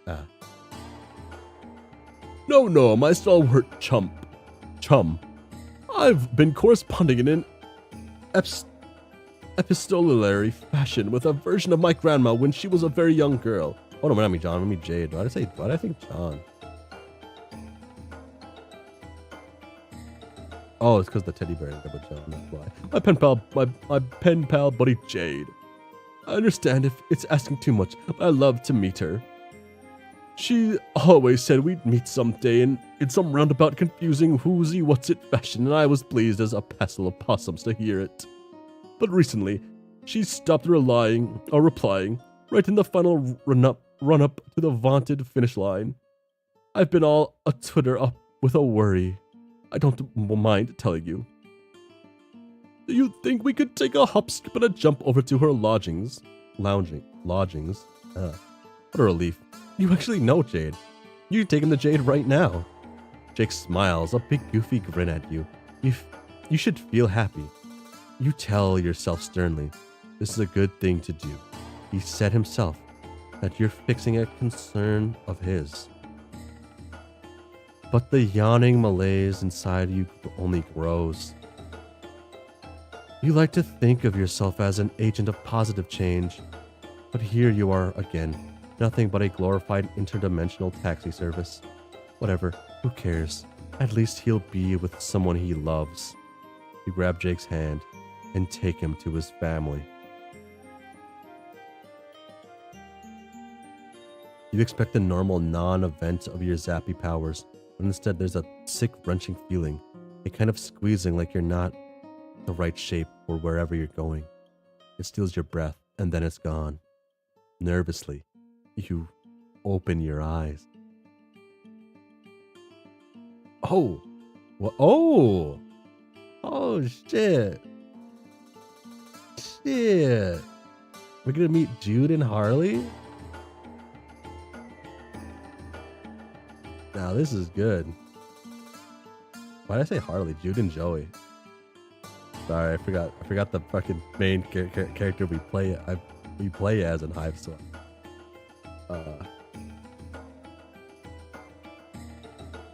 A: Ah. No, my stalwart chum. I've been corresponding in an epistolary fashion with a version of my grandma when she was a very young girl. Oh no, not me, John. I mean Jade. Why did I think John? Oh, it's because the teddy bear ended up with John. That's why. My pen pal, buddy Jade. I understand if it's asking too much, but I love to meet her. She always said we'd meet someday in some roundabout, confusing whoozy what's-it fashion, and I was pleased as a passel of possums to hear it. But recently, she stopped replying right in the final run-up to the vaunted finish line. I've been all a Twitter up with a worry. I don't mind telling you. Do you think we could take a hop, skip, and a jump over to her lodgings? Lodgings? What a relief. You actually know Jade. You're taking the Jade right now. Jake smiles, a big goofy grin at you. You should feel happy. You tell yourself sternly, this is a good thing to do. He said himself that you're fixing a concern of his. But the yawning malaise inside you only grows. You like to think of yourself as an agent of positive change, but here you are again, nothing but a glorified interdimensional taxi service. Whatever, who cares? At least he'll be with someone he loves. You grab Jake's hand and take him to his family. You expect the normal non-event of your zappy powers, but instead there's a sick, wrenching feeling, a kind of squeezing like you're not the right shape for wherever you're going. It steals your breath, and then it's gone. Nervously, you open your eyes. Oh! What? Oh! Oh, shit. Shit. We're gonna meet Jude and Harley? Now this is good. Why did I say Harley? Jude and Joey. Sorry, I forgot the fucking main character we play as in Hive Swap.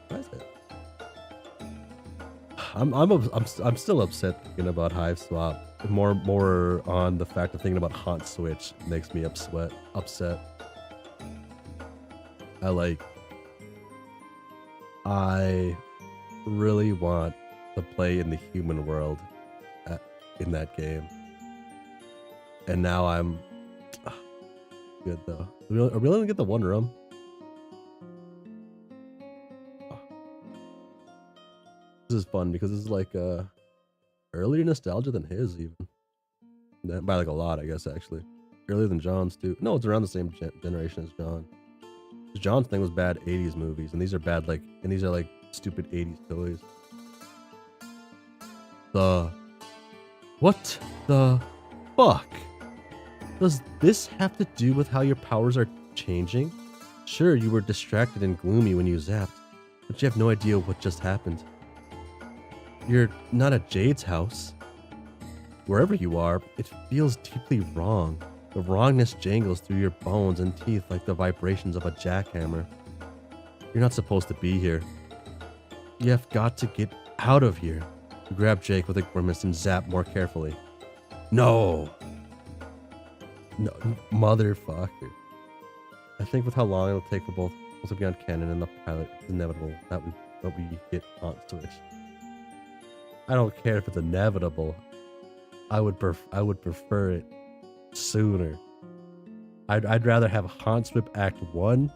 A: What is it? I'm still upset thinking about Hive Swap. More on the fact of thinking about Haunt Switch makes me upset. I really want to play in the human world in that game. And now I'm good though. Are we gonna get the one room? This is fun because this is like earlier nostalgia than his even. By like a lot, I guess actually. Earlier than John's too. No, it's around the same generation as John. John's thing was bad 80s movies, and these are bad these are like stupid 80s toys. What the fuck? Does this have to do with how your powers are changing? Sure, you were distracted and gloomy when you zapped, but you have no idea what just happened. You're not at Jade's house. Wherever you are, it feels deeply wrong. The wrongness jangles through your bones and teeth like the vibrations of a jackhammer. You're not supposed to be here. You have got to get out of here. You grab Jake with a grimace and zap more carefully. No, motherfucker. I think with how long it'll take for both to be on canon and the pilot, it's inevitable that we get Haunt Switch. I don't care if it's inevitable. I would prefer it sooner. I'd rather have Haunt Switch Act 1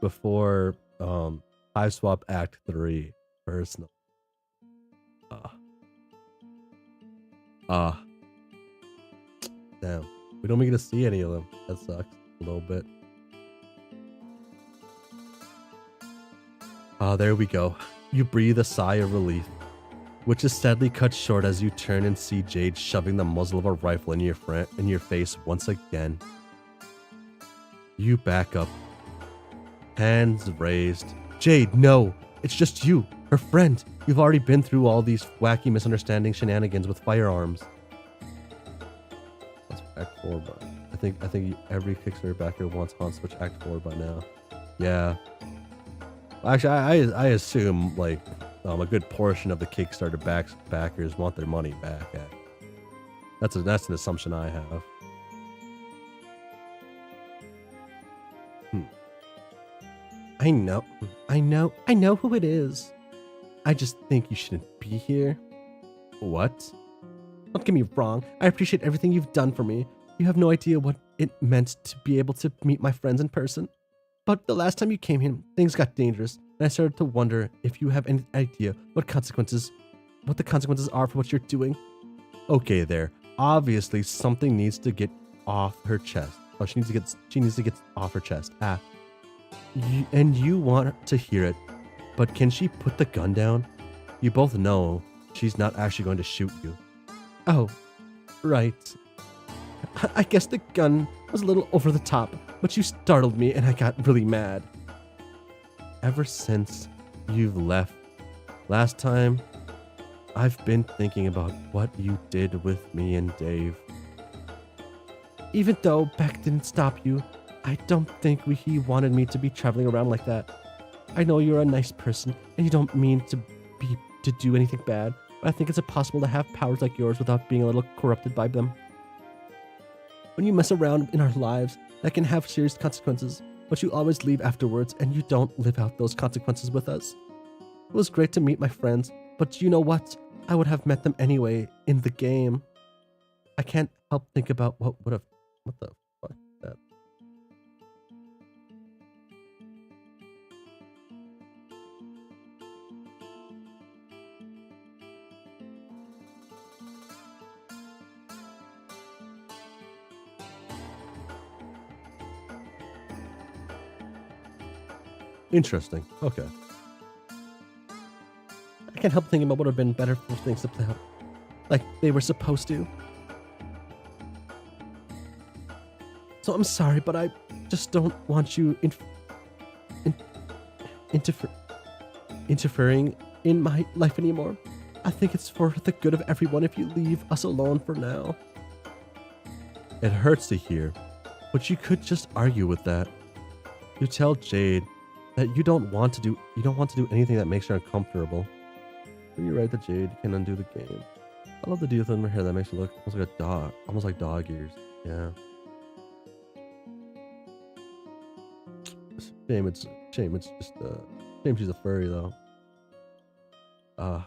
A: before Hive Swap Act 3 personally. Damn. We don't get to see any of them. That sucks a little bit. There we go. You breathe a sigh of relief, which is sadly cut short as you turn and see Jade shoving the muzzle of a rifle in your face once again. You back up, hands raised. Jade, no! It's just you, her friend. You've already been through all these wacky misunderstanding shenanigans with firearms. That's Act 4, but I think every Kickstarter backer wants Haunt Switch Act 4 by now. Yeah. Actually, I assume like a good portion of the Kickstarter backers want their money back. That's an assumption I have. I know who it is. I just think you shouldn't be here. What? Don't get me wrong. I appreciate everything you've done for me. You have no idea what it meant to be able to meet my friends in person. But the last time you came here, things got dangerous, and I started to wonder if you have any idea what the consequences are for what you're doing. Okay, there. Obviously, something needs to get off her chest. Oh, she needs to get off her chest. And you want to hear it, but can she put the gun down? You both know she's not actually going to shoot you. Oh, right. I guess the gun was a little over the top, but you startled me and I got really mad. Ever since you've left last time, I've been thinking about what you did with me and Dave. Even though Beck didn't stop you, I don't think he wanted me to be traveling around like that. I know you're a nice person and you don't mean to do anything bad, but I think it's impossible to have powers like yours without being a little corrupted by them. When you mess around in our lives, that can have serious consequences, but you always leave afterwards and you don't live out those consequences with us. It was great to meet my friends, but you know what? I would have met them anyway in the game. I can't help think about what the fuck that. Interesting. Okay. I can't help thinking about what would have been better for things to play out like they were supposed to. So I'm sorry, but I just don't want you interfering in my life anymore. I think it's for the good of everyone if you leave us alone for now. It hurts to hear, but you could just argue with that. You tell Jade that you don't want to do anything that makes her uncomfortable. But you're right that Jade can undo the game. I love the detail in her hair that makes her look almost like a dog, almost like dog ears. Yeah. Shame it's just shame she's a furry though. I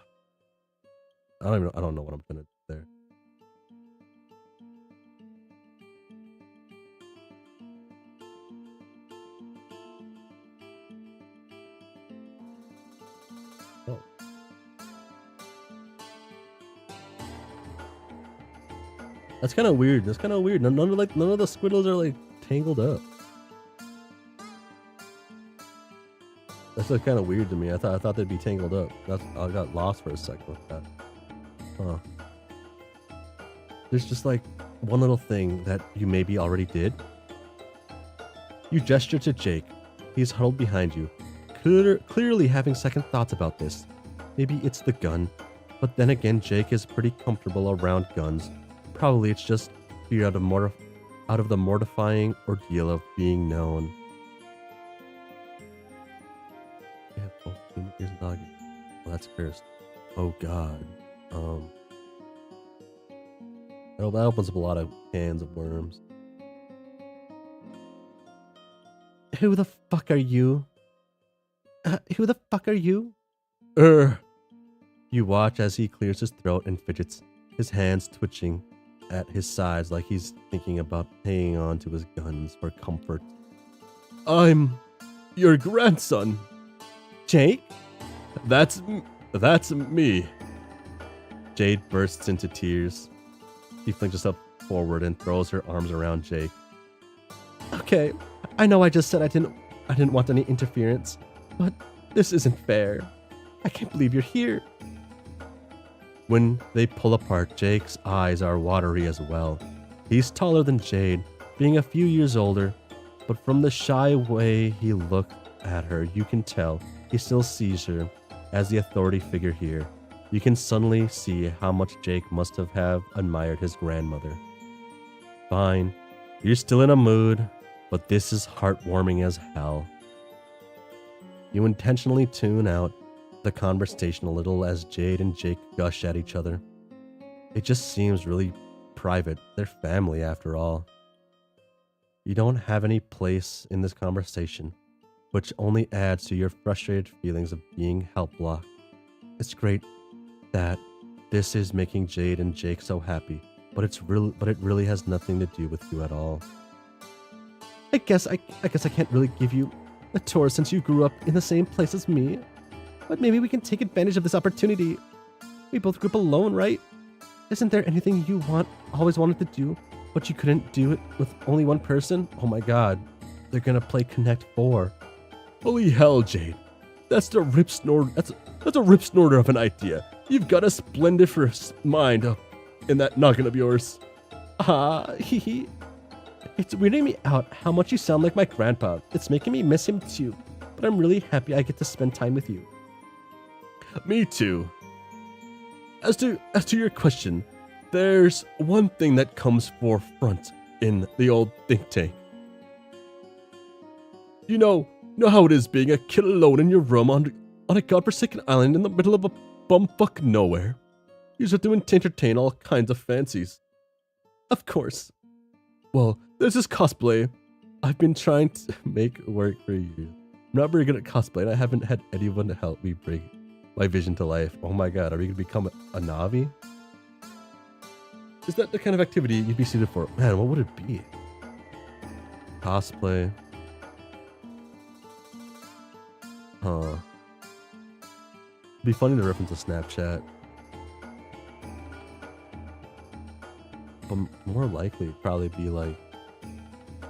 A: don't know what I'm gonna do there. Oh. That's kind of weird. None of the squiddles are like tangled up. That's kind of weird to me. I thought they'd be tangled up. I got lost for a second with that. Huh. There's just like one little thing that you maybe already did. You gesture to Jake. He's huddled behind you, clearly having second thoughts about this. Maybe it's the gun, but then again, Jake is pretty comfortable around guns. Probably it's just fear out of the mortifying ordeal of being known. Yeah, both human ears and dog ears. Well, that's cursed. Oh God. That opens up a lot of cans of worms. Who the fuck are you? Who the fuck are you? You watch as he clears his throat and fidgets, his hands twitching at his sides like he's thinking about hanging on to his guns for comfort. I'm your grandson. Jake? That's me. Jade bursts into tears. She flings herself forward and throws her arms around Jake. Okay, I know I just said I didn't want any interference, but this isn't fair. I can't believe you're here. When they pull apart, Jake's eyes are watery as well. He's taller than Jade, being a few years older, but from the shy way he looked at her, you can tell he still sees her as the authority figure here. You can suddenly see how much Jake must have admired his grandmother. Fine, you're still in a mood, but this is heartwarming as hell. You intentionally tune out the conversation a little as Jade and Jake gush at each other. It just seems really private. They're family after all. You don't have any place in this conversation, which only adds to your frustrated feelings of being help-blocked. It's great that this is making Jade and Jake so happy, but it really has nothing to do with you at all. I guess I can't really give you a tour since you grew up in the same place as me, but maybe we can take advantage of this opportunity. We both grew up alone, right? Isn't there anything you always wanted to do, but you couldn't do it with only one person? Oh my god, they're gonna play Connect 4. Holy hell, Jade. That's a rip snorter of an idea. You've got a splendiferous mind in that noggin of yours. Hee. It's weirding me out how much you sound like my grandpa. It's making me miss him too, but I'm really happy I get to spend time with you. Me too. As to your question, there's one thing that comes forefront in the old think tank. You know how it is being a kid alone in your room on a godforsaken island in the middle of a bumfuck nowhere. You're just doing to entertain all kinds of fancies. Of course. Well, there's this cosplay I've been trying to make work for years. I'm not very good at cosplay, and I haven't had anyone to help me bring my vision to life. Oh my god, are we gonna become a Navi? Is that the kind of activity you'd be suited for? Man, what would it be? Cosplay. Huh. It'd be funny to reference a Snapchat. But more likely, it'd probably be like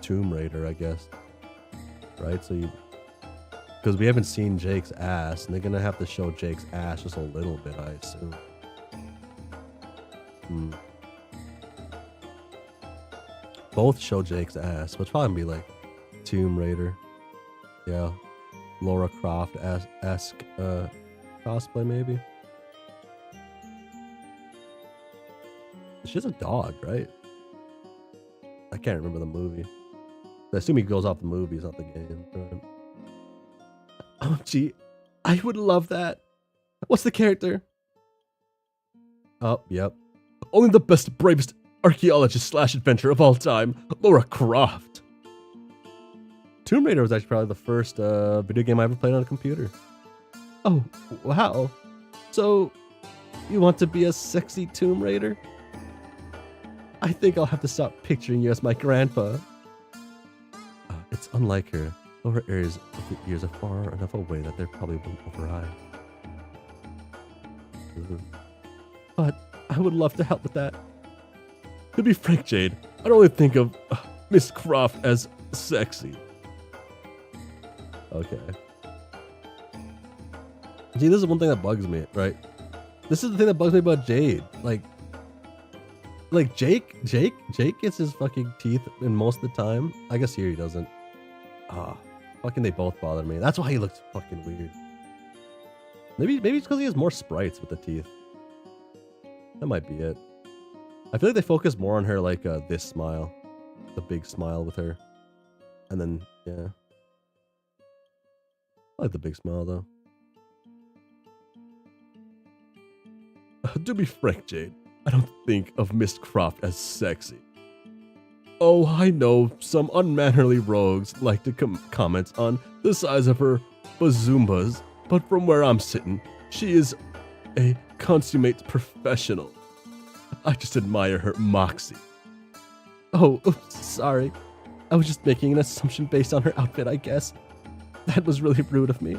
A: Tomb Raider, I guess. Right? So you... Because we haven't seen Jake's ass, and they're gonna have to show Jake's ass just a little bit, I assume. Both show Jake's ass, but it's probably be like Tomb Raider. Yeah. Laura Croft-esque cosplay, maybe. She has a dog, right? I can't remember the movie. I assume he goes off the movies, not the game. Right? Oh, gee. I would love that. What's the character? Oh, yep. Only the best, bravest archaeologist / adventurer of all time, Laura Croft. Tomb Raider was actually probably the first video game I ever played on a computer. Oh, wow. So, you want to be a sexy Tomb Raider? I think I'll have to stop picturing you as my grandpa. It's unlike her. Lower areas of the ears are far enough away that they probably won't override. But I would love to help with that. To be frank, Jade, I don't really think of Miss Croft as sexy. Okay. See, this is one thing that bugs me, right? This is the thing that bugs me about Jade. Like Jake gets his fucking teeth in most of the time. I guess here he doesn't. Fucking they both bother me. That's why he looks fucking weird. Maybe it's because he has more sprites with the teeth. That might be it. I feel like they focus more on her like this smile. The big smile with her. And then, yeah. I like the big smile though. To be frank, Jade, I don't think of Miss Croft as sexy. Oh, I know some unmannerly rogues like to comment on the size of her bazoombas, but from where I'm sitting, she is a consummate professional. I just admire her moxie. Oh, oops, sorry. I was just making an assumption based on her outfit, I guess. That was really rude of me.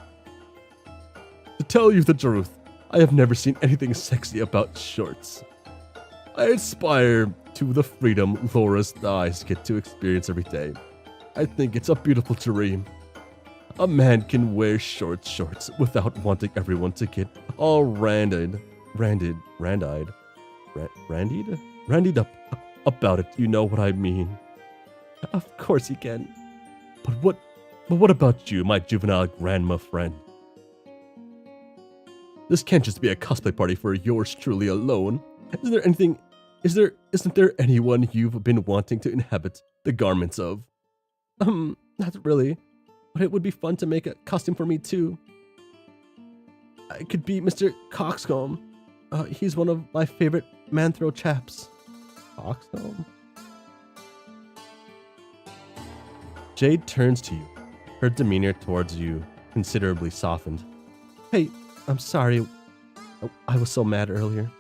A: To tell you the truth, I have never seen anything sexy about shorts. I aspire to the freedom Laura's thighs get to experience every day. I think it's a beautiful dream. A man can wear shorts without wanting everyone to get all randied up about it. You know what I mean. Of course he can. But what about you, my juvenile grandma friend? This can't just be a cosplay party for yours truly alone. Isn't there anyone you've been wanting to inhabit the garments of? Not really. but it would be fun to make a costume for me too. I could be Mr. Coxcomb. He's one of my favorite man-throw chaps. Coxcomb? Jade turns to you, her demeanor towards you considerably softened. Hey, I'm sorry. I was so mad earlier.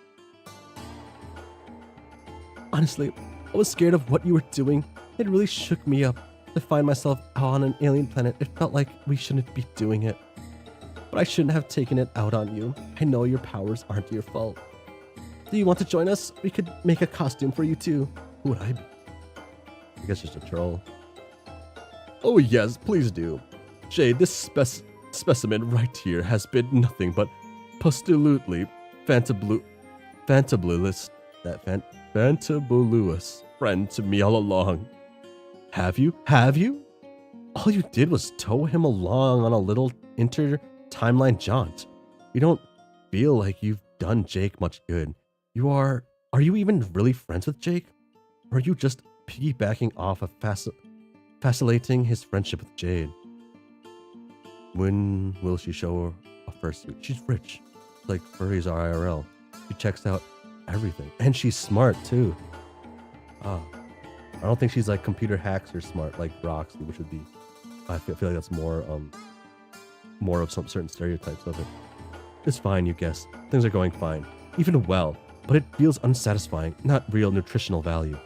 A: Honestly, I was scared of what you were doing. It really shook me up to find myself out on an alien planet. It felt like we shouldn't be doing it. But I shouldn't have taken it out on you. I know your powers aren't your fault. Do you want to join us? We could make a costume for you too. Who would I be? I guess just a troll. Oh yes, please do. Jade, this specimen right here has been nothing but postulutely fantabulous friend to me all along. Have you? Have you? All you did was tow him along on a little inter-timeline jaunt. You don't feel like you've done Jake much good. Are you even really friends with Jake? Or are you just piggybacking off of facilitating his friendship with Jade? When will she show her a fursuit? She's rich. Like furries are IRL. She checks out everything. And she's smart too. I don't think she's like computer hacks or smart like Roxy, which would be, I feel like that's more of some certain stereotypes of it. It's fine, you guess. Things are going fine. Even well, but it feels unsatisfying, not real nutritional value.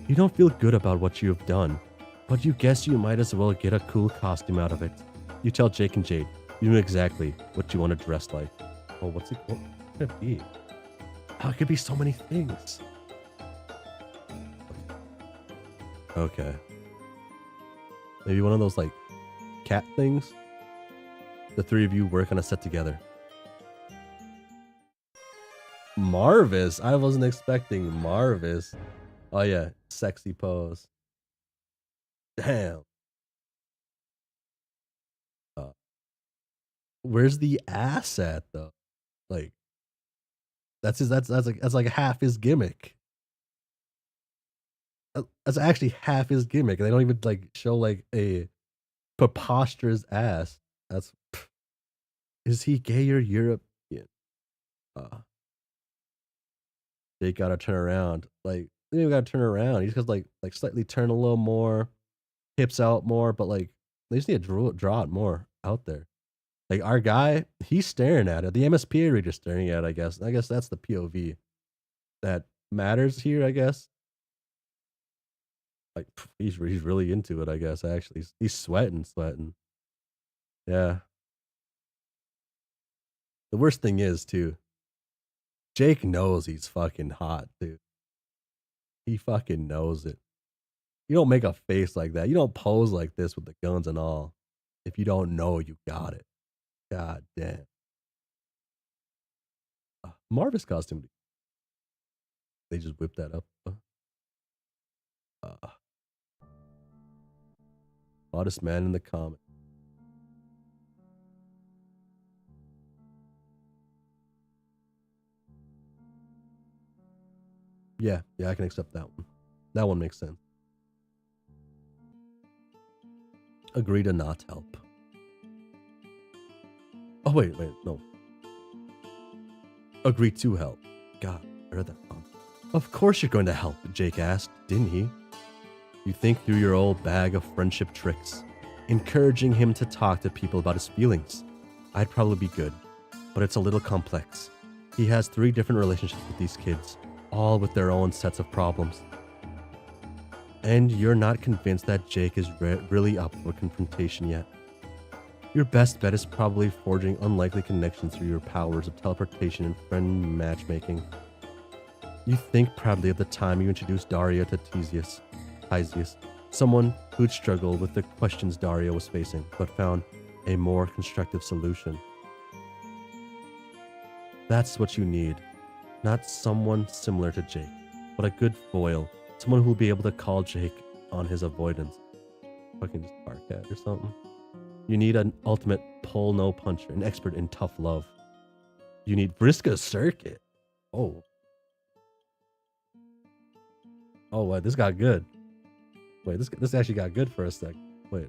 A: You don't feel good about what you have done, but you guess you might as well get a cool costume out of it. You tell Jake and Jade, you know exactly what you want to dress like. Oh, what could it be? Oh, it could be so many things. Okay. Maybe one of those like cat things? The three of you work on a set together. Marvis. I wasn't expecting Marvis. Oh yeah, sexy pose. Damn. Where's the ass at though? Like that's like half his gimmick. That's actually half his gimmick. They don't even like show like a preposterous ass. That's is he gay or European? They gotta turn around. Like they gotta turn around. He's just like slightly turn a little more, hips out more, but like they just need to draw it more out there. Like our guy, he's staring at it. The MSP reader's staring at it, I guess. I guess that's the POV that matters here, I guess. Like he's really into it, I guess, actually. He's sweating. Yeah. The worst thing is too, Jake knows he's fucking hot, dude. He fucking knows it. You don't make a face like that. You don't pose like this with the guns and all if you don't know you got it. God damn. Marvis costume. They just whipped that up. Hottest man in the comic. Yeah, I can accept that one. That one makes sense. Agree to not help. Oh, wait, no. Agree to help. God, I read that wrong. Of course you're going to help, Jake asked, didn't he? You think through your old bag of friendship tricks, encouraging him to talk to people about his feelings. I'd probably be good, but it's a little complex. He has 3 different relationships with these kids, all with their own sets of problems. And you're not convinced that Jake is really up for confrontation yet. Your best bet is probably forging unlikely connections through your powers of teleportation and friend matchmaking. You think proudly of the time you introduced Daria to Theseus, someone who'd struggle with the questions Daria was facing, but found a more constructive solution. That's what you need. Not someone similar to Jake, but a good foil. Someone who'll be able to call Jake on his avoidance. Fucking just Barcat or something. You need an ultimate pull no puncher, an expert in tough love. You need Vriska Circuit. Oh, wait, this got good. Wait, this actually got good for a sec. Wait.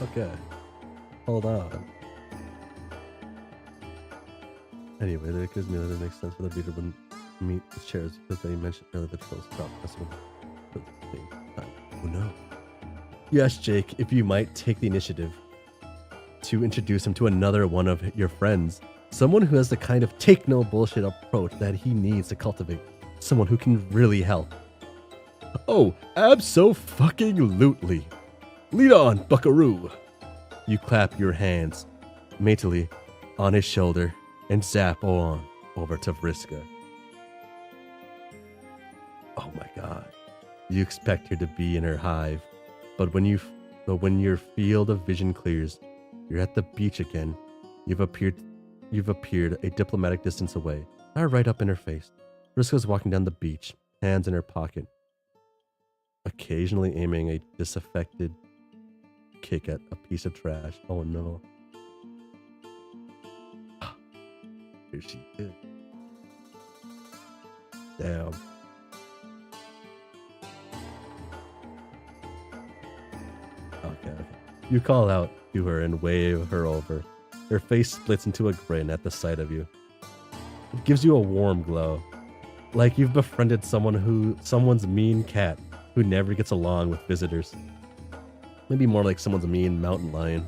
A: Okay. Hold on. Anyway, that gives me that it makes sense for the reader wouldn't meet the chairs because they mentioned earlier the trolls dropped us with the same time. Oh no. Yes, Jake, if you might take the initiative to introduce him to another one of your friends. Someone who has the kind of take no bullshit approach that he needs to cultivate. Someone who can really help. Oh, abso-fucking-lutely. Lead on, buckaroo. You clap your hands mately on his shoulder and zap on over to Vriska. Oh my god. You expect her to be in her hive, but when your field of vision clears, you're at the beach again. You've appeared a diplomatic distance away, not right up in her face. Vriska's walking down the beach, hands in her pocket, occasionally aiming a disaffected kick at a piece of trash. Oh no. Here she is. Damn. Okay. You call out to her and wave her over. Her face splits into a grin at the sight of you. It gives you a warm glow. Like you've befriended someone's mean cat who never gets along with visitors. Maybe more like someone's mean mountain lion.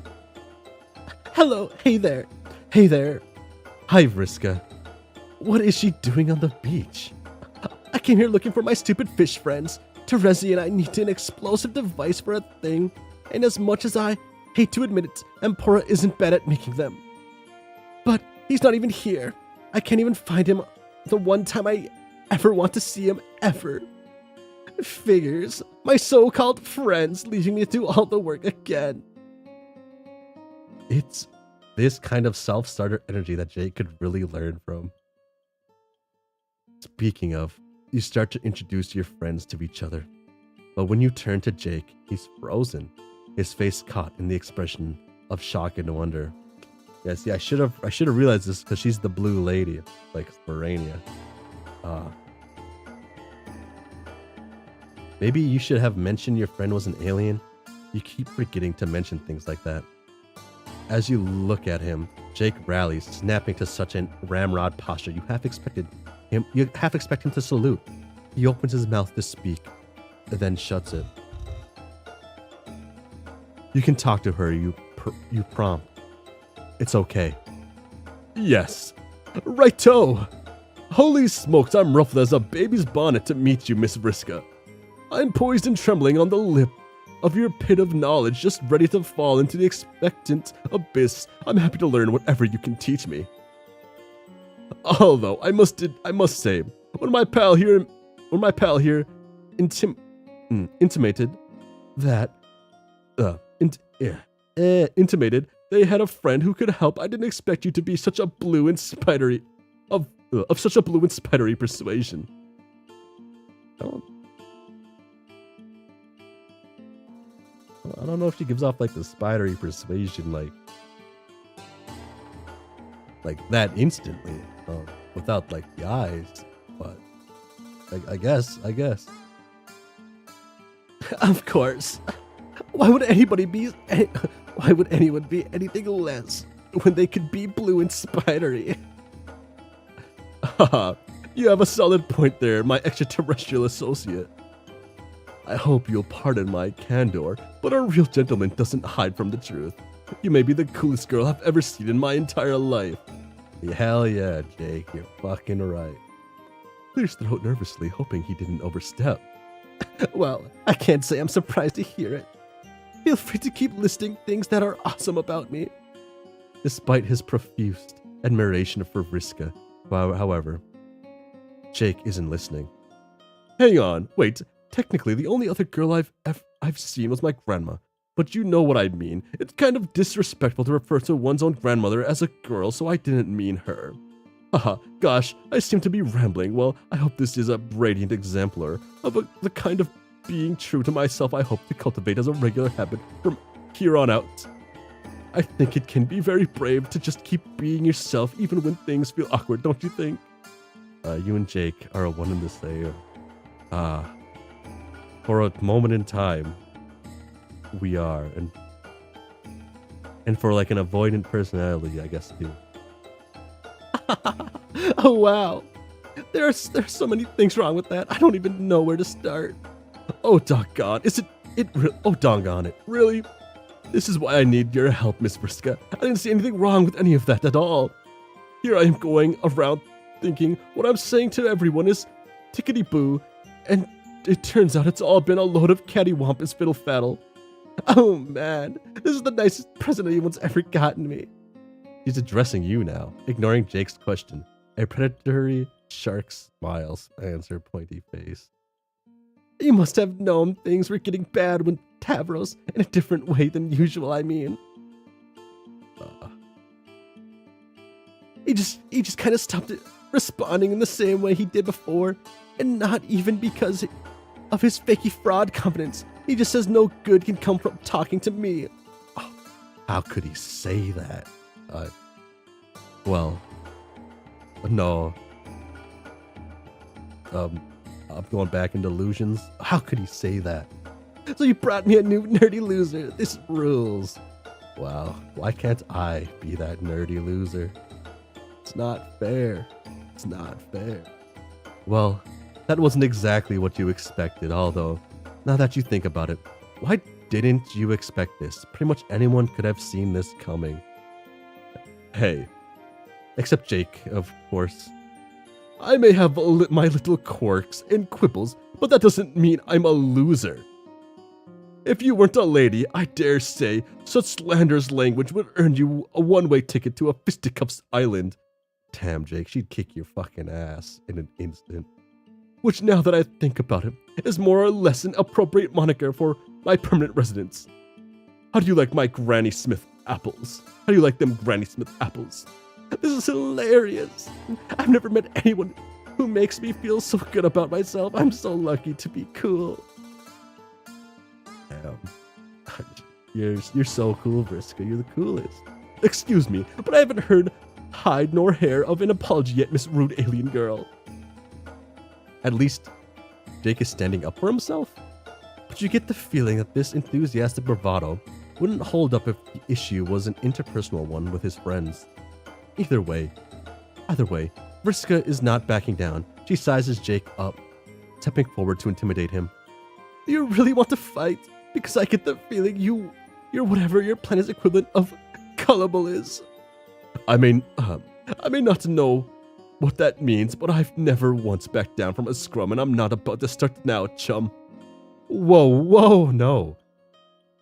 A: Hello, hey there. Hey there. Hi, Vriska. What is she doing on the beach? I came here looking for my stupid fish friends. Terezi and I need an explosive device for a thing, and as much as I hate to admit it, Empora isn't bad at making them. But he's not even here. I can't even find him the one time I ever want to see him, ever. Figures. My so-called friends leaving me to do all the work again. It's this kind of self-starter energy that Jake could really learn from. Speaking of, you start to introduce your friends to each other. But when you turn to Jake, he's frozen, his face caught in the expression of shock and wonder. Yeah, see, I should have realized this because she's the blue lady, like Sporania. Maybe you should have mentioned your friend was an alien. You keep forgetting to mention things like that. As you look at him, Jake rallies, snapping to such a ramrod posture you half expect him to salute. He opens his mouth to speak, and then shuts it. You can talk to her, you prompt. It's okay. Yes. Righto! Holy smokes, I'm ruffled as a baby's bonnet to meet you, Miss Vriska. I'm poised and trembling on the lip of your pit of knowledge, just ready to fall into the expectant abyss. I'm happy to learn whatever you can teach me. Although I must say, when my pal here intimated that intimated they had a friend who could help, I didn't expect you to be such a blue and spidery of such a blue and spidery persuasion. I don't know if she gives off like the spidery persuasion like that instantly, without like the eyes, but I guess. Of course. Why would anyone be anything less when they could be blue and spidery? Haha, you have a solid point there, my extraterrestrial associate. I hope you'll pardon my candor, but a real gentleman doesn't hide from the truth. You may be the coolest girl I've ever seen in my entire life. Hell yeah, Jake, you're fucking right. Clears throat nervously, hoping he didn't overstep. Well, I can't say I'm surprised to hear it. Feel free to keep listing things that are awesome about me. Despite his profuse admiration for Vriska, however, Jake isn't listening. Hang on, wait. Technically, the only other girl I've seen was my grandma, but you know what I mean. It's kind of disrespectful to refer to one's own grandmother as a girl, so I didn't mean her. Haha, gosh, I seem to be rambling. Well, I hope this is a radiant exemplar of the kind of being true to myself I hope to cultivate as a regular habit from here on out. I think it can be very brave to just keep being yourself even when things feel awkward, don't you think? You and Jake are one and the same. For a moment in time, we are, and And for like an avoidant personality, I guess too. Oh wow. There's so many things wrong with that. I don't even know where to start. Oh doggone. Oh doggone it. Really? This is why I need your help, Miss Vriska. I didn't see anything wrong with any of that at all. Here I am going around thinking what I'm saying to everyone is tickety-boo, and it turns out it's all been a load of cattywampus fiddle-faddle. Oh man, this is the nicest present anyone's ever gotten me. He's addressing you now, ignoring Jake's question. A predatory shark smile spans her pointy face. You must have known things were getting bad when Tavros, in a different way than usual, I mean. He just kind of stopped responding in the same way he did before, and not even because of his fakey fraud confidence. He just says no good can come from talking to me. Oh, how could he say that? Well, no. I'm going back into illusions. How could he say that? So you brought me a new nerdy loser. This rules. Wow, why can't I be that nerdy loser? It's not fair. It's not fair. Well, that wasn't exactly what you expected, although, now that you think about it, why didn't you expect this? Pretty much anyone could have seen this coming. Hey. Except Jake, of course. I may have my little quirks and quibbles, but that doesn't mean I'm a loser. If you weren't a lady, I dare say such slanderous language would earn you a one-way ticket to a fisticuffs island. Damn, Jake, she'd kick your fucking ass in an instant. Which, now that I think about it, is more or less an appropriate moniker for my permanent residence. How do you like my Granny Smith apples? How do you like them Granny Smith apples? This is hilarious. I've never met anyone who makes me feel so good about myself. I'm so lucky to be cool. Damn. You're so cool, Vriska. You're the coolest. Excuse me, but I haven't heard hide nor hair of an apology yet, Miss Rude Alien Girl. At least, Jake is standing up for himself? But you get the feeling that this enthusiastic bravado wouldn't hold up if the issue was an interpersonal one with his friends. Either way, Vriska is not backing down. She sizes Jake up, stepping forward to intimidate him. Do you really want to fight? Because I get the feeling you're whatever your planet's equivalent of gullible is. I may not know what that means, but I've never once backed down from a scrum, and I'm not about to start now, chum. Whoa, no.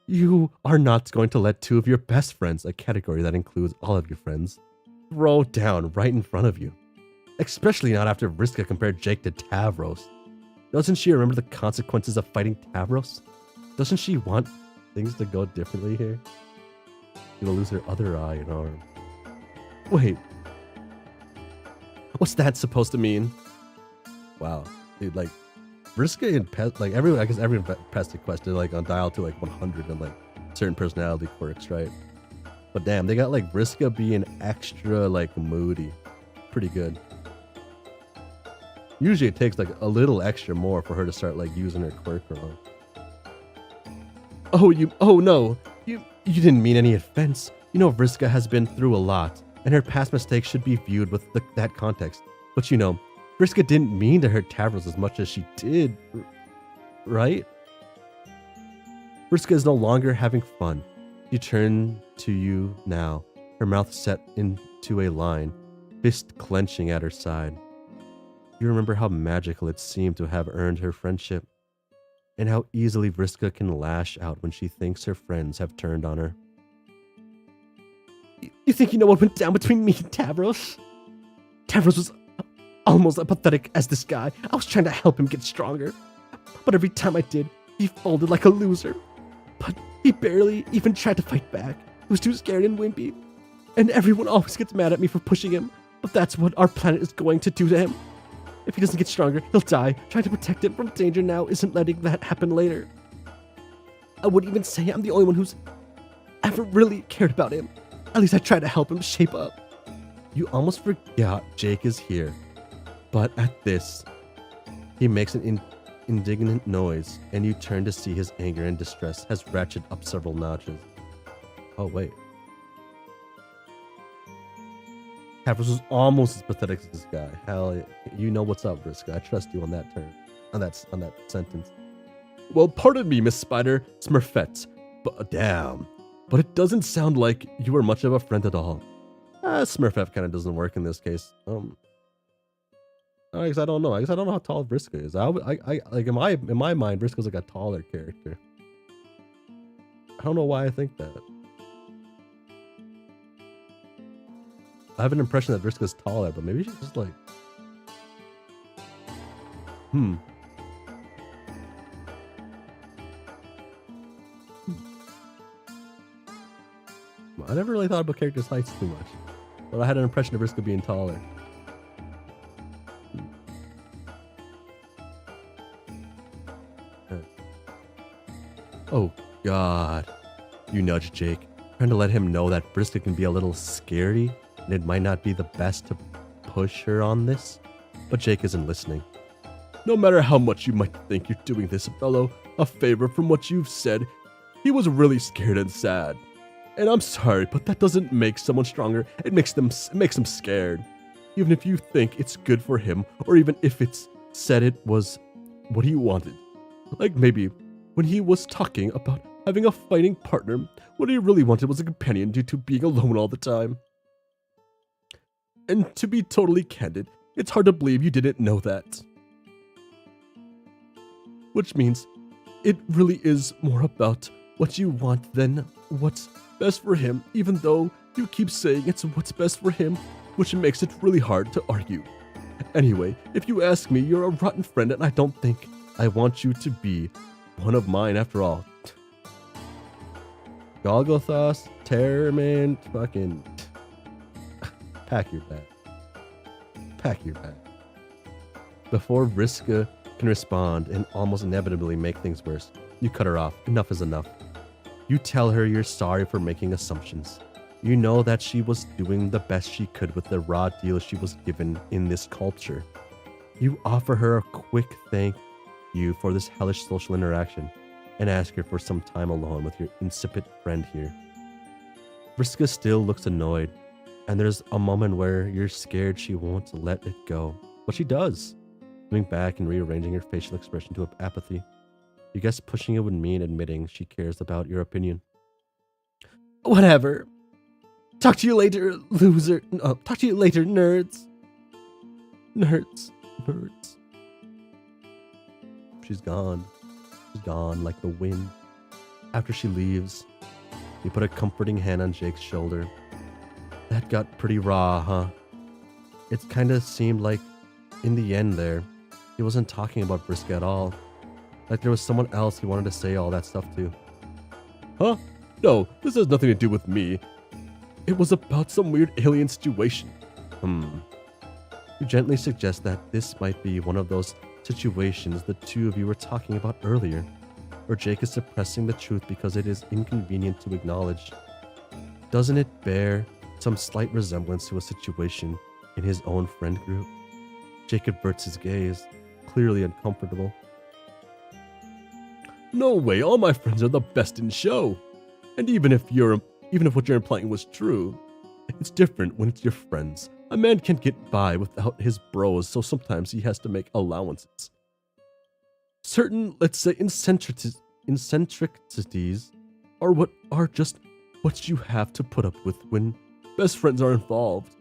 A: You are not going to let two of your best friends, a category that includes all of your friends, throw down right in front of you. Especially not after Vriska compared Jake to Tavros. Doesn't she remember the consequences of fighting Tavros? Doesn't she want things to go differently here? She'll lose her other eye and arm. Wait. What's that supposed to mean? Wow. Dude, like, Vriska and I guess every Pesterquest did like on dial to like 100 and like certain personality quirks, right? But damn, they got like Vriska being extra like moody. Pretty good. Usually it takes like a little extra more for her to start like using her quirk wrong. Oh no, you didn't mean any offense. You know Vriska has been through a lot, and her past mistakes should be viewed with that context. But you know, Vriska didn't mean to hurt Tavros as much as she did, right? Vriska is no longer having fun. She turned to you now, her mouth set into a line, fist clenching at her side. You remember how magical it seemed to have earned her friendship, and how easily Vriska can lash out when she thinks her friends have turned on her. You think you know what went down between me and Tavros? Tavros was almost as pathetic as this guy. I was trying to help him get stronger, but every time I did, he folded like a loser. But he barely even tried to fight back. He was too scared and wimpy. And everyone always gets mad at me for pushing him, but that's what our planet is going to do to him. If he doesn't get stronger, he'll die. Trying to protect him from danger now isn't letting that happen later. I wouldn't even say I'm the only one who's ever really cared about him. At least I try to help him shape up. You almost forgot Jake is here. But at this, he makes an indignant noise, and you turn to see his anger and distress has ratcheted up several notches. Oh wait, Caprice was almost as pathetic as this guy. Hell, you know what's up, Vriska. I trust you on that term, on that sentence. Well, pardon me, Miss Spider, Smurfette, but damn, but it doesn't sound like you were much of a friend at all. Smurfette kind of doesn't work in this case. I guess I don't know. I guess I don't know how tall Vriska is. I like in my mind, Vriska's like a taller character. I don't know why I think that. I have an impression that Vriska's taller, but maybe she's just like, I never really thought about characters' heights too much, but I had an impression of Vriska being taller. Oh God. You nudge Jake, trying to let him know that Vriska can be a little scary and it might not be the best to push her on this, but Jake isn't listening. No matter how much you might think you're doing this fellow a favor from what you've said, he was really scared and sad. And I'm sorry, but that doesn't make someone stronger. It makes them scared. Even if you think it's good for him, or even if it's said it was what he wanted. Like maybe when he was talking about having a fighting partner, what he really wanted was a companion due to being alone all the time. And to be totally candid, it's hard to believe you didn't know that. Which means it really is more about what you want than what's best for him, even though you keep saying it's what's best for him, which makes it really hard to argue. Anyway, if you ask me, you're a rotten friend and I don't think I want you to be one of mine after all. Golgothos, Terrorman, fucking pack your bag. Pack your bag. Before Vriska can respond and almost inevitably make things worse, you cut her off. Enough is enough. You tell her you're sorry for making assumptions. You know that she was doing the best she could with the raw deal she was given in this culture. You offer her a quick thank you for this hellish social interaction and ask her for some time alone with your insipid friend here. Vriska still looks annoyed, and there's a moment where you're scared she won't let it go, but she does, moving back and rearranging her facial expression to apathy. You guess pushing it would mean admitting she cares about your opinion. Whatever. Talk to you later, loser. Talk to you later, nerds. Nerds. She's gone. She's gone like the wind. After she leaves, you put a comforting hand on Jake's shoulder. That got pretty raw, huh? It kind of seemed like, in the end there, he wasn't talking about Vriska at all. Like there was someone else he wanted to say all that stuff to. Huh? No, this has nothing to do with me. It was about some weird alien situation. You gently suggest that this might be one of those situations the two of you were talking about earlier, where Jake is suppressing the truth because it is inconvenient to acknowledge. Doesn't it bear some slight resemblance to a situation in his own friend group? Jake averts his gaze, clearly uncomfortable. No way, all my friends are the best in show. And even if what you're implying was true, it's different when it's your friends. A man can't get by without his bros, so sometimes he has to make allowances. Certain, let's say, eccentricities are just what you have to put up with when best friends are involved.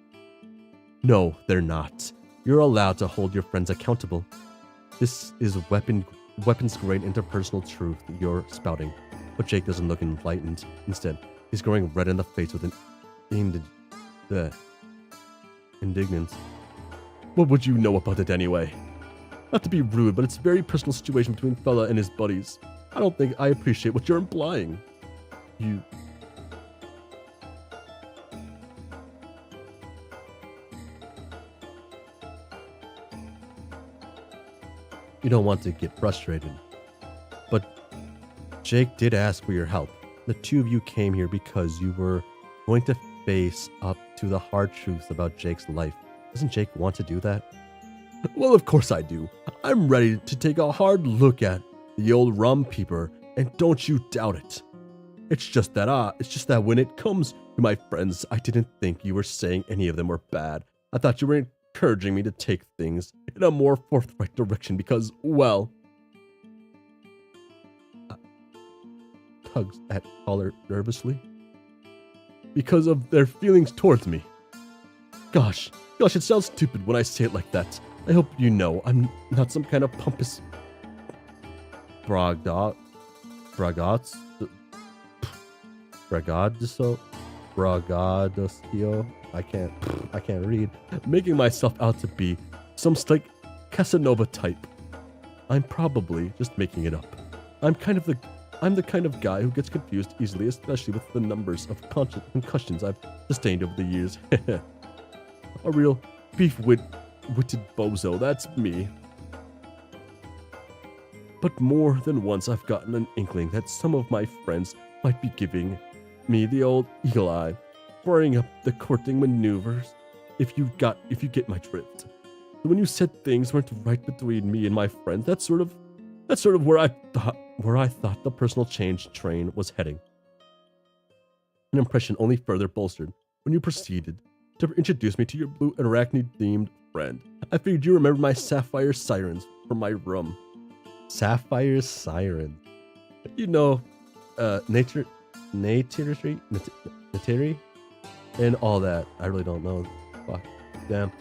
A: No, they're not. You're allowed to hold your friends accountable. This is weapons-grade interpersonal truth you're spouting. But Jake doesn't look enlightened. Instead, he's growing red in the face with an indignance. What would you know about it anyway? Not to be rude, but it's a very personal situation between fella and his buddies. I don't think I appreciate what you're implying. You don't want to get frustrated. But Jake did ask for your help. The two of you came here because you were going to face up to the hard truths about Jake's life. Doesn't Jake want to do that? Well, of course I do. I'm ready to take a hard look at the old rum peeper, and don't you doubt it. It's just that when it comes to my friends, I didn't think you were saying any of them were bad. I thought you were encouraging me to take things in a more forthright direction because, well, tugs at collar nervously. Because of their feelings towards me. Gosh, it sounds stupid when I say it like that. I hope you know I'm not some kind of pompous braggadocio, I can't read, making myself out to be some like Casanova type. I'm probably just making it up. I'm the kind of guy who gets confused easily, especially with the numbers of concussions I've sustained over the years. A real beef-witted bozo, that's me. But more than once I've gotten an inkling that some of my friends might be giving me the old eagle eye, worrying up the courting maneuvers, if you get my drift. So when you said things weren't right between me and my friends, that's sort of where I thought the personal change train was heading. An impression only further bolstered when you proceeded to introduce me to your blue arachnid-themed friend. I figured you remembered my sapphire sirens from my room. Sapphire sirens? You know, Nateri, and all that. I really don't know. Fuck. Damn.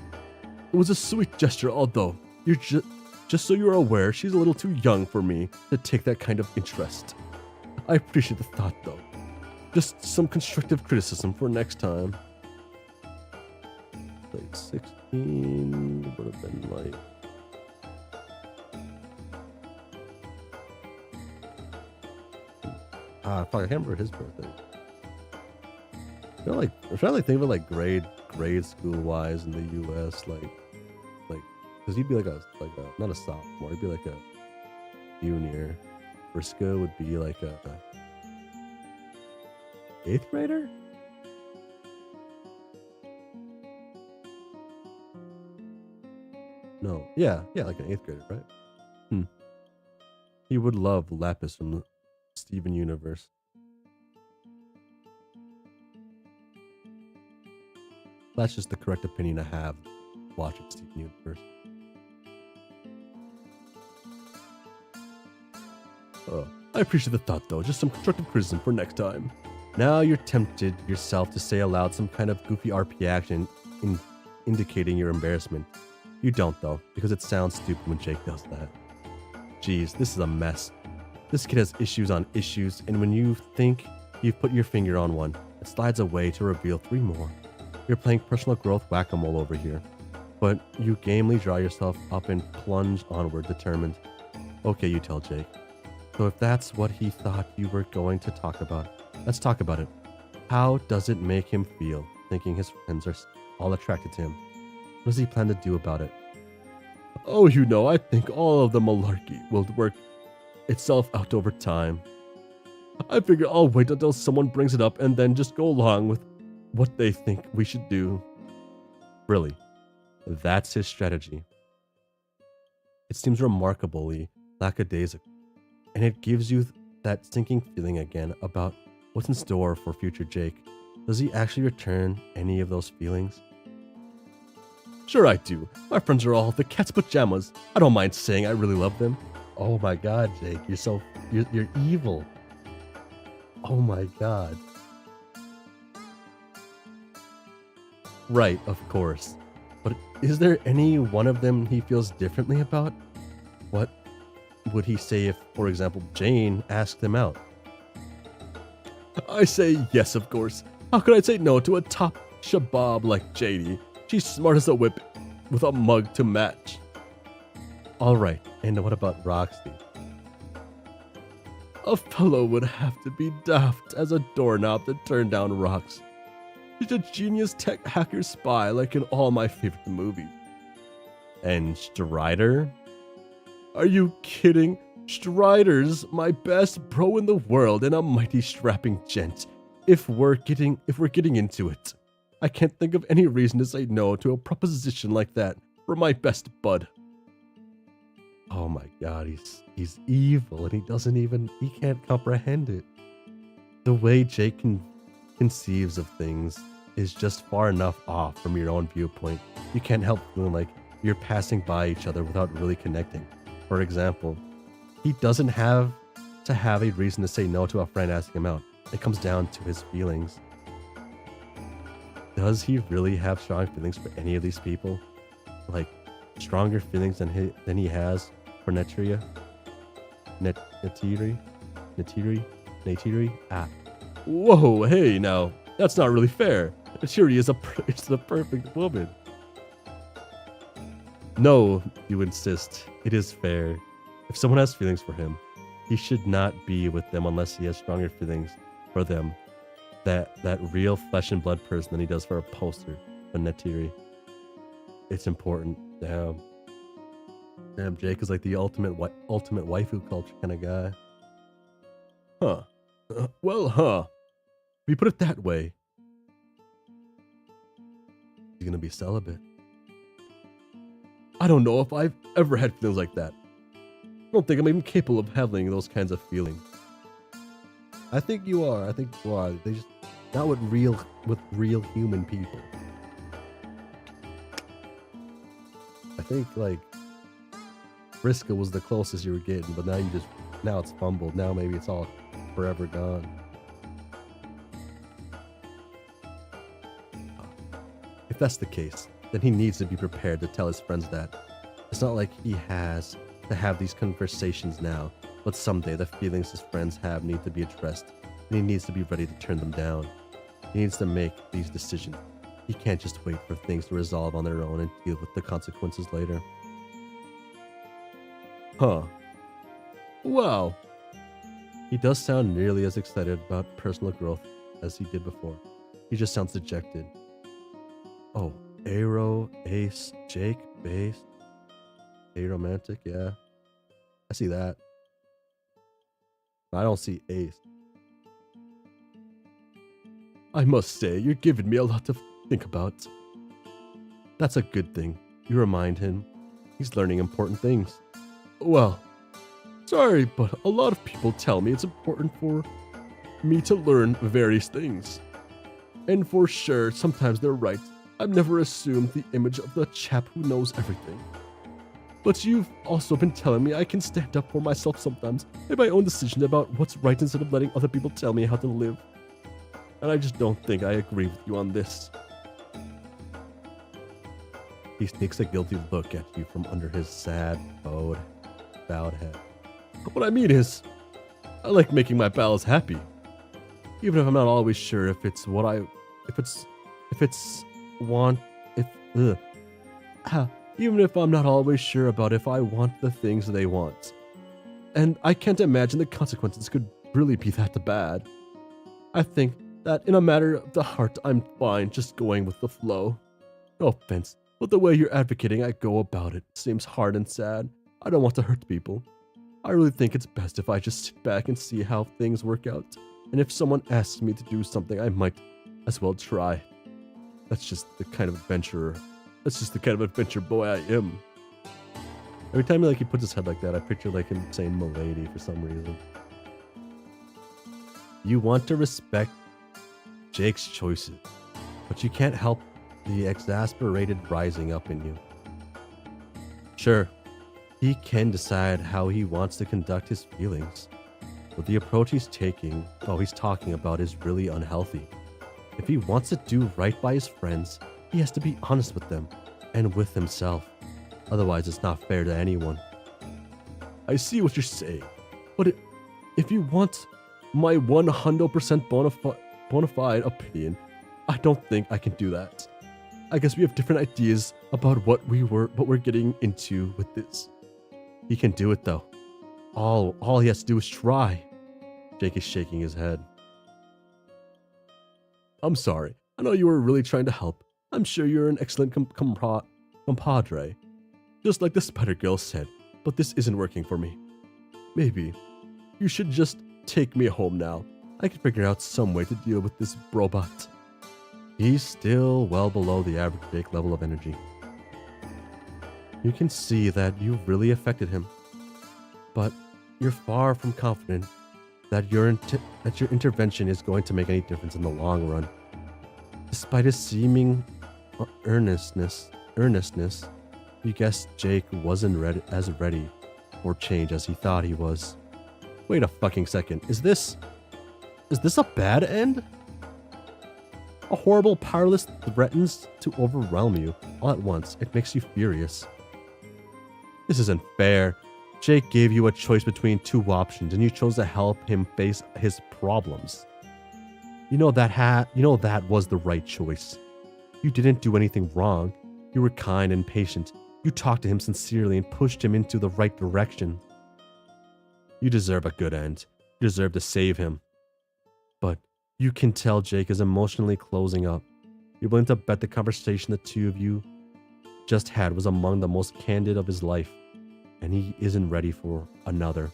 A: It was a sweet gesture, although you're just so you're aware, she's a little too young for me to take that kind of interest. I appreciate the thought, though. Just some constructive criticism for next time. Like 16 would have been like... fuck, I can't remember his birthday. I'm trying to think of it like grade school wise in the US, like, because he'd be like a not a sophomore, he'd be like a junior. Briscoe would be like a 8th grader. No, yeah, like an 8th grader, right? He would love Lapis from the Steven Universe. That's just the correct opinion I have watching Steven Universe. I appreciate the thought, though. Just some constructive criticism for next time. Now you're tempted yourself to say aloud some kind of goofy RP action indicating your embarrassment. You don't, though, because it sounds stupid when Jake does that. Jeez, this is a mess. This kid has issues on issues, and when you think you've put your finger on one, it slides away to reveal 3 more. You're playing personal growth whack-a-mole over here, but you gamely draw yourself up and plunge onward, determined. Okay, you tell Jake. So if that's what he thought you were going to talk about, let's talk about it. How does it make him feel, thinking his friends are all attracted to him? What does he plan to do about it? Oh, you know, I think all of the malarkey will work itself out over time. I figure I'll wait until someone brings it up and then just go along with what they think we should do. Really, that's his strategy. It seems remarkably lackadaisical, and it gives you that sinking feeling again about what's in store for future Jake. Does he actually return any of those feelings? Sure I do. My friends are all the cat's pajamas. I don't mind saying I really love them. Oh my god, Jake, you're evil. Oh my god. Right, of course. But is there any one of them he feels differently about? What would he say if, for example, Jane asked him out? I say yes, of course. How could I say no to a top shabab like JD? She's smart as a whip with a mug to match. Alright, and what about Roxy? A fellow would have to be daft as a doorknob to turn down rocks. She's a genius tech hacker spy like in all my favorite movies. And Strider? Are you kidding? Strider's my best bro in the world and a mighty strapping gent. If we're getting into it. I can't think of any reason to say no to a proposition like that for my best bud. Oh my god, he's evil and he can't comprehend it. the way Jake conceives of things is just far enough off from your own viewpoint. You can't help feeling like you're passing by each other without really connecting. For example, he doesn't have to have a reason to say no to a friend asking him out. It comes down to his feelings. Does he really have strong feelings for any of these people? Like, stronger feelings than he has for Netiri? Netiri? Ah. Whoa, hey, now, that's not really fair. Netiri is the perfect woman. No, you insist. It is fair. If someone has feelings for him, he should not be with them unless he has stronger feelings for them. That real flesh and blood person than he does for a poster on Netiri. It's important. Damn, Jake is like the ultimate waifu culture kind of guy. Huh. If you put it that way, he's gonna be celibate. I don't know if I've ever had feelings like that. I don't think I'm even capable of having those kinds of feelings. I think you are. They just not with real human people. I think like Friska was the closest you were getting, but now it's fumbled. Now maybe it's all forever gone. If that's the case, then he needs to be prepared to tell his friends that. It's not like he has to have these conversations now, but someday the feelings his friends have need to be addressed, and he needs to be ready to turn them down. He needs to make these decisions. He can't just wait for things to resolve on their own and deal with the consequences later. Huh. Wow. He does sound nearly as excited about personal growth as he did before. He just sounds dejected. Oh, Aero, Ace, Jake, Base. Aromantic, yeah. I see that. I don't see Ace. I must say, you're giving me a lot to think about. That's a good thing. You remind him. He's learning important things. Well, sorry, but a lot of people tell me it's important for me to learn various things. And for sure, sometimes they're right. I've never assumed the image of the chap who knows everything. But you've also been telling me I can stand up for myself sometimes, make my own decision about what's right instead of letting other people tell me how to live. And I just don't think I agree with you on this. He sneaks a guilty look at you from under his sad, bowed head. What I mean is, I like making my pals happy. Even if I'm not always sure if it's what I, even if I'm not always sure about if I want the things they want. And I can't imagine the consequences could really be that bad. I think that in a matter of the heart, I'm fine just going with the flow. No offense, but the way you're advocating I go about it seems hard and sad. I don't want to hurt people. I really think it's best if I just sit back and see how things work out. And if someone asks me to do something, I might as well try. That's just the kind of adventurer boy I am. Every time he puts his head like that, I picture him saying "milady" for some reason. You want to respect Jake's choices, but you can't help the exasperated rising up in you. Sure, he can decide how he wants to conduct his feelings, but the approach he's talking about is really unhealthy. If he wants to do right by his friends, he has to be honest with them and with himself. Otherwise, it's not fair to anyone. I see what you're saying, but if you want my 100% bona fide opinion, I don't think I can do that. I guess we have different ideas about what we're getting into with this. He can do it though. All he has to do is try. Jake is shaking his head. I'm sorry. I know you were really trying to help. I'm sure you're an excellent compadre. Just like the Spider Girl said, but this isn't working for me. Maybe you should just take me home now. I can figure out some way to deal with this robot. He's still well below the average Jake level of energy. You can see that you've really affected him, but you're far from confident that that your intervention is going to make any difference in the long run. Despite his seeming earnestness, you guessed Jake wasn't ready for change as he thought he was. Wait a fucking second. Is this a bad end? A horrible powerless threatens to overwhelm you all at once. It makes you furious. This isn't fair. Jake gave you a choice between two options and you chose to help him face his problems. You know that was the right choice. You didn't do anything wrong. You were kind and patient. You talked to him sincerely and pushed him into the right direction. You deserve a good end. You deserve to save him. But you can tell Jake is emotionally closing up. You're willing to bet the conversation the two of you just had was among the most candid of his life, and he isn't ready for another.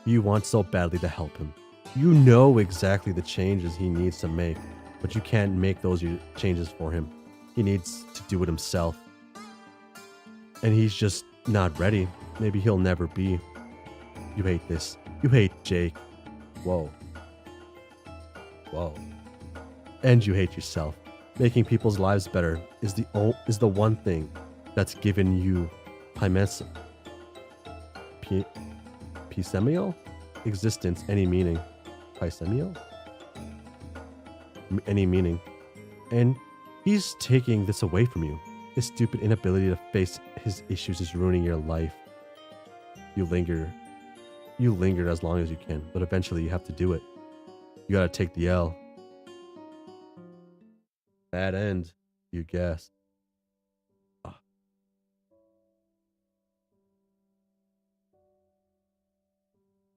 A: You want so badly to help him. You know exactly the changes he needs to make, but you can't make those changes for him. He needs to do it himself. And he's just not ready. Maybe he'll never be. You hate this. You hate Jake. Whoa. Whoa. And you hate yourself. Making people's lives better is the one thing that's given you pisemial existence any meaning. Pisemial? Any meaning. And he's taking this away from you. His stupid inability to face his issues is ruining your life. You linger as long as you can, but eventually you have to do it. You gotta take the L. Bad end, you guessed. Ah.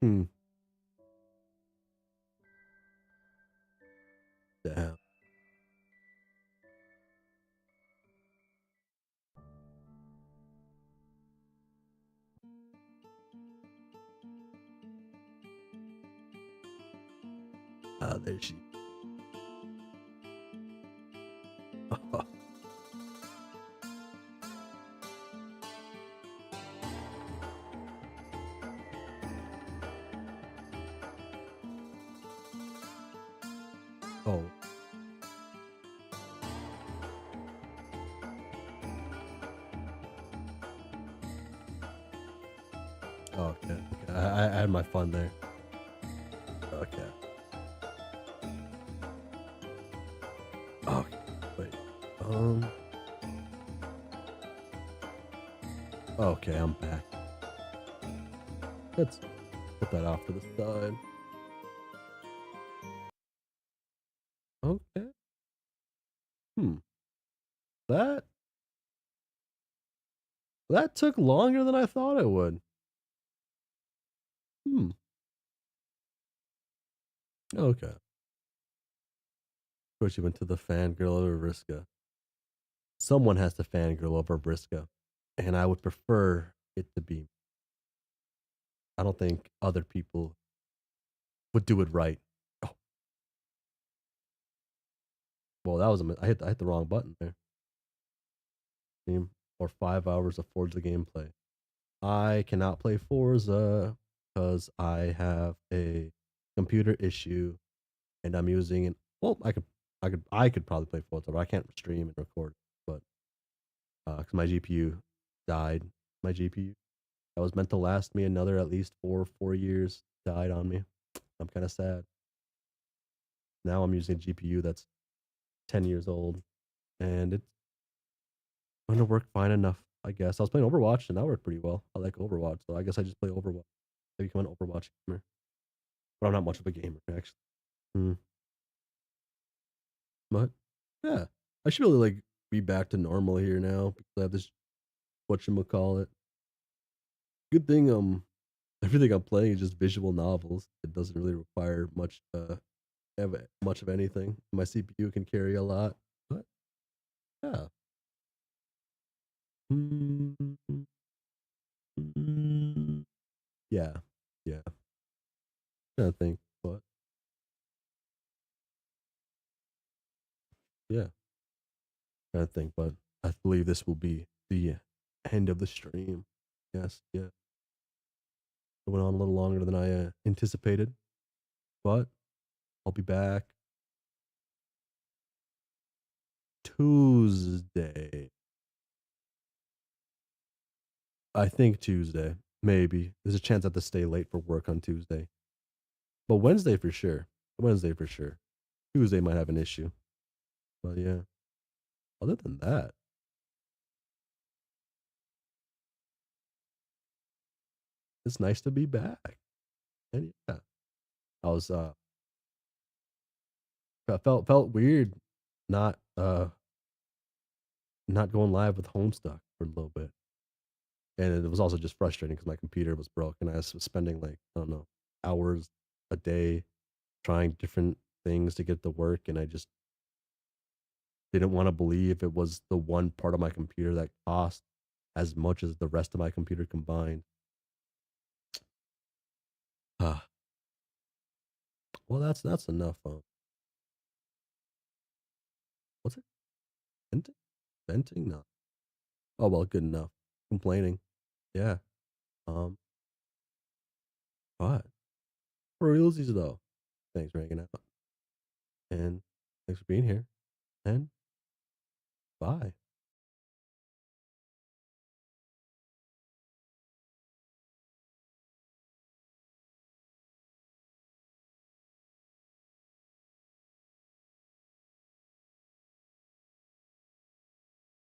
A: Hmm. Damn. Ah, there she. Oh. Okay. Okay. I had my fun there. Okay. Okay. Wait. Okay, I'm back. Let's put that off to the side. Okay. Hmm. That that took longer than I thought it would. Hmm. Okay. Of course, you went to the fangirl over Vriska. Someone has to fangirl over Vriska, and I would prefer it to be. I don't think other people would do it right. Oh, well, that was I hit the wrong button there. Game or 5 hours of Forza gameplay. I cannot play Forza because I have a computer issue, and I'm using an. Well, I could probably play Forza, but I can't stream and record. But because my GPU died, my GPU that was meant to last me another at least 4 years died on me. I'm kind of sad. Now I'm using a GPU that's 10 years old, and it's going to work fine enough, I guess. I was playing Overwatch, and that worked pretty well. I like Overwatch, so I guess I just play Overwatch. I become an Overwatch gamer, but I'm not much of a gamer actually. Mm. But yeah, I should really like be back to normal here now because I have this whatchamacallit. Good thing everything I'm playing is just visual novels. It doesn't really require much of anything. My CPU can carry a lot. But yeah. Mm, mm, yeah. Yeah. I think, but yeah. I think, but I believe this will be the end of the stream. Yes, yeah. It went on a little longer than I anticipated, but I'll be back Tuesday. I think Tuesday, maybe. There's a chance I have to stay late for work on Tuesday, but Wednesday for sure. Wednesday for sure. Tuesday might have an issue, but yeah. Other than that, it's nice to be back. And yeah, I was felt weird not not going live with Homestuck for a little bit. And it was also just frustrating because my computer was broken. I was spending like, I don't know, hours a day trying different things to get to work, and I just didn't want to believe it was the one part of my computer that cost as much as the rest of my computer combined. Ah, well, that's enough. What's it? Venting? Venting? No. Oh well, good enough. Complaining. Yeah. Um. But for realsies though, thanks for hanging out, and thanks for being here. And bye.